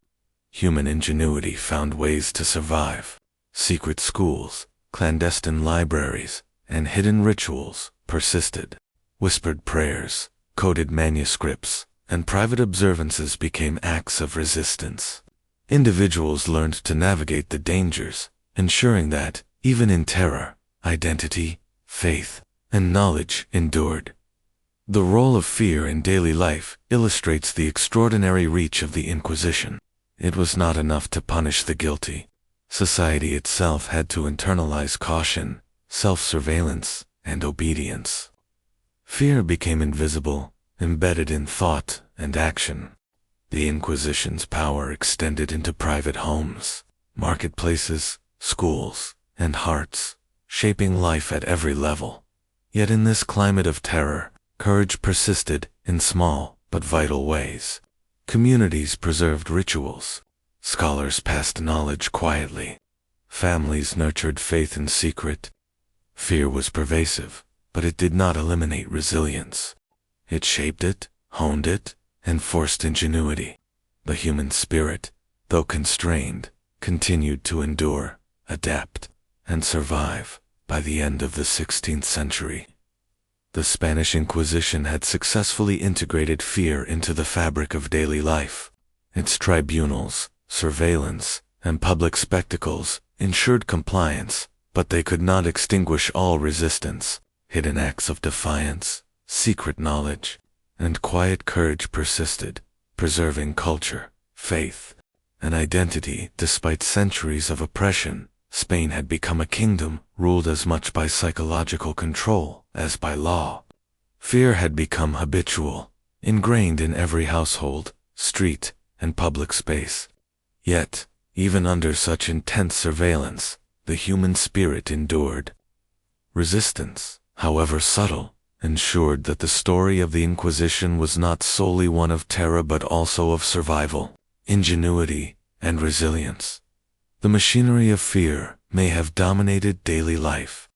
Human ingenuity found ways to survive. Secret schools, clandestine libraries, and hidden rituals persisted. Whispered prayers, coded manuscripts, and private observances became acts of resistance. Individuals learned to navigate the dangers, ensuring that, even in terror, identity, faith, and knowledge endured. The role of fear in daily life illustrates the extraordinary reach of the Inquisition. It was not enough to punish the guilty. Society itself had to internalize caution, self-surveillance, and obedience. Fear became invisible, embedded in thought and action. The Inquisition's power extended into private homes, marketplaces, schools, and hearts, shaping life at every level. Yet in this climate of terror, courage persisted in small but vital ways. Communities preserved rituals. Scholars passed knowledge quietly. Families nurtured faith in secret. Fear was pervasive, but it did not eliminate resilience. It shaped it, honed it, and forced ingenuity. The human spirit, though constrained, continued to endure, adapt, and survive. By the end of the 16th century, the Spanish Inquisition had successfully integrated fear into the fabric of daily life. Its tribunals, surveillance, and public spectacles ensured compliance, but they could not extinguish all resistance. Hidden acts of defiance, secret knowledge, and quiet courage persisted, preserving culture, faith, and identity. Despite centuries of oppression, Spain had become a kingdom ruled as much by psychological control as by law. Fear had become habitual, ingrained in every household, street, and public space. Yet, even under such intense surveillance, the human spirit endured. Resistance, however subtle, ensured that the story of the Inquisition was not solely one of terror but also of survival, ingenuity, and resilience. The machinery of fear may have dominated daily life,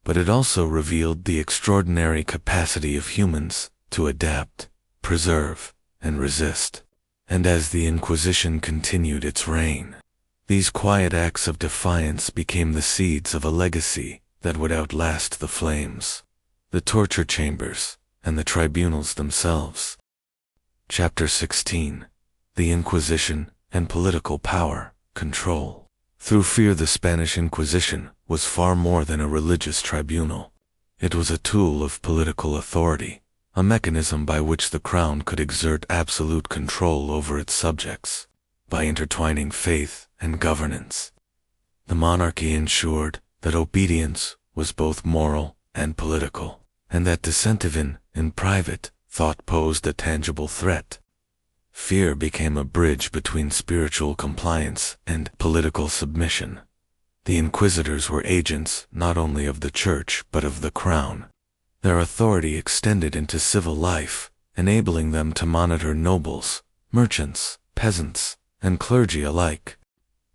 but it also revealed the extraordinary capacity of humans to adapt, preserve, and resist. And as the Inquisition continued its reign, these quiet acts of defiance became the seeds of a legacy that would outlast the flames, the torture chambers, and the tribunals themselves. Chapter 16. The Inquisition and Political Power, Control. Through fear, the Spanish Inquisition was far more than a religious tribunal. It was a tool of political authority, a mechanism by which the crown could exert absolute control over its subjects. By intertwining faith and governance, the monarchy ensured that obedience was both moral and political, and that dissent even in private thought posed a tangible threat. Fear became a bridge between spiritual compliance and political submission. The inquisitors were agents not only of the church but of the crown. Their authority extended into civil life, enabling them to monitor nobles, merchants, peasants, and clergy alike.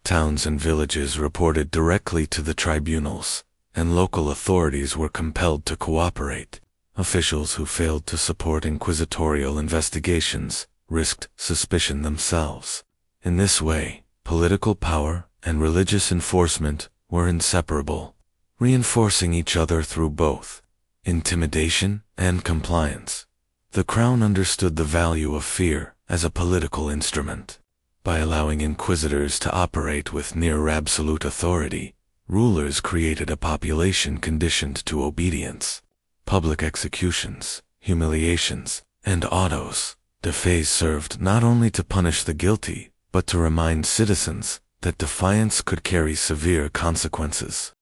Towns and villages reported directly to the tribunals, and local authorities were compelled to cooperate. Officials who failed to support inquisitorial investigations risked suspicion themselves. In this way, political power and religious enforcement were inseparable, reinforcing each other through both intimidation and compliance. The crown understood the value of fear as a political instrument. By allowing inquisitors to operate with near-absolute authority, rulers created a population conditioned to obedience. Public executions, humiliations, and autos de fe served not only to punish the guilty, but to remind citizens that defiance could carry severe consequences.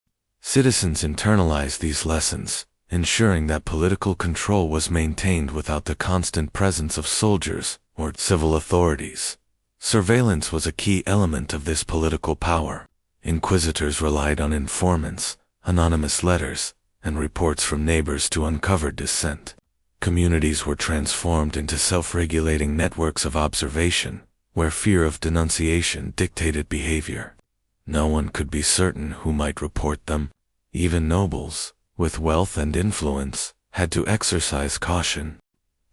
Citizens internalized these lessons, ensuring that political control was maintained without the constant presence of soldiers or civil authorities. Surveillance was a key element of this political power. Inquisitors relied on informants, anonymous letters, and reports from neighbors to uncover dissent. Communities were transformed into self-regulating networks of observation, where fear of denunciation dictated behavior. No one could be certain who might report them. Even nobles, with wealth and influence, had to exercise caution.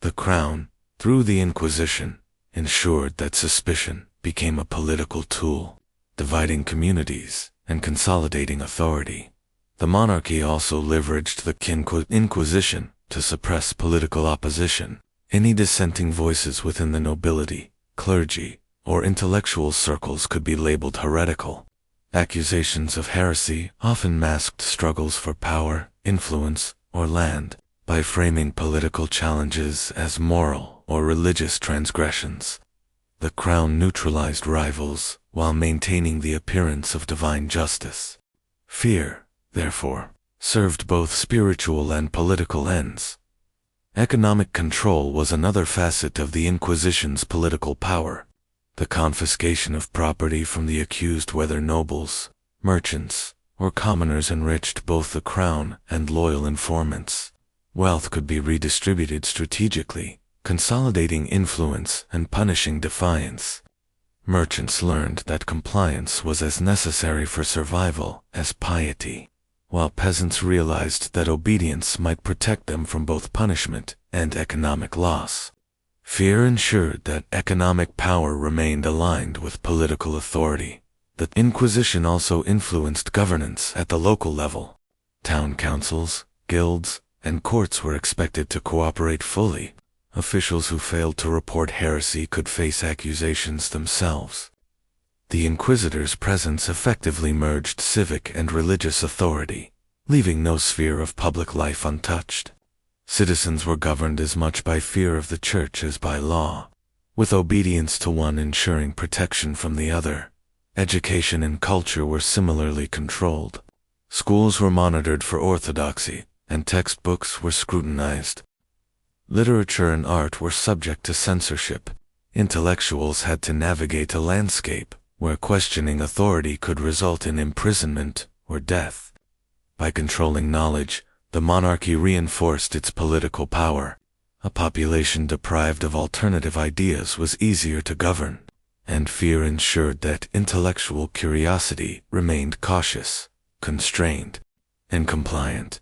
The crown, through the Inquisition, ensured that suspicion became a political tool, dividing communities and consolidating authority. The monarchy also leveraged the Inquisition to suppress political opposition. Any dissenting voices within the nobility, clergy, or intellectual circles could be labeled heretical. Accusations of heresy often masked struggles for power, influence, or land, by framing political challenges as moral or religious transgressions. The crown neutralized rivals while maintaining the appearance of divine justice. Fear, therefore, served both spiritual and political ends. Economic control was another facet of the Inquisition's political power. The confiscation of property from the accused, whether nobles, merchants, or commoners, enriched both the crown and loyal informants. Wealth could be redistributed strategically, consolidating influence and punishing defiance. Merchants learned that compliance was as necessary for survival as piety, while peasants realized that obedience might protect them from both punishment and economic loss. Fear ensured that economic power remained aligned with political authority. The Inquisition also influenced governance at the local level. Town councils, guilds, and courts were expected to cooperate fully. Officials who failed to report heresy could face accusations themselves. The Inquisitors' presence effectively merged civic and religious authority, leaving no sphere of public life untouched. Citizens were governed as much by fear of the church as by law, with obedience to one ensuring protection from the other. Education and culture were similarly controlled. Schools were monitored for orthodoxy, and textbooks were scrutinized. Literature and art were subject to censorship. Intellectuals had to navigate a landscape where questioning authority could result in imprisonment or death. By controlling knowledge, the monarchy reinforced its political power. A population deprived of alternative ideas was easier to govern, and fear ensured that intellectual curiosity remained cautious, constrained, and compliant.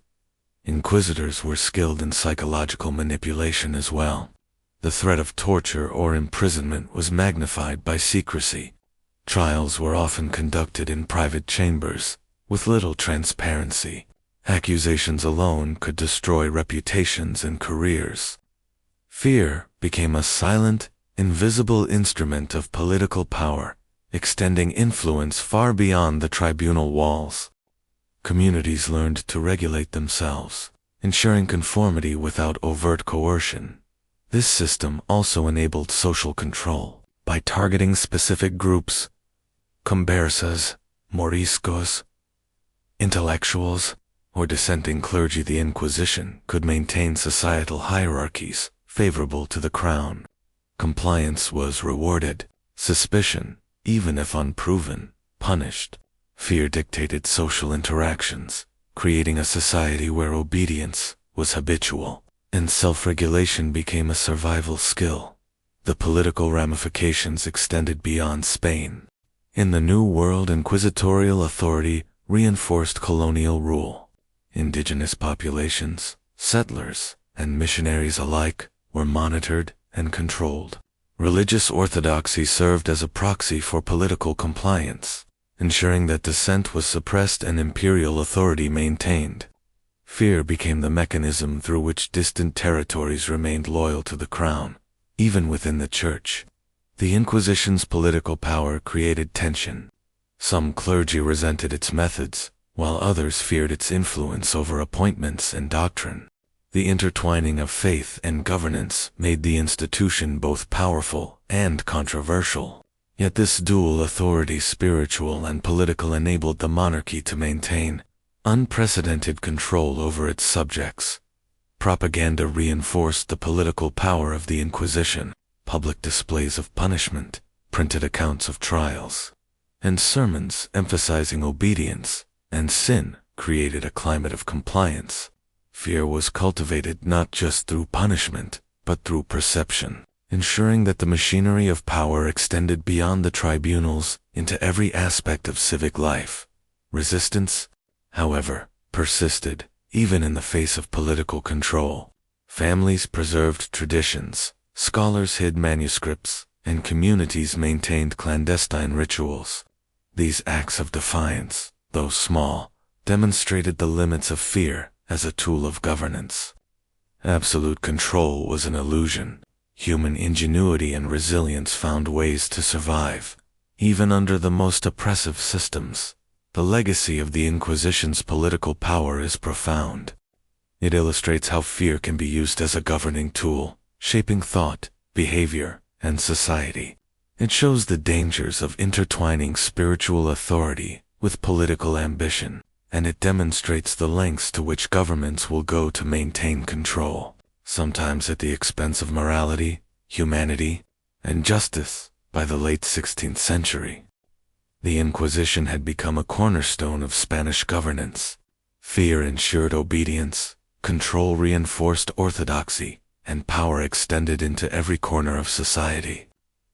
Inquisitors were skilled in psychological manipulation as well. The threat of torture or imprisonment was magnified by secrecy. Trials were often conducted in private chambers, with little transparency. Accusations alone could destroy reputations and careers. Fear became a silent, invisible instrument of political power, extending influence far beyond the tribunal walls. Communities learned to regulate themselves, ensuring conformity without overt coercion. This system also enabled social control. By targeting specific groups, conversas, moriscos, intellectuals, or dissenting clergy, the Inquisition could maintain societal hierarchies favorable to the crown. Compliance was rewarded, suspicion, even if unproven, punished. Fear dictated social interactions, creating a society where obedience was habitual, and self-regulation became a survival skill. The political ramifications extended beyond Spain. In the New World, inquisitorial authority reinforced colonial rule. Indigenous populations, settlers, and missionaries alike were monitored and controlled. Religious orthodoxy served as a proxy for political compliance. ensuring that dissent was suppressed and imperial authority maintained. Fear became the mechanism through which distant territories remained loyal to the crown, even within the church. The Inquisition's political power created tension. Some clergy resented its methods, while others feared its influence over appointments and doctrine. The intertwining of faith and governance made the institution both powerful and controversial. Yet this dual authority, spiritual and political, enabled the monarchy to maintain unprecedented control over its subjects. Propaganda reinforced the political power of the Inquisition. Public displays of punishment, printed accounts of trials, and sermons emphasizing obedience and sin created a climate of compliance. Fear was cultivated not just through punishment, but through perception, ensuring that the machinery of power extended beyond the tribunals into every aspect of civic life. Resistance, however, persisted, even in the face of political control. Families preserved traditions, scholars hid manuscripts, and communities maintained clandestine rituals. These acts of defiance, though small, demonstrated the limits of fear as a tool of governance. Absolute control was an illusion. Human ingenuity and resilience found ways to survive, even under the most oppressive systems. The legacy of the Inquisition's political power is profound. It illustrates how fear can be used as a governing tool, shaping thought, behavior, and society. It shows the dangers of intertwining spiritual authority with political ambition, and it demonstrates the lengths to which governments will go to maintain control, sometimes at the expense of morality, humanity, and justice. By the late 16th century, the Inquisition had become a cornerstone of Spanish governance. Fear ensured obedience, control reinforced orthodoxy, and power extended into every corner of society.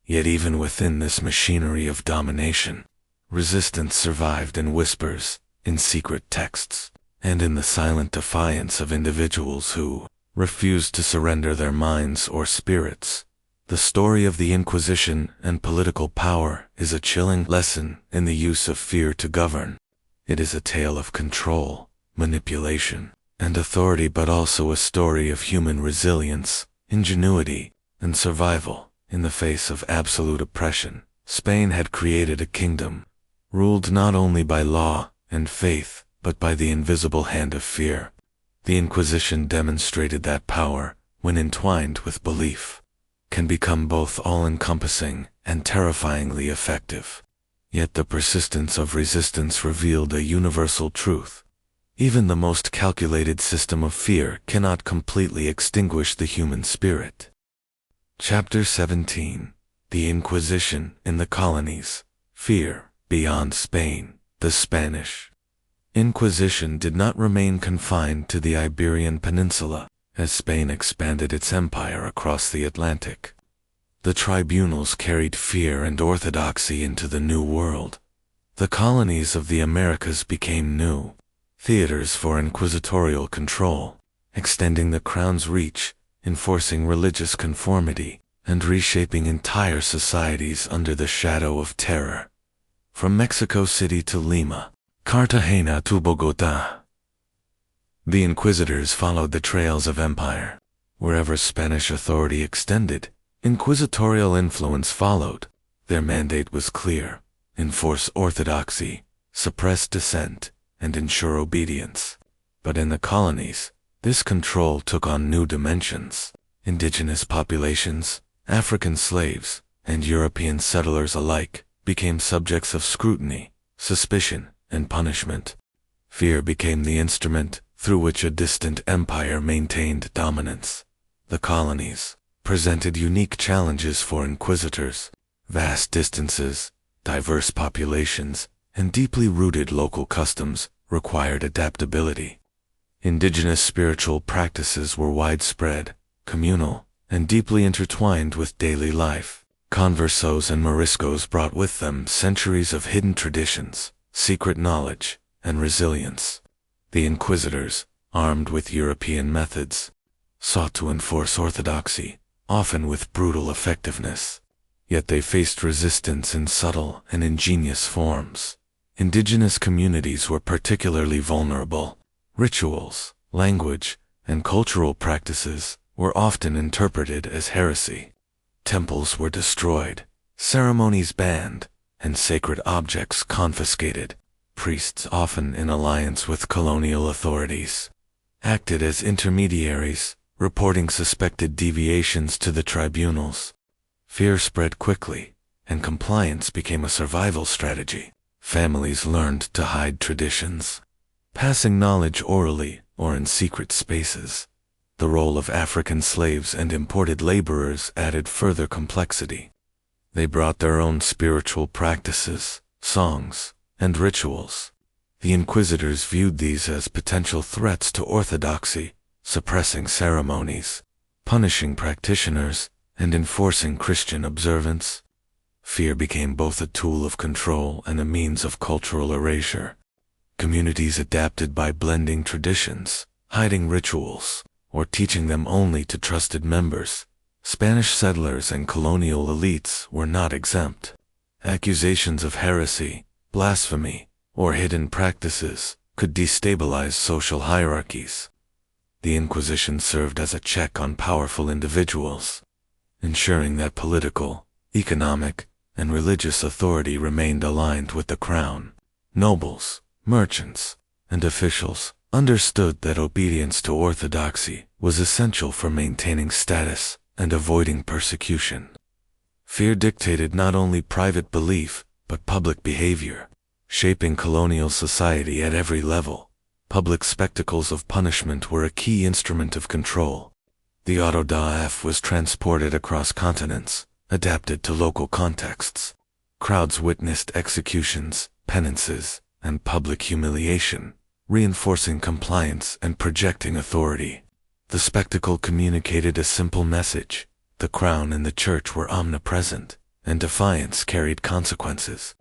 Yet even within this machinery of domination, resistance survived in whispers, in secret texts, and in the silent defiance of individuals who refused to surrender their minds or spirits. The story of the Inquisition and political power is a chilling lesson in the use of fear to govern. It is a tale of control, manipulation, and authority, but also a story of human resilience, ingenuity, and survival in the face of absolute oppression. Spain had created a kingdom, ruled not only by law and faith, but by the invisible hand of fear. The Inquisition demonstrated that power, when entwined with belief, can become both all-encompassing and terrifyingly effective. Yet the persistence of resistance revealed a universal truth. Even the most calculated system of fear cannot completely extinguish the human spirit. Chapter 17. The Inquisition in the Colonies. Fear beyond Spain. The Spanish Inquisition did not remain confined to the Iberian Peninsula, as Spain expanded its empire across the Atlantic. The tribunals carried fear and orthodoxy into the New World. The colonies of the Americas became new theaters for inquisitorial control, extending the crown's reach, enforcing religious conformity, and reshaping entire societies under the shadow of terror. From Mexico City to Lima, Cartagena to Bogotá, the inquisitors followed the trails of empire. Wherever Spanish authority extended, inquisitorial influence followed. Their mandate was clear: enforce orthodoxy, suppress dissent, and ensure obedience. But in the colonies, this control took on new dimensions. Indigenous populations, African slaves, and European settlers alike became subjects of scrutiny, suspicion, and punishment. Fear became the instrument through which a distant empire maintained dominance. The colonies presented unique challenges for inquisitors: vast distances, diverse populations, and deeply rooted local customs required adaptability. Indigenous spiritual practices were widespread, communal, and deeply intertwined with daily life. Conversos and Moriscos brought with them centuries of hidden traditions, secret knowledge, and resilience. The inquisitors, armed with European methods, sought to enforce orthodoxy, often with brutal effectiveness. Yet they faced resistance in subtle and ingenious forms. Indigenous communities were particularly vulnerable. Rituals, language, and cultural practices were often interpreted as heresy. Temples were destroyed, ceremonies banned, and sacred objects confiscated. Priests, often in alliance with colonial authorities, acted as intermediaries, reporting suspected deviations to the tribunals. Fear spread quickly, and compliance became a survival strategy. Families learned to hide traditions, passing knowledge orally or in secret spaces. The role of African slaves and imported laborers added further complexity. They brought their own spiritual practices, songs, and rituals. The inquisitors viewed these as potential threats to orthodoxy, suppressing ceremonies, punishing practitioners, and enforcing Christian observance. Fear became both a tool of control and a means of cultural erasure. Communities adapted by blending traditions, hiding rituals, or teaching them only to trusted members. Spanish settlers and colonial elites were not exempt. Accusations of heresy, blasphemy, or hidden practices could destabilize social hierarchies. The Inquisition served as a check on powerful individuals, ensuring that political, economic, and religious authority remained aligned with the crown. Nobles, merchants, and officials understood that obedience to orthodoxy was essential for maintaining status and avoiding persecution. Fear dictated not only private belief, but public behavior, shaping colonial society at every level. Public spectacles of punishment were a key instrument of control. The auto da fe was transported across continents, adapted to local contexts. Crowds witnessed executions, penances, and public humiliation, reinforcing compliance and projecting authority. The spectacle communicated a simple message: the crown and the church were omnipresent, and defiance carried consequences.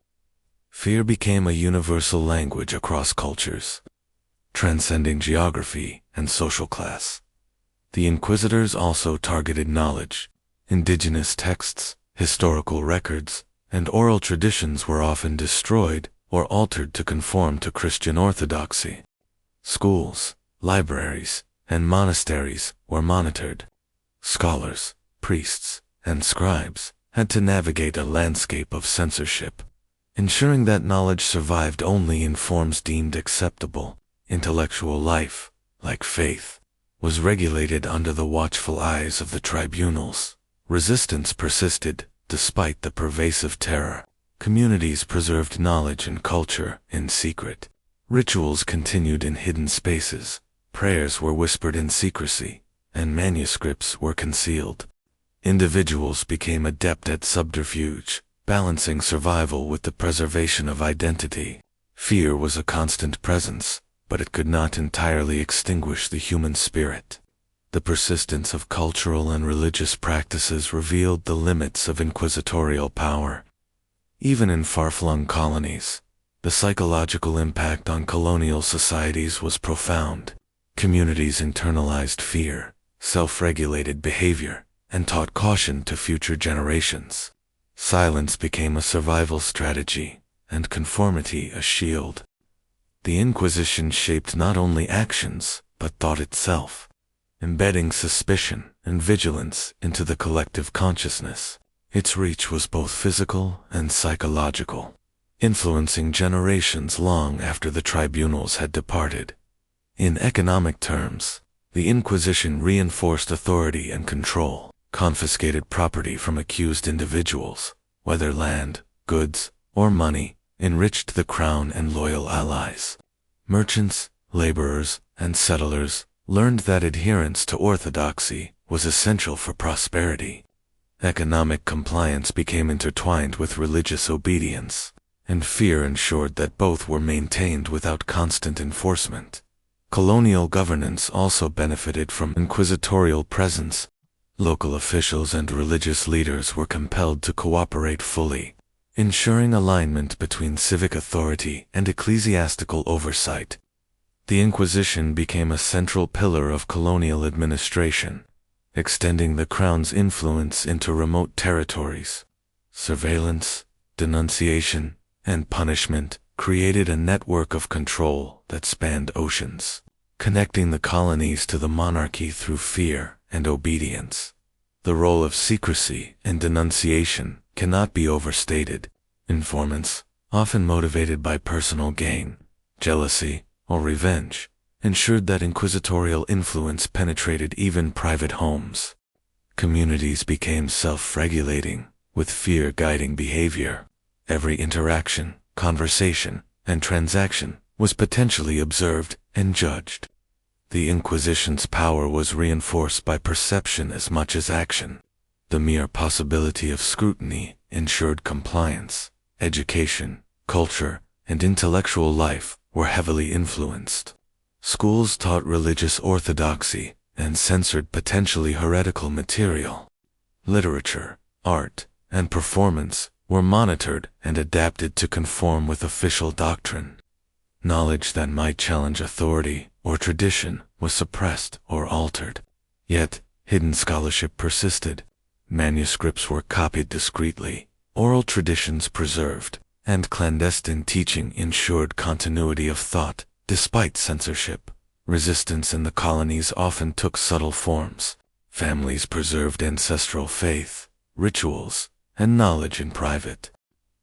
Fear became a universal language across cultures, transcending geography and social class. The inquisitors also targeted knowledge. Indigenous texts, historical records, and oral traditions were often destroyed or altered to conform to Christian orthodoxy. Schools, libraries, and monasteries were monitored. Scholars, priests, and scribes had to navigate a landscape of censorship, ensuring that knowledge survived only in forms deemed acceptable. Intellectual life, like faith, was regulated under the watchful eyes of the tribunals. Resistance persisted, despite the pervasive terror. Communities preserved knowledge and culture in secret. Rituals continued in hidden spaces, prayers were whispered in secrecy, and manuscripts were concealed. Individuals became adept at subterfuge, balancing survival with the preservation of identity. Fear was a constant presence, but it could not entirely extinguish the human spirit. The persistence of cultural and religious practices revealed the limits of inquisitorial power. Even in far-flung colonies, the psychological impact on colonial societies was profound. Communities internalized fear, self-regulated behavior, and taught caution to future generations. Silence became a survival strategy, and conformity a shield. The Inquisition shaped not only actions, but thought itself, embedding suspicion and vigilance into the collective consciousness. Its reach was both physical and psychological, influencing generations long after the tribunals had departed. In economic terms, the Inquisition reinforced authority and control, confiscated property from accused individuals, whether land, goods, or money, enriched the crown and loyal allies. Merchants, laborers, and settlers learned that adherence to orthodoxy was essential for prosperity. Economic compliance became intertwined with religious obedience, and fear ensured that both were maintained without constant enforcement. Colonial governance also benefited from inquisitorial presence. Local officials and religious leaders were compelled to cooperate fully, ensuring alignment between civic authority and ecclesiastical oversight. The Inquisition became a central pillar of colonial administration, extending the crown's influence into remote territories. Surveillance, denunciation, and punishment created a network of control that spanned oceans, connecting the colonies to the monarchy through fear and obedience. The role of secrecy and denunciation cannot be overstated. Informants, often motivated by personal gain, jealousy, or revenge, ensured that inquisitorial influence penetrated even private homes. Communities became self-regulating, with fear guiding behavior. Every interaction, conversation, and transaction was potentially observed and judged. The Inquisition's power was reinforced by perception as much as action. The mere possibility of scrutiny ensured compliance. Education, culture, and intellectual life were heavily influenced. Schools taught religious orthodoxy and censored potentially heretical material. Literature, art, and performance were monitored and adapted to conform with official doctrine. Knowledge that might challenge authority or tradition was suppressed or altered. Yet, hidden scholarship persisted. Manuscripts were copied discreetly, oral traditions preserved, and clandestine teaching ensured continuity of thought despite censorship. Resistance in the colonies often took subtle forms. Families preserved ancestral faith, rituals, and knowledge in private.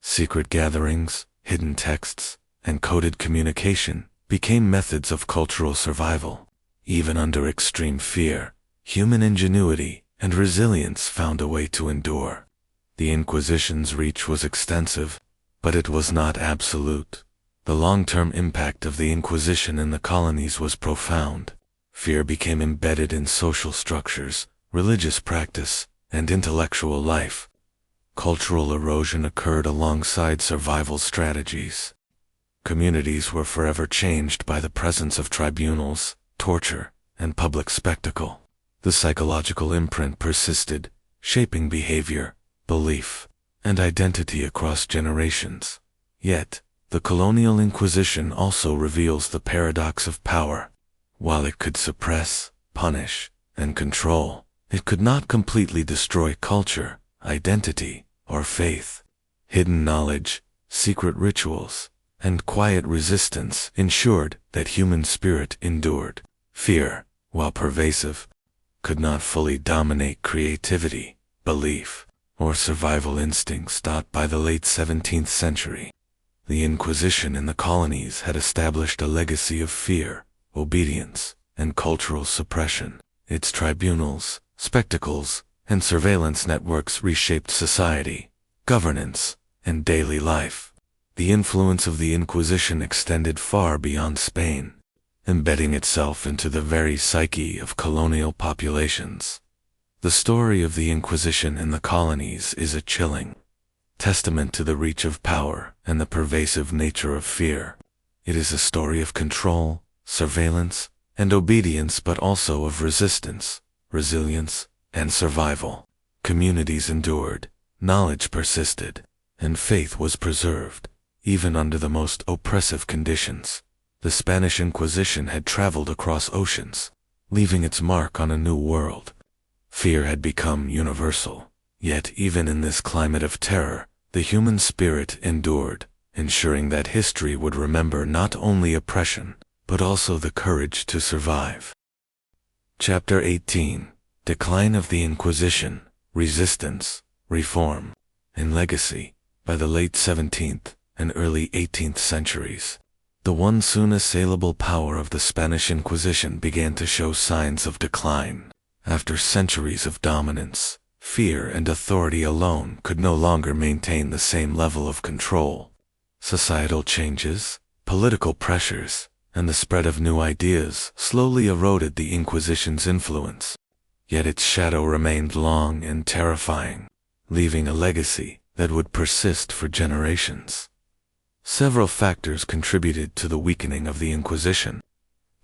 Secret gatherings, hidden texts, and coded communication became methods of cultural survival. Even under extreme fear, human ingenuity and resilience found a way to endure. The Inquisition's reach was extensive, but it was not absolute. The long-term impact of the Inquisition in the colonies was profound. Fear became embedded in social structures, religious practice, and intellectual life. Cultural erosion occurred alongside survival strategies. Communities were forever changed by the presence of tribunals, torture, and public spectacle. The psychological imprint persisted, shaping behavior, belief, and identity across generations. Yet, the colonial Inquisition also reveals the paradox of power. While it could suppress, punish, and control, it could not completely destroy culture, identity, or faith. Hidden knowledge, secret rituals, and quiet resistance ensured that human spirit endured. Fear, while pervasive, could not fully dominate creativity, belief, or survival instincts. By the late 17th century, the Inquisition in the colonies had established a legacy of fear, obedience, and cultural suppression. Its tribunals, spectacles, and surveillance networks reshaped society, governance, and daily life. The influence of the Inquisition extended far beyond Spain, embedding itself into the very psyche of colonial populations. The story of the Inquisition in the colonies is a chilling testament to the reach of power and the pervasive nature of fear. It is a story of control, surveillance, and obedience, but also of resistance, resilience, and survival. Communities endured, knowledge persisted, and faith was preserved, even under the most oppressive conditions. The Spanish Inquisition had traveled across oceans, leaving its mark on a new world. Fear had become universal. Yet even in this climate of terror, the human spirit endured, ensuring that history would remember not only oppression, but also the courage to survive. Chapter 18: Decline of the Inquisition, Resistance, Reform, and Legacy. By the late 17th and early 18th centuries, the once soon assailable power of the Spanish Inquisition began to show signs of decline. After centuries of dominance, fear and authority alone could no longer maintain the same level of control. Societal changes, political pressures, and the spread of new ideas slowly eroded the Inquisition's influence. Yet its shadow remained long and terrifying, leaving a legacy that would persist for generations. Several factors contributed to the weakening of the Inquisition.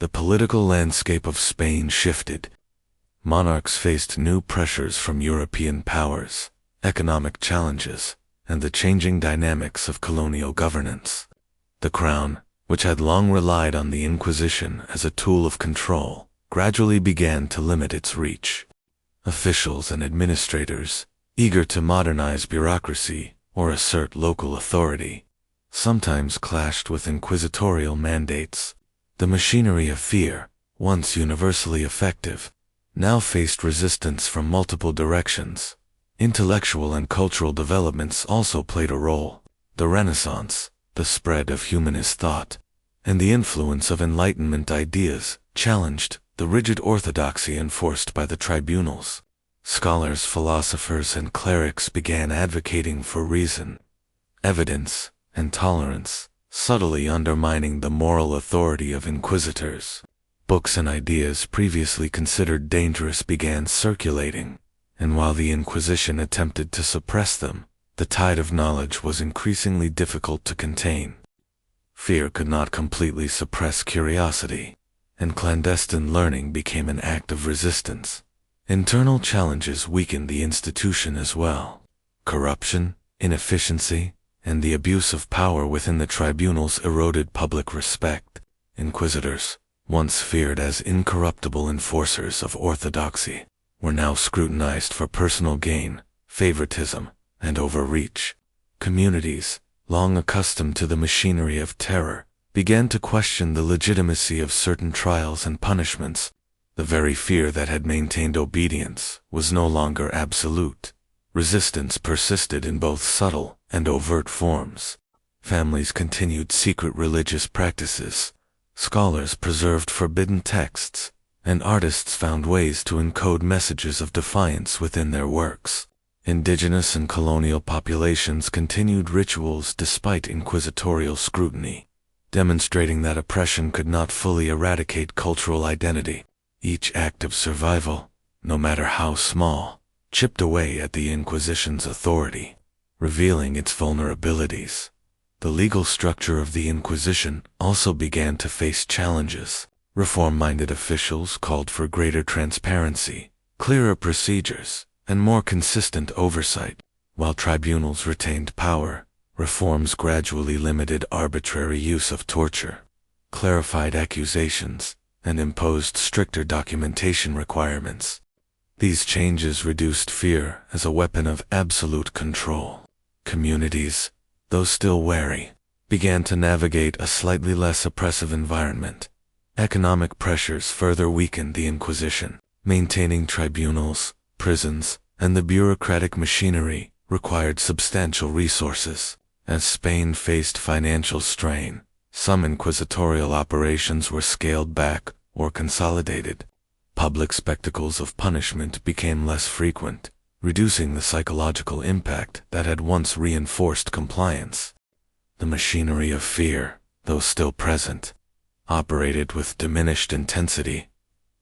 The political landscape of Spain shifted. Monarchs faced new pressures from European powers, economic challenges, and the changing dynamics of colonial governance. The crown, which had long relied on the Inquisition as a tool of control, gradually began to limit its reach. Officials and administrators, eager to modernize bureaucracy or assert local authority, sometimes clashed with inquisitorial mandates. The machinery of fear, once universally effective, now faced resistance from multiple directions. Intellectual and cultural developments also played a role. The Renaissance, the spread of humanist thought, and the influence of Enlightenment ideas challenged the rigid orthodoxy enforced by the tribunals. Scholars, philosophers, and clerics began advocating for reason, evidence, and tolerance, subtly undermining the moral authority of inquisitors. Books and ideas previously considered dangerous began circulating, and while the Inquisition attempted to suppress them, the tide of knowledge was increasingly difficult to contain. Fear could not completely suppress curiosity, and clandestine learning became an act of resistance. Internal challenges weakened the institution as well. Corruption, inefficiency, and the abuse of power within the tribunals eroded public respect. Inquisitors, once feared as incorruptible enforcers of orthodoxy, were now scrutinized for personal gain, favoritism, and overreach. Communities, long accustomed to the machinery of terror, began to question the legitimacy of certain trials and punishments. The very fear that had maintained obedience was no longer absolute. Resistance persisted in both subtle and overt forms. Families continued secret religious practices, scholars preserved forbidden texts, and artists found ways to encode messages of defiance within their works. Indigenous and colonial populations continued rituals despite inquisitorial scrutiny, demonstrating that oppression could not fully eradicate cultural identity. Each act of survival, no matter how small, chipped away at the Inquisition's authority, revealing its vulnerabilities. The legal structure of the Inquisition also began to face challenges. Reform-minded officials called for greater transparency, clearer procedures, and more consistent oversight. While tribunals retained power, reforms gradually limited arbitrary use of torture, clarified accusations, and imposed stricter documentation requirements. These changes reduced fear as a weapon of absolute control. Communities, though still wary, began to navigate a slightly less oppressive environment. Economic pressures further weakened the Inquisition. Maintaining tribunals, prisons, and the bureaucratic machinery required substantial resources. As Spain faced financial strain, some inquisitorial operations were scaled back or consolidated. Public spectacles of punishment became less frequent, reducing the psychological impact that had once reinforced compliance. The machinery of fear, though still present, operated with diminished intensity.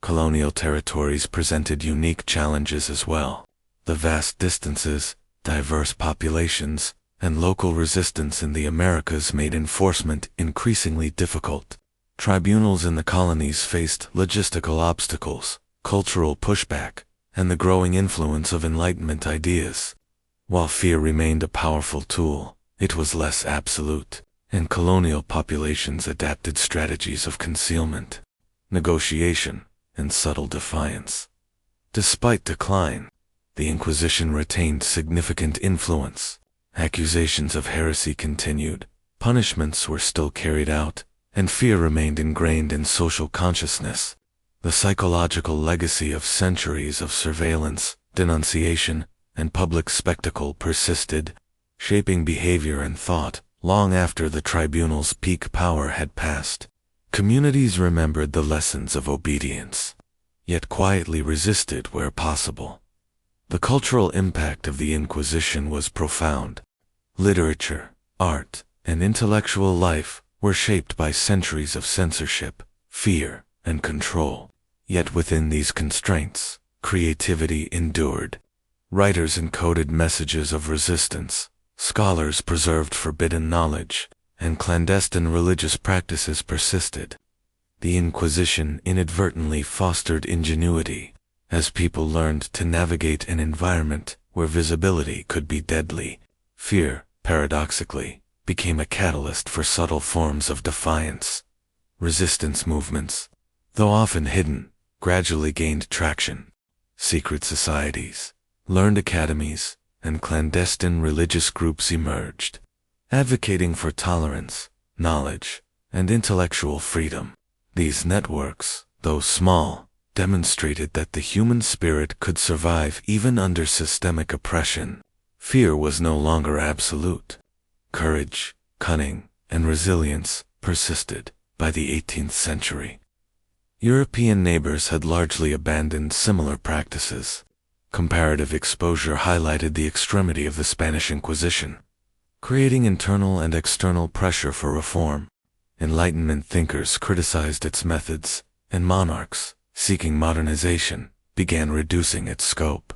Colonial territories presented unique challenges as well. The vast distances, diverse populations, and local resistance in the Americas made enforcement increasingly difficult. Tribunals in the colonies faced logistical obstacles, cultural pushback, and the growing influence of Enlightenment ideas. While fear remained a powerful tool, it was less absolute, and colonial populations adapted strategies of concealment, negotiation, and subtle defiance. Despite decline, the Inquisition retained significant influence. Accusations of heresy continued, punishments were still carried out, and fear remained ingrained in social consciousness. The psychological legacy of centuries of surveillance, denunciation, and public spectacle persisted, shaping behavior and thought long after the tribunal's peak power had passed. Communities remembered the lessons of obedience, yet quietly resisted where possible. The cultural impact of the Inquisition was profound. Literature, art, and intellectual life were shaped by centuries of censorship, fear, and control. Yet within these constraints, creativity endured. Writers encoded messages of resistance, scholars preserved forbidden knowledge, and clandestine religious practices persisted. The Inquisition inadvertently fostered ingenuity, as people learned to navigate an environment where visibility could be deadly. Fear, paradoxically, became a catalyst for subtle forms of defiance. Resistance movements, though often hidden, gradually gained traction. Secret societies, learned academies, and clandestine religious groups emerged. advocating for tolerance, knowledge, and intellectual freedom. These networks, though small, demonstrated that the human spirit could survive even under systemic oppression. Fear was no longer absolute. Courage, cunning, and resilience persisted. By the 18th century, European neighbors had largely abandoned similar practices. Comparative exposure highlighted the extremity of the Spanish Inquisition, creating internal and external pressure for reform. Enlightenment thinkers criticized its methods, and monarchs, seeking modernization, began reducing its scope.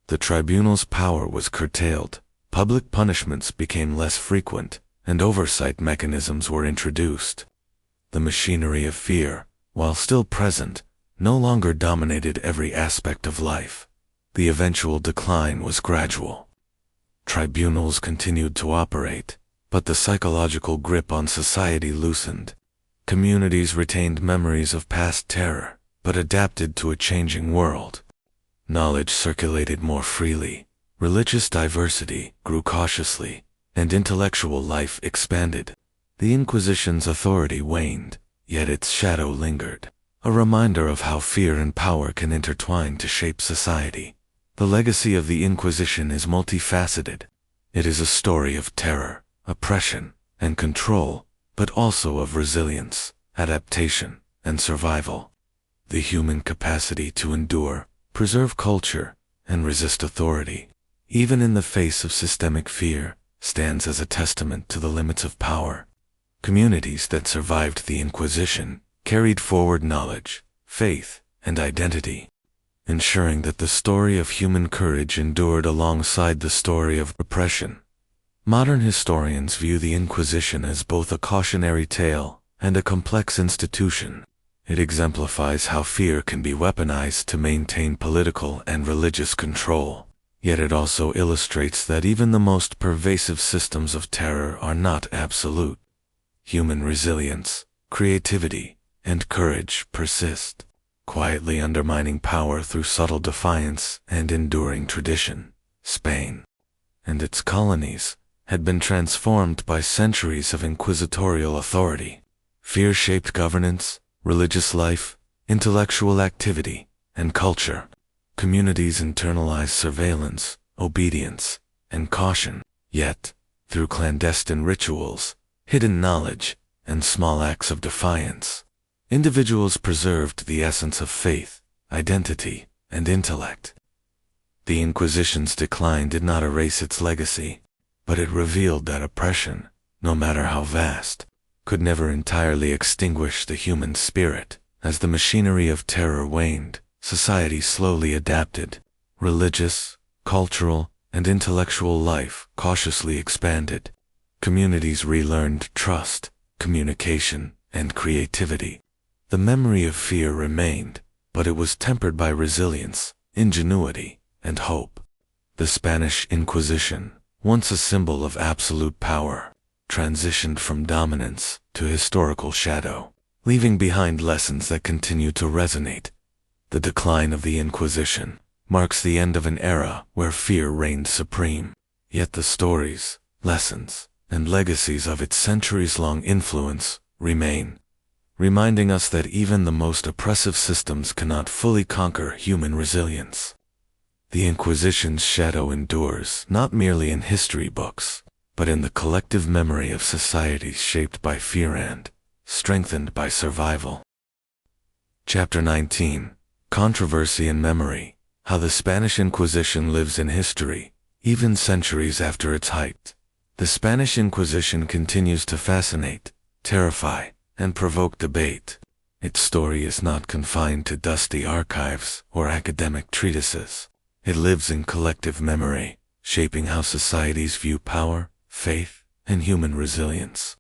The tribunal's power was curtailed, public punishments became less frequent, and oversight mechanisms were introduced. The machinery of fear, while still present, no longer dominated every aspect of life. The eventual decline was gradual. Tribunals continued to operate, but the psychological grip on society loosened. Communities retained memories of past terror, but adapted to a changing world. Knowledge circulated more freely, religious diversity grew cautiously, and intellectual life expanded. The Inquisition's authority waned, yet its shadow lingered, a reminder of how fear and power can intertwine to shape society. The legacy of the Inquisition is multifaceted. It is a story of terror, oppression, and control, but also of resilience, adaptation, and survival. The human capacity to endure, preserve culture, and resist authority, even in the face of systemic fear, stands as a testament to the limits of power. Communities that survived the Inquisition carried forward knowledge, faith, and identity, ensuring that the story of human courage endured alongside the story of repression. Modern historians view the Inquisition as both a cautionary tale and a complex institution. It exemplifies how fear can be weaponized to maintain political and religious control. Yet it also illustrates that even the most pervasive systems of terror are not absolute. Human resilience, creativity, and courage persist, quietly undermining power through subtle defiance and enduring tradition. Spain and its colonies had been transformed by centuries of inquisitorial authority. Fear shaped governance, religious life, intellectual activity, and culture. Communities internalized surveillance, obedience, and caution. Yet, through clandestine rituals, hidden knowledge, and small acts of defiance, individuals preserved the essence of faith, identity, and intellect. The Inquisition's decline did not erase its legacy, but it revealed that oppression, no matter how vast, could never entirely extinguish the human spirit. As the machinery of terror waned, society slowly adapted. Religious, cultural, and intellectual life cautiously expanded. Communities relearned trust, communication, and creativity. The memory of fear remained, but it was tempered by resilience, ingenuity, and hope. The Spanish Inquisition, once a symbol of absolute power, transitioned from dominance to historical shadow, leaving behind lessons that continue to resonate. The decline of the Inquisition marks the end of an era where fear reigned supreme, yet the stories, lessons, and legacies of its centuries-long influence remain, reminding us that even the most oppressive systems cannot fully conquer human resilience. The Inquisition's shadow endures not merely in history books, but in the collective memory of societies shaped by fear and strengthened by survival. Chapter 19. Controversy and Memory. How the Spanish Inquisition lives in history, even centuries after its height. The Spanish Inquisition continues to fascinate, terrify, and provoke debate. Its story is not confined to dusty archives or academic treatises. It lives in collective memory, shaping how societies view power, faith, and human resilience.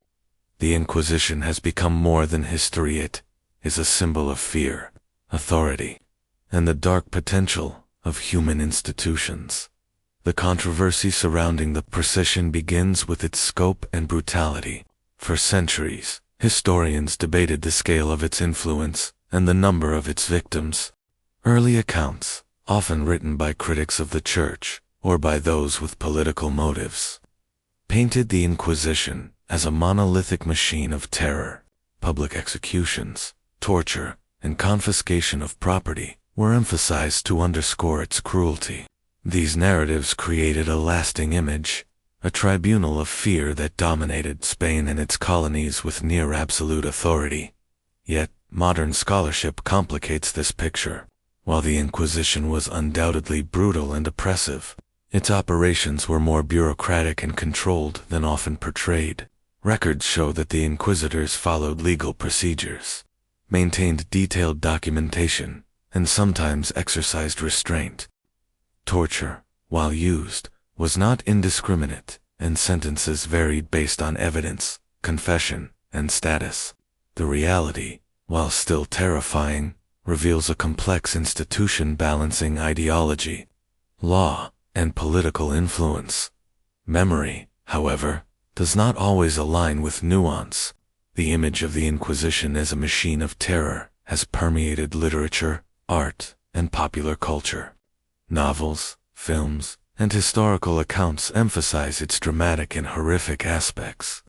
The Inquisition has become more than history. It is a symbol of fear, authority, and the dark potential of human institutions. The controversy surrounding the procession begins with its scope and brutality. For centuries, historians debated the scale of its influence and the number of its victims. Early accounts, often written by critics of the Church or by those with political motives, painted the Inquisition as a monolithic machine of terror. Public executions, torture, and confiscation of property were emphasized to underscore its cruelty. These narratives created a lasting image, a tribunal of fear that dominated Spain and its colonies with near absolute authority. Yet, modern scholarship complicates this picture. While the Inquisition was undoubtedly brutal and oppressive, its operations were more bureaucratic and controlled than often portrayed. Records show that the inquisitors followed legal procedures, maintained detailed documentation, and sometimes exercised restraint. Torture, while used, was not indiscriminate, and sentences varied based on evidence, confession, and status. The reality, while still terrifying, reveals a complex institution balancing ideology, law, and political influence. Memory, however, does not always align with nuance. The image of the Inquisition as a machine of terror has permeated literature, art, and popular culture. Novels, films, and historical accounts emphasize its dramatic and horrific aspects.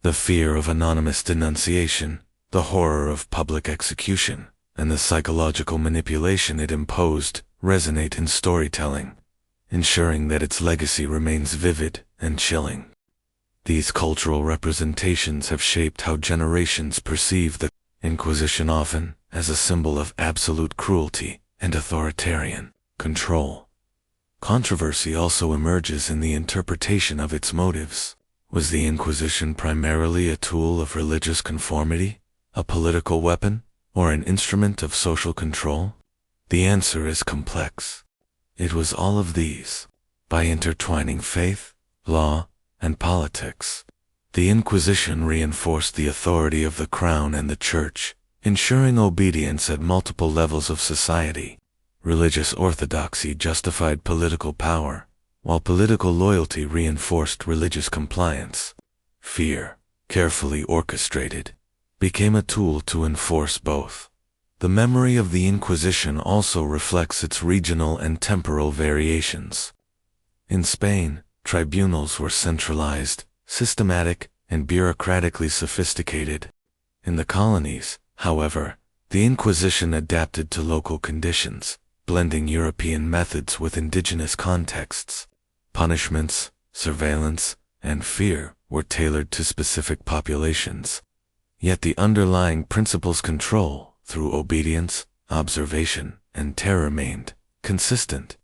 The fear of anonymous denunciation, the horror of public execution, and the psychological manipulation it imposed resonate in storytelling, ensuring that its legacy remains vivid and chilling. These cultural representations have shaped how generations perceive the Inquisition, often as a symbol of absolute cruelty and authoritarian control. Controversy also emerges in the interpretation of its motives. Was the Inquisition primarily a tool of religious conformity, a political weapon, or an instrument of social control? The answer is complex. It was all of these. By intertwining faith, law, and politics, the Inquisition reinforced the authority of the crown and the church, ensuring obedience at multiple levels of society. Religious orthodoxy justified political power, while political loyalty reinforced religious compliance. Fear, carefully orchestrated, became a tool to enforce both. The memory of the Inquisition also reflects its regional and temporal variations. In Spain, tribunals were centralized, systematic, and bureaucratically sophisticated. In the colonies, however, the Inquisition adapted to local conditions, blending European methods with indigenous contexts. Punishments, surveillance, and fear were tailored to specific populations. Yet the underlying principles, control through obedience, observation, and terror, remained consistent.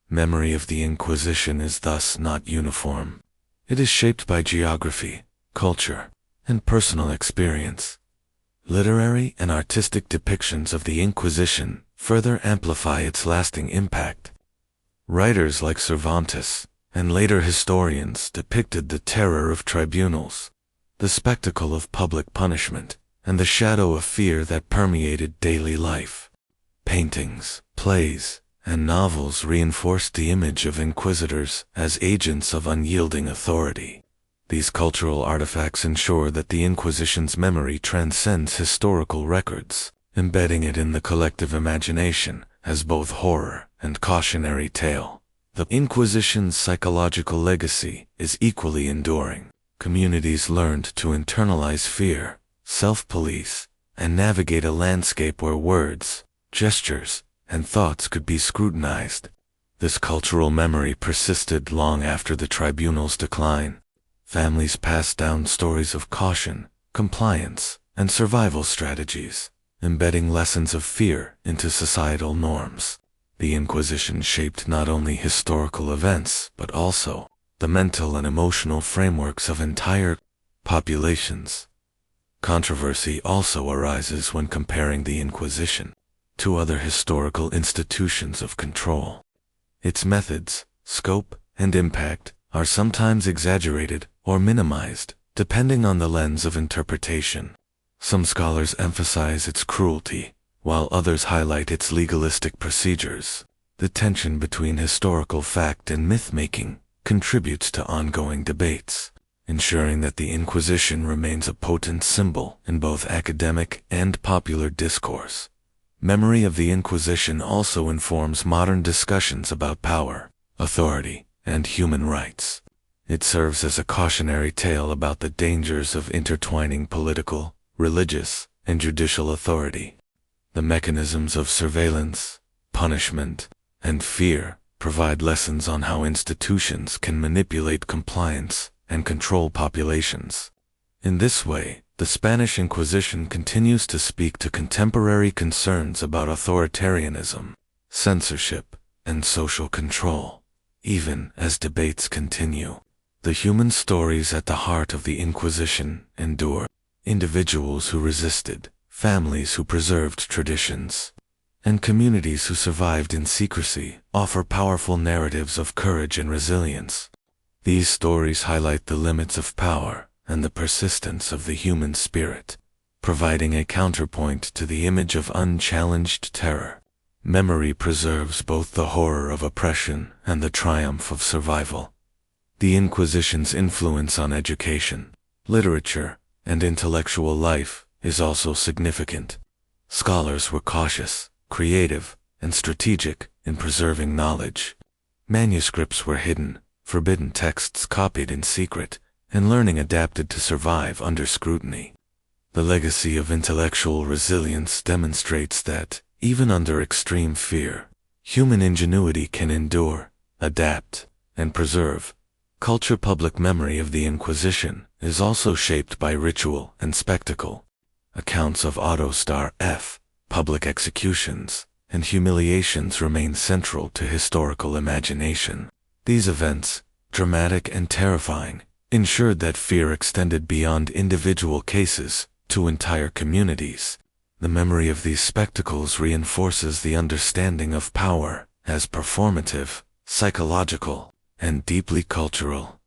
Memory of the Inquisition is thus not uniform. It is shaped by geography, culture, and personal experience. Literary and artistic depictions of the Inquisition further amplify its lasting impact. Writers like Cervantes and later historians depicted the terror of tribunals, the spectacle of public punishment, and the shadow of fear that permeated daily life. Paintings, plays, and novels reinforced the image of inquisitors as agents of unyielding authority. These cultural artifacts ensure that the Inquisition's memory transcends historical records, embedding it in the collective imagination as both horror and cautionary tale. The Inquisition's psychological legacy is equally enduring. Communities learned to internalize fear, self-police, and navigate a landscape where words, gestures, and thoughts could be scrutinized. This cultural memory persisted long after the tribunal's decline. Families passed down stories of caution, compliance, and survival strategies, embedding lessons of fear into societal norms. The Inquisition shaped not only historical events, but also the mental and emotional frameworks of entire populations. Controversy also arises when comparing the Inquisition to other historical institutions of control. Its methods, scope, and impact are sometimes exaggerated or minimized, depending on the lens of interpretation. Some scholars emphasize its cruelty, while others highlight its legalistic procedures. The tension between historical fact and myth-making contributes to ongoing debates, ensuring that the Inquisition remains a potent symbol in both academic and popular discourse. Memory of the Inquisition also informs modern discussions about power, authority, and human rights. It serves as a cautionary tale about the dangers of intertwining political, religious, and judicial authority. The mechanisms of surveillance, punishment, and fear provide lessons on how institutions can manipulate compliance and control populations. In this way, the Spanish Inquisition continues to speak to contemporary concerns about authoritarianism, censorship, and social control, even as debates continue. The human stories at the heart of the Inquisition endure: individuals who resisted, families who preserved traditions, and communities who survived in secrecy offer powerful narratives of courage and resilience. These stories highlight the limits of power and the persistence of the human spirit, providing a counterpoint to the image of unchallenged terror. Memory preserves both the horror of oppression and the triumph of survival. The Inquisition's influence on education, literature, and intellectual life is also significant. Scholars were cautious, creative, and strategic in preserving knowledge. Manuscripts were hidden, forbidden texts copied in secret, and learning adapted to survive under scrutiny. The legacy of intellectual resilience demonstrates that, even under extreme fear, human ingenuity can endure, adapt, and preserve. Public memory of the Inquisition is also shaped by ritual and spectacle. Accounts of public executions, and humiliations remain central to historical imagination. These events, dramatic and terrifying, ensured that fear extended beyond individual cases to entire communities. The memory of these spectacles reinforces the understanding of power as performative, psychological, and deeply cultural.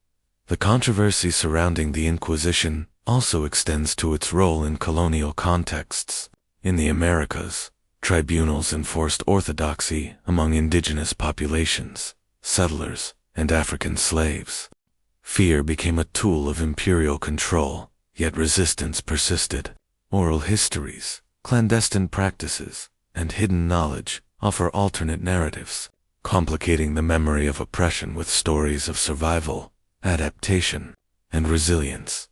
The controversy surrounding the Inquisition also extends to its role in colonial contexts. In the Americas, tribunals enforced orthodoxy among indigenous populations, settlers, and African slaves. Fear became a tool of imperial control, yet resistance persisted. Oral histories, clandestine practices, and hidden knowledge offer alternate narratives, complicating the memory of oppression with stories of survival, adaptation, and resilience.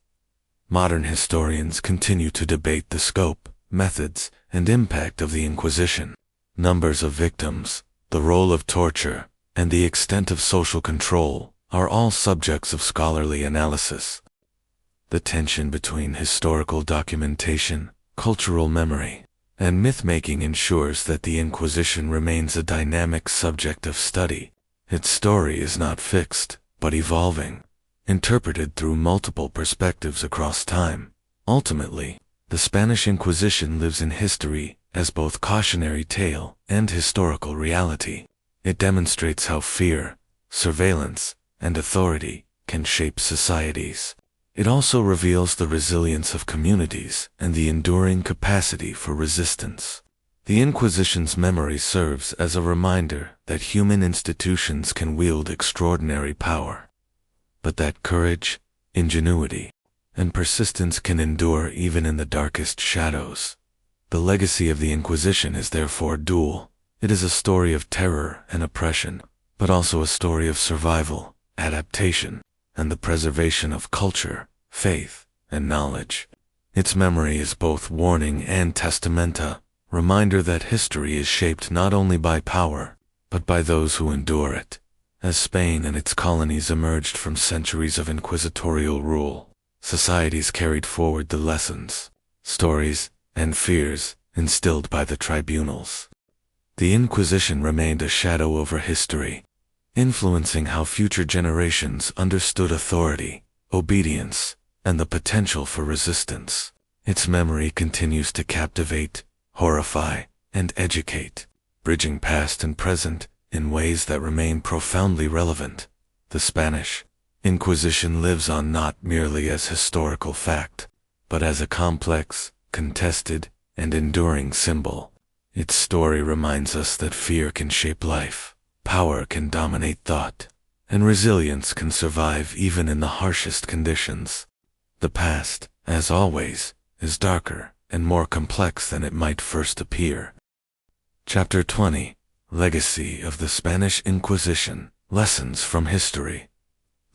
Modern historians continue to debate the scope, methods, and impact of the Inquisition. Numbers of victims, the role of torture, and the extent of social control are all subjects of scholarly analysis. The tension between historical documentation, cultural memory, and myth-making ensures that the Inquisition remains a dynamic subject of study. Its story is not fixed, but evolving, interpreted through multiple perspectives across time. Ultimately, the Spanish Inquisition lives in history as both cautionary tale and historical reality. It demonstrates how fear, surveillance, and authority can shape societies. It also reveals the resilience of communities and the enduring capacity for resistance. The Inquisition's memory serves as a reminder that human institutions can wield extraordinary power, but that courage, ingenuity, and persistence can endure even in the darkest shadows. The legacy of the Inquisition is therefore dual. It is a story of terror and oppression, but also a story of survival, adaptation, and the preservation of culture, faith, and knowledge. Its memory is both warning and testamenta, reminder that history is shaped not only by power, but by those who endure it. As Spain and its colonies emerged from centuries of inquisitorial rule, societies carried forward the lessons, stories, and fears instilled by the tribunals. The Inquisition remained a shadow over history, influencing how future generations understood authority, obedience, and the potential for resistance. Its memory continues to captivate, horrify, and educate, bridging past and present in ways that remain profoundly relevant. The Spanish Inquisition lives on not merely as historical fact, but as a complex, contested, and enduring symbol. Its story reminds us that fear can shape life, power can dominate thought, and resilience can survive even in the harshest conditions. The past, as always, is darker and more complex than it might first appear. Chapter 20: Legacy of the Spanish Inquisition, Lessons from History.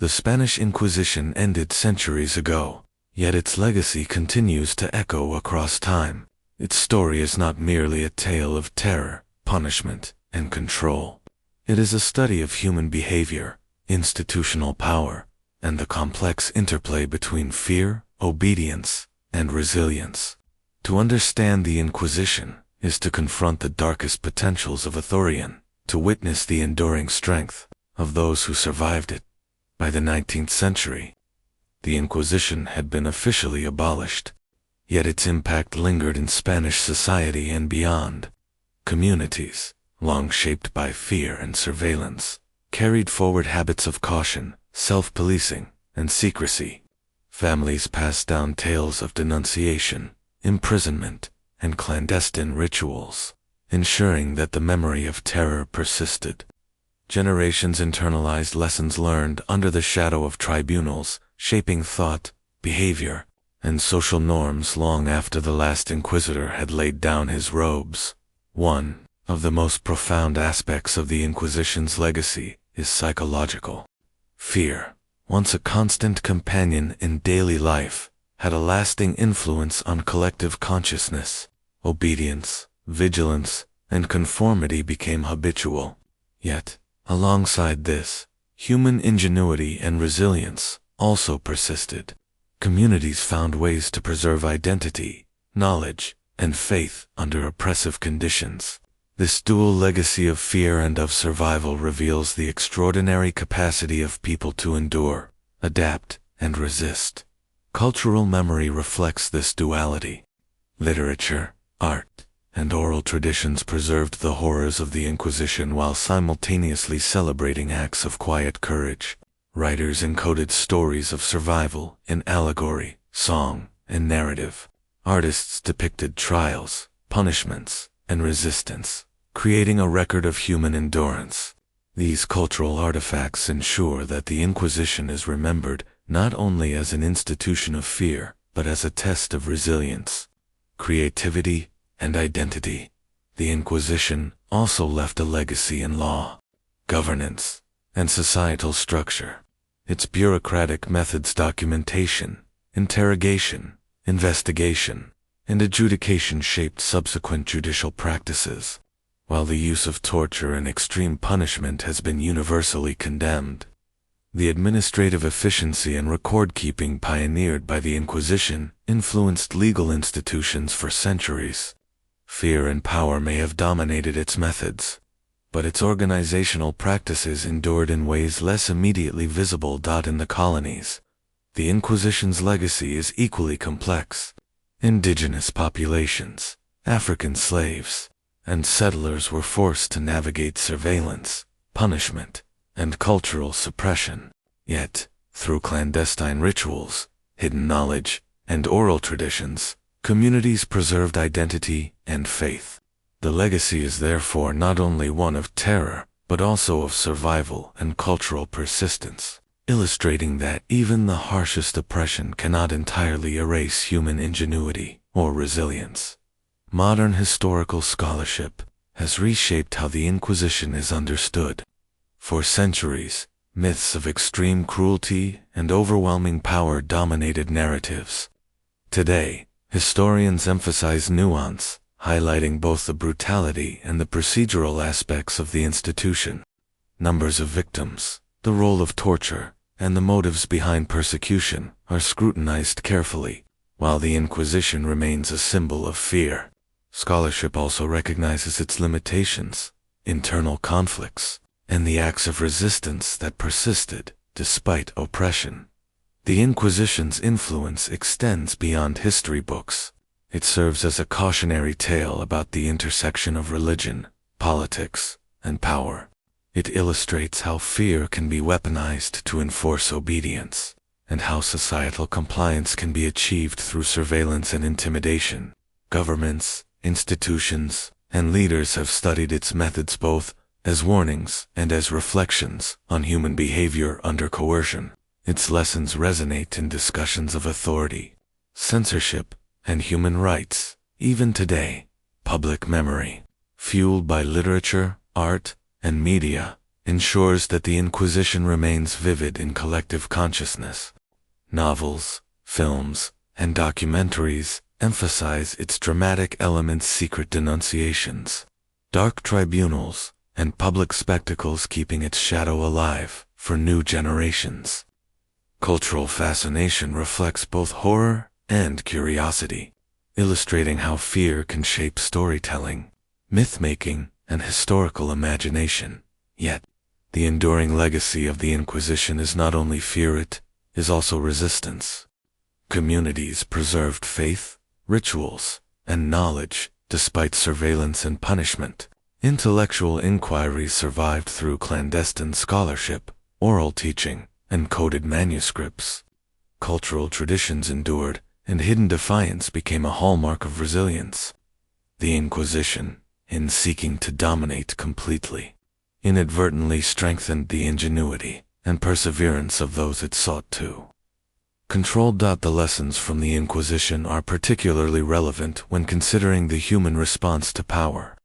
The Spanish Inquisition ended centuries ago, yet its legacy continues to echo across time. Its story is not merely a tale of terror, punishment, and control. It is a study of human behavior, institutional power, and the complex interplay between fear, obedience, and resilience. To understand the Inquisition is to confront the darkest potentials of authorian, to witness the enduring strength of those who survived it. By the 19th century, the Inquisition had been officially abolished, yet its impact lingered in Spanish society and beyond. Communities, long shaped by fear and surveillance, carried forward habits of caution, self-policing, and secrecy. Families passed down tales of denunciation, imprisonment, and clandestine rituals, ensuring that the memory of terror persisted. Generations internalized lessons learned under the shadow of tribunals, shaping thought, behavior, and social norms long after the last inquisitor had laid down his robes. One of the most profound aspects of the Inquisition's legacy is psychological. Fear, once a constant companion in daily life, had a lasting influence on collective consciousness. Obedience, vigilance, and conformity became habitual. Yet, alongside this, human ingenuity and resilience also persisted. Communities found ways to preserve identity, knowledge, and faith under oppressive conditions. This dual legacy of fear and of survival reveals the extraordinary capacity of people to endure, adapt, and resist. Cultural memory reflects this duality. Literature, art, and oral traditions preserved the horrors of the Inquisition while simultaneously celebrating acts of quiet courage. Writers encoded stories of survival in allegory, song, and narrative. Artists depicted trials, punishments, and resistance, creating a record of human endurance. These cultural artifacts ensure that the Inquisition is remembered not only as an institution of fear, but as a test of resilience, creativity, and identity. The Inquisition also left a legacy in law, governance, and societal structure. Its bureaucratic methods, documentation, interrogation, investigation, and adjudication shaped subsequent judicial practices. While the use of torture and extreme punishment has been universally condemned, the administrative efficiency and record-keeping pioneered by the Inquisition influenced legal institutions for centuries. Fear and power may have dominated its methods, but its organizational practices endured in ways less immediately visible. In the colonies, the Inquisition's legacy is equally complex. Indigenous populations, African slaves, and settlers were forced to navigate surveillance, punishment, and cultural suppression. Yet, through clandestine rituals, hidden knowledge, and oral traditions, communities preserved identity and faith. The legacy is therefore not only one of terror, but also of survival and cultural persistence, illustrating that even the harshest oppression cannot entirely erase human ingenuity or resilience. Modern historical scholarship has reshaped how the Inquisition is understood. For centuries, myths of extreme cruelty and overwhelming power dominated narratives. Today, historians emphasize nuance, highlighting both the brutality and the procedural aspects of the institution. Numbers of victims, the role of torture, and the motives behind persecution are scrutinized carefully, while the Inquisition remains a symbol of fear. Scholarship also recognizes its limitations, internal conflicts, and the acts of resistance that persisted despite oppression. The Inquisition's influence extends beyond history books. It serves as a cautionary tale about the intersection of religion, politics, and power. It illustrates how fear can be weaponized to enforce obedience, and how societal compliance can be achieved through surveillance and intimidation. Governments, institutions, and leaders have studied its methods both as warnings and as reflections on human behavior under coercion. Its lessons resonate in discussions of authority, censorship, and human rights. Even today, public memory, fueled by literature, art, and media, ensures that the Inquisition remains vivid in collective consciousness. Novels, films, and documentaries emphasize its dramatic elements, secret denunciations, dark tribunals, and public spectacles, keeping its shadow alive for new generations. Cultural fascination reflects both horror and curiosity, illustrating how fear can shape storytelling, myth-making, and historical imagination. Yet, the enduring legacy of the Inquisition is not only fear, it is also resistance. Communities preserved faith, rituals, and knowledge despite surveillance and punishment. Intellectual inquiries survived through clandestine scholarship, oral teaching, and coded manuscripts. Cultural traditions endured, and hidden defiance became a hallmark of resilience. The Inquisition, in seeking to dominate completely, inadvertently strengthened the ingenuity and perseverance of those it sought to control. The lessons from the Inquisition are particularly relevant when considering the human response to power.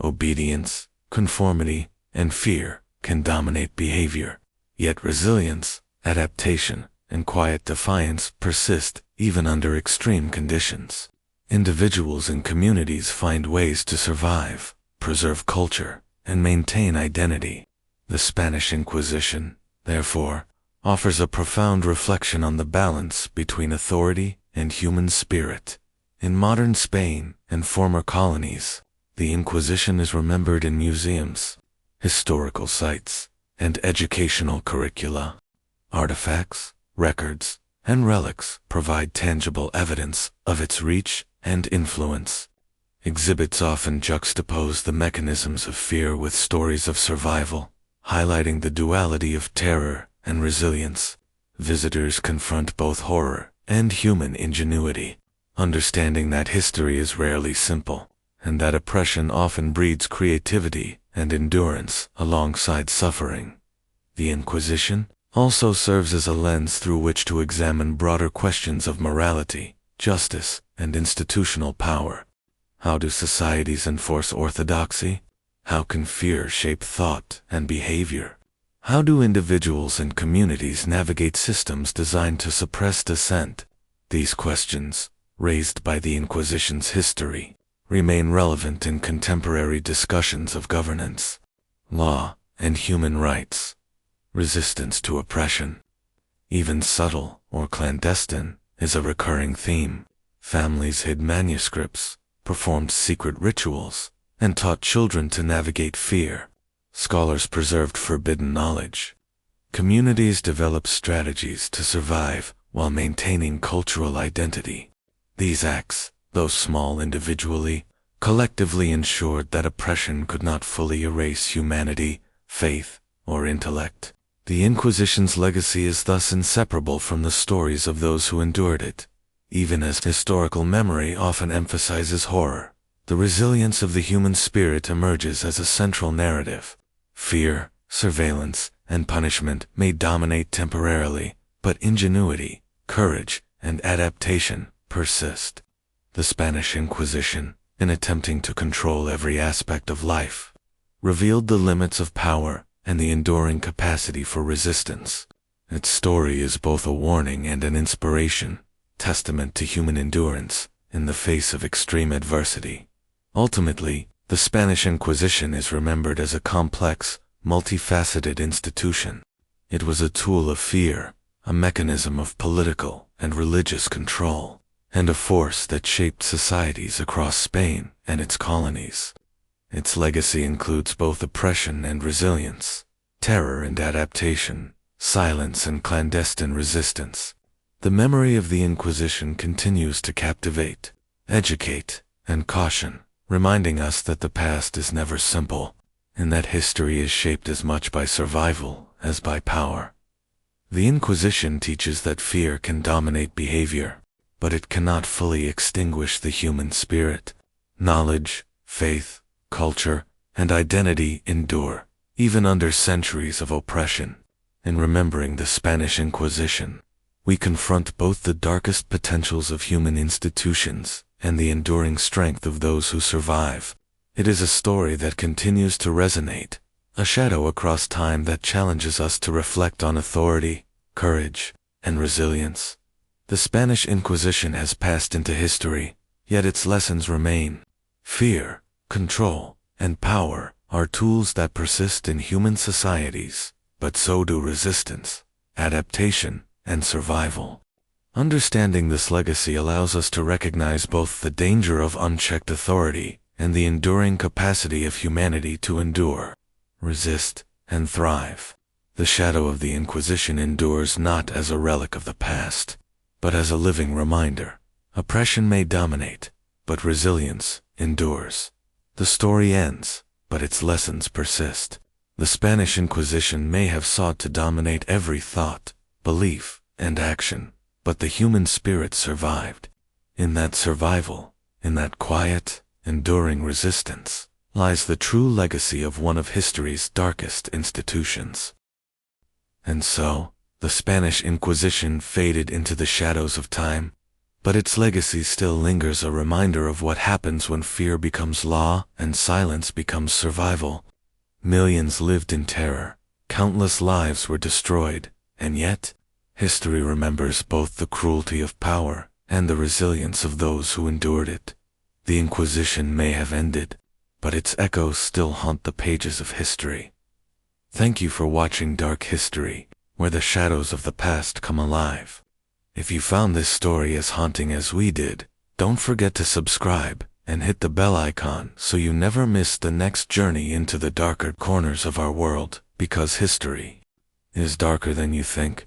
Obedience, conformity, and fear can dominate behavior, yet resilience, adaptation, and quiet defiance persist even under extreme conditions. Individuals and communities find ways to survive, preserve culture, and maintain identity. The Spanish Inquisition, therefore, offers a profound reflection on the balance between authority and human spirit. In modern Spain and former colonies, the Inquisition is remembered in museums, historical sites, and educational curricula. Artifacts, records, and relics provide tangible evidence of its reach and influence. Exhibits often juxtapose the mechanisms of fear with stories of survival, highlighting the duality of terror and resilience. Visitors confront both horror and human ingenuity, understanding that history is rarely simple, and that oppression often breeds creativity and endurance alongside suffering. The Inquisition also serves as a lens through which to examine broader questions of morality, justice, and institutional power. How do societies enforce orthodoxy? How can fear shape thought and behavior? How do individuals and communities navigate systems designed to suppress dissent? These questions, raised by the Inquisition's history, remain relevant in contemporary discussions of governance, law, and human rights. Resistance to oppression, even subtle or clandestine, is a recurring theme. Families hid manuscripts, performed secret rituals, and taught children to navigate fear. Scholars preserved forbidden knowledge. Communities developed strategies to survive while maintaining cultural identity. These acts, though small individually, collectively ensured that oppression could not fully erase humanity, faith, or intellect. The Inquisition's legacy is thus inseparable from the stories of those who endured it. Even as historical memory often emphasizes horror, the resilience of the human spirit emerges as a central narrative. Fear, surveillance, and punishment may dominate temporarily, but ingenuity, courage, and adaptation persist. The Spanish Inquisition, in attempting to control every aspect of life, revealed the limits of power and the enduring capacity for resistance. Its story is both a warning and an inspiration, testament to human endurance in the face of extreme adversity. Ultimately, the Spanish Inquisition is remembered as a complex, multifaceted institution. It was a tool of fear, a mechanism of political and religious control, and a force that shaped societies across Spain and its colonies. Its legacy includes both oppression and resilience, terror and adaptation, silence and clandestine resistance. The memory of the Inquisition continues to captivate, educate, and caution, reminding us that the past is never simple, and that history is shaped as much by survival as by power. The Inquisition teaches that fear can dominate behavior, but it cannot fully extinguish the human spirit. Knowledge, faith, culture, and identity endure, even under centuries of oppression. In remembering the Spanish Inquisition, we confront both the darkest potentials of human institutions and the enduring strength of those who survive. It is a story that continues to resonate, a shadow across time that challenges us to reflect on authority, courage, and resilience. The Spanish Inquisition has passed into history, yet its lessons remain. Fear, control, and power are tools that persist in human societies, but so do resistance, adaptation, and survival. Understanding this legacy allows us to recognize both the danger of unchecked authority and the enduring capacity of humanity to endure, resist, and thrive. The shadow of the Inquisition endures not as a relic of the past, but as a living reminder. Oppression may dominate, but resilience endures. The story ends, but its lessons persist. The Spanish Inquisition may have sought to dominate every thought, belief, and action, but the human spirit survived. In that survival, in that quiet, enduring resistance, lies the true legacy of one of history's darkest institutions. And so, the Spanish Inquisition faded into the shadows of time, but its legacy still lingers, a reminder of what happens when fear becomes law and silence becomes survival. Millions lived in terror, countless lives were destroyed, and yet, history remembers both the cruelty of power and the resilience of those who endured it. The Inquisition may have ended, but its echoes still haunt the pages of history. Thank you for watching Dark History, where the shadows of the past come alive. If you found this story as haunting as we did, don't forget to subscribe and hit the bell icon so you never miss the next journey into the darker corners of our world, because history is darker than you think.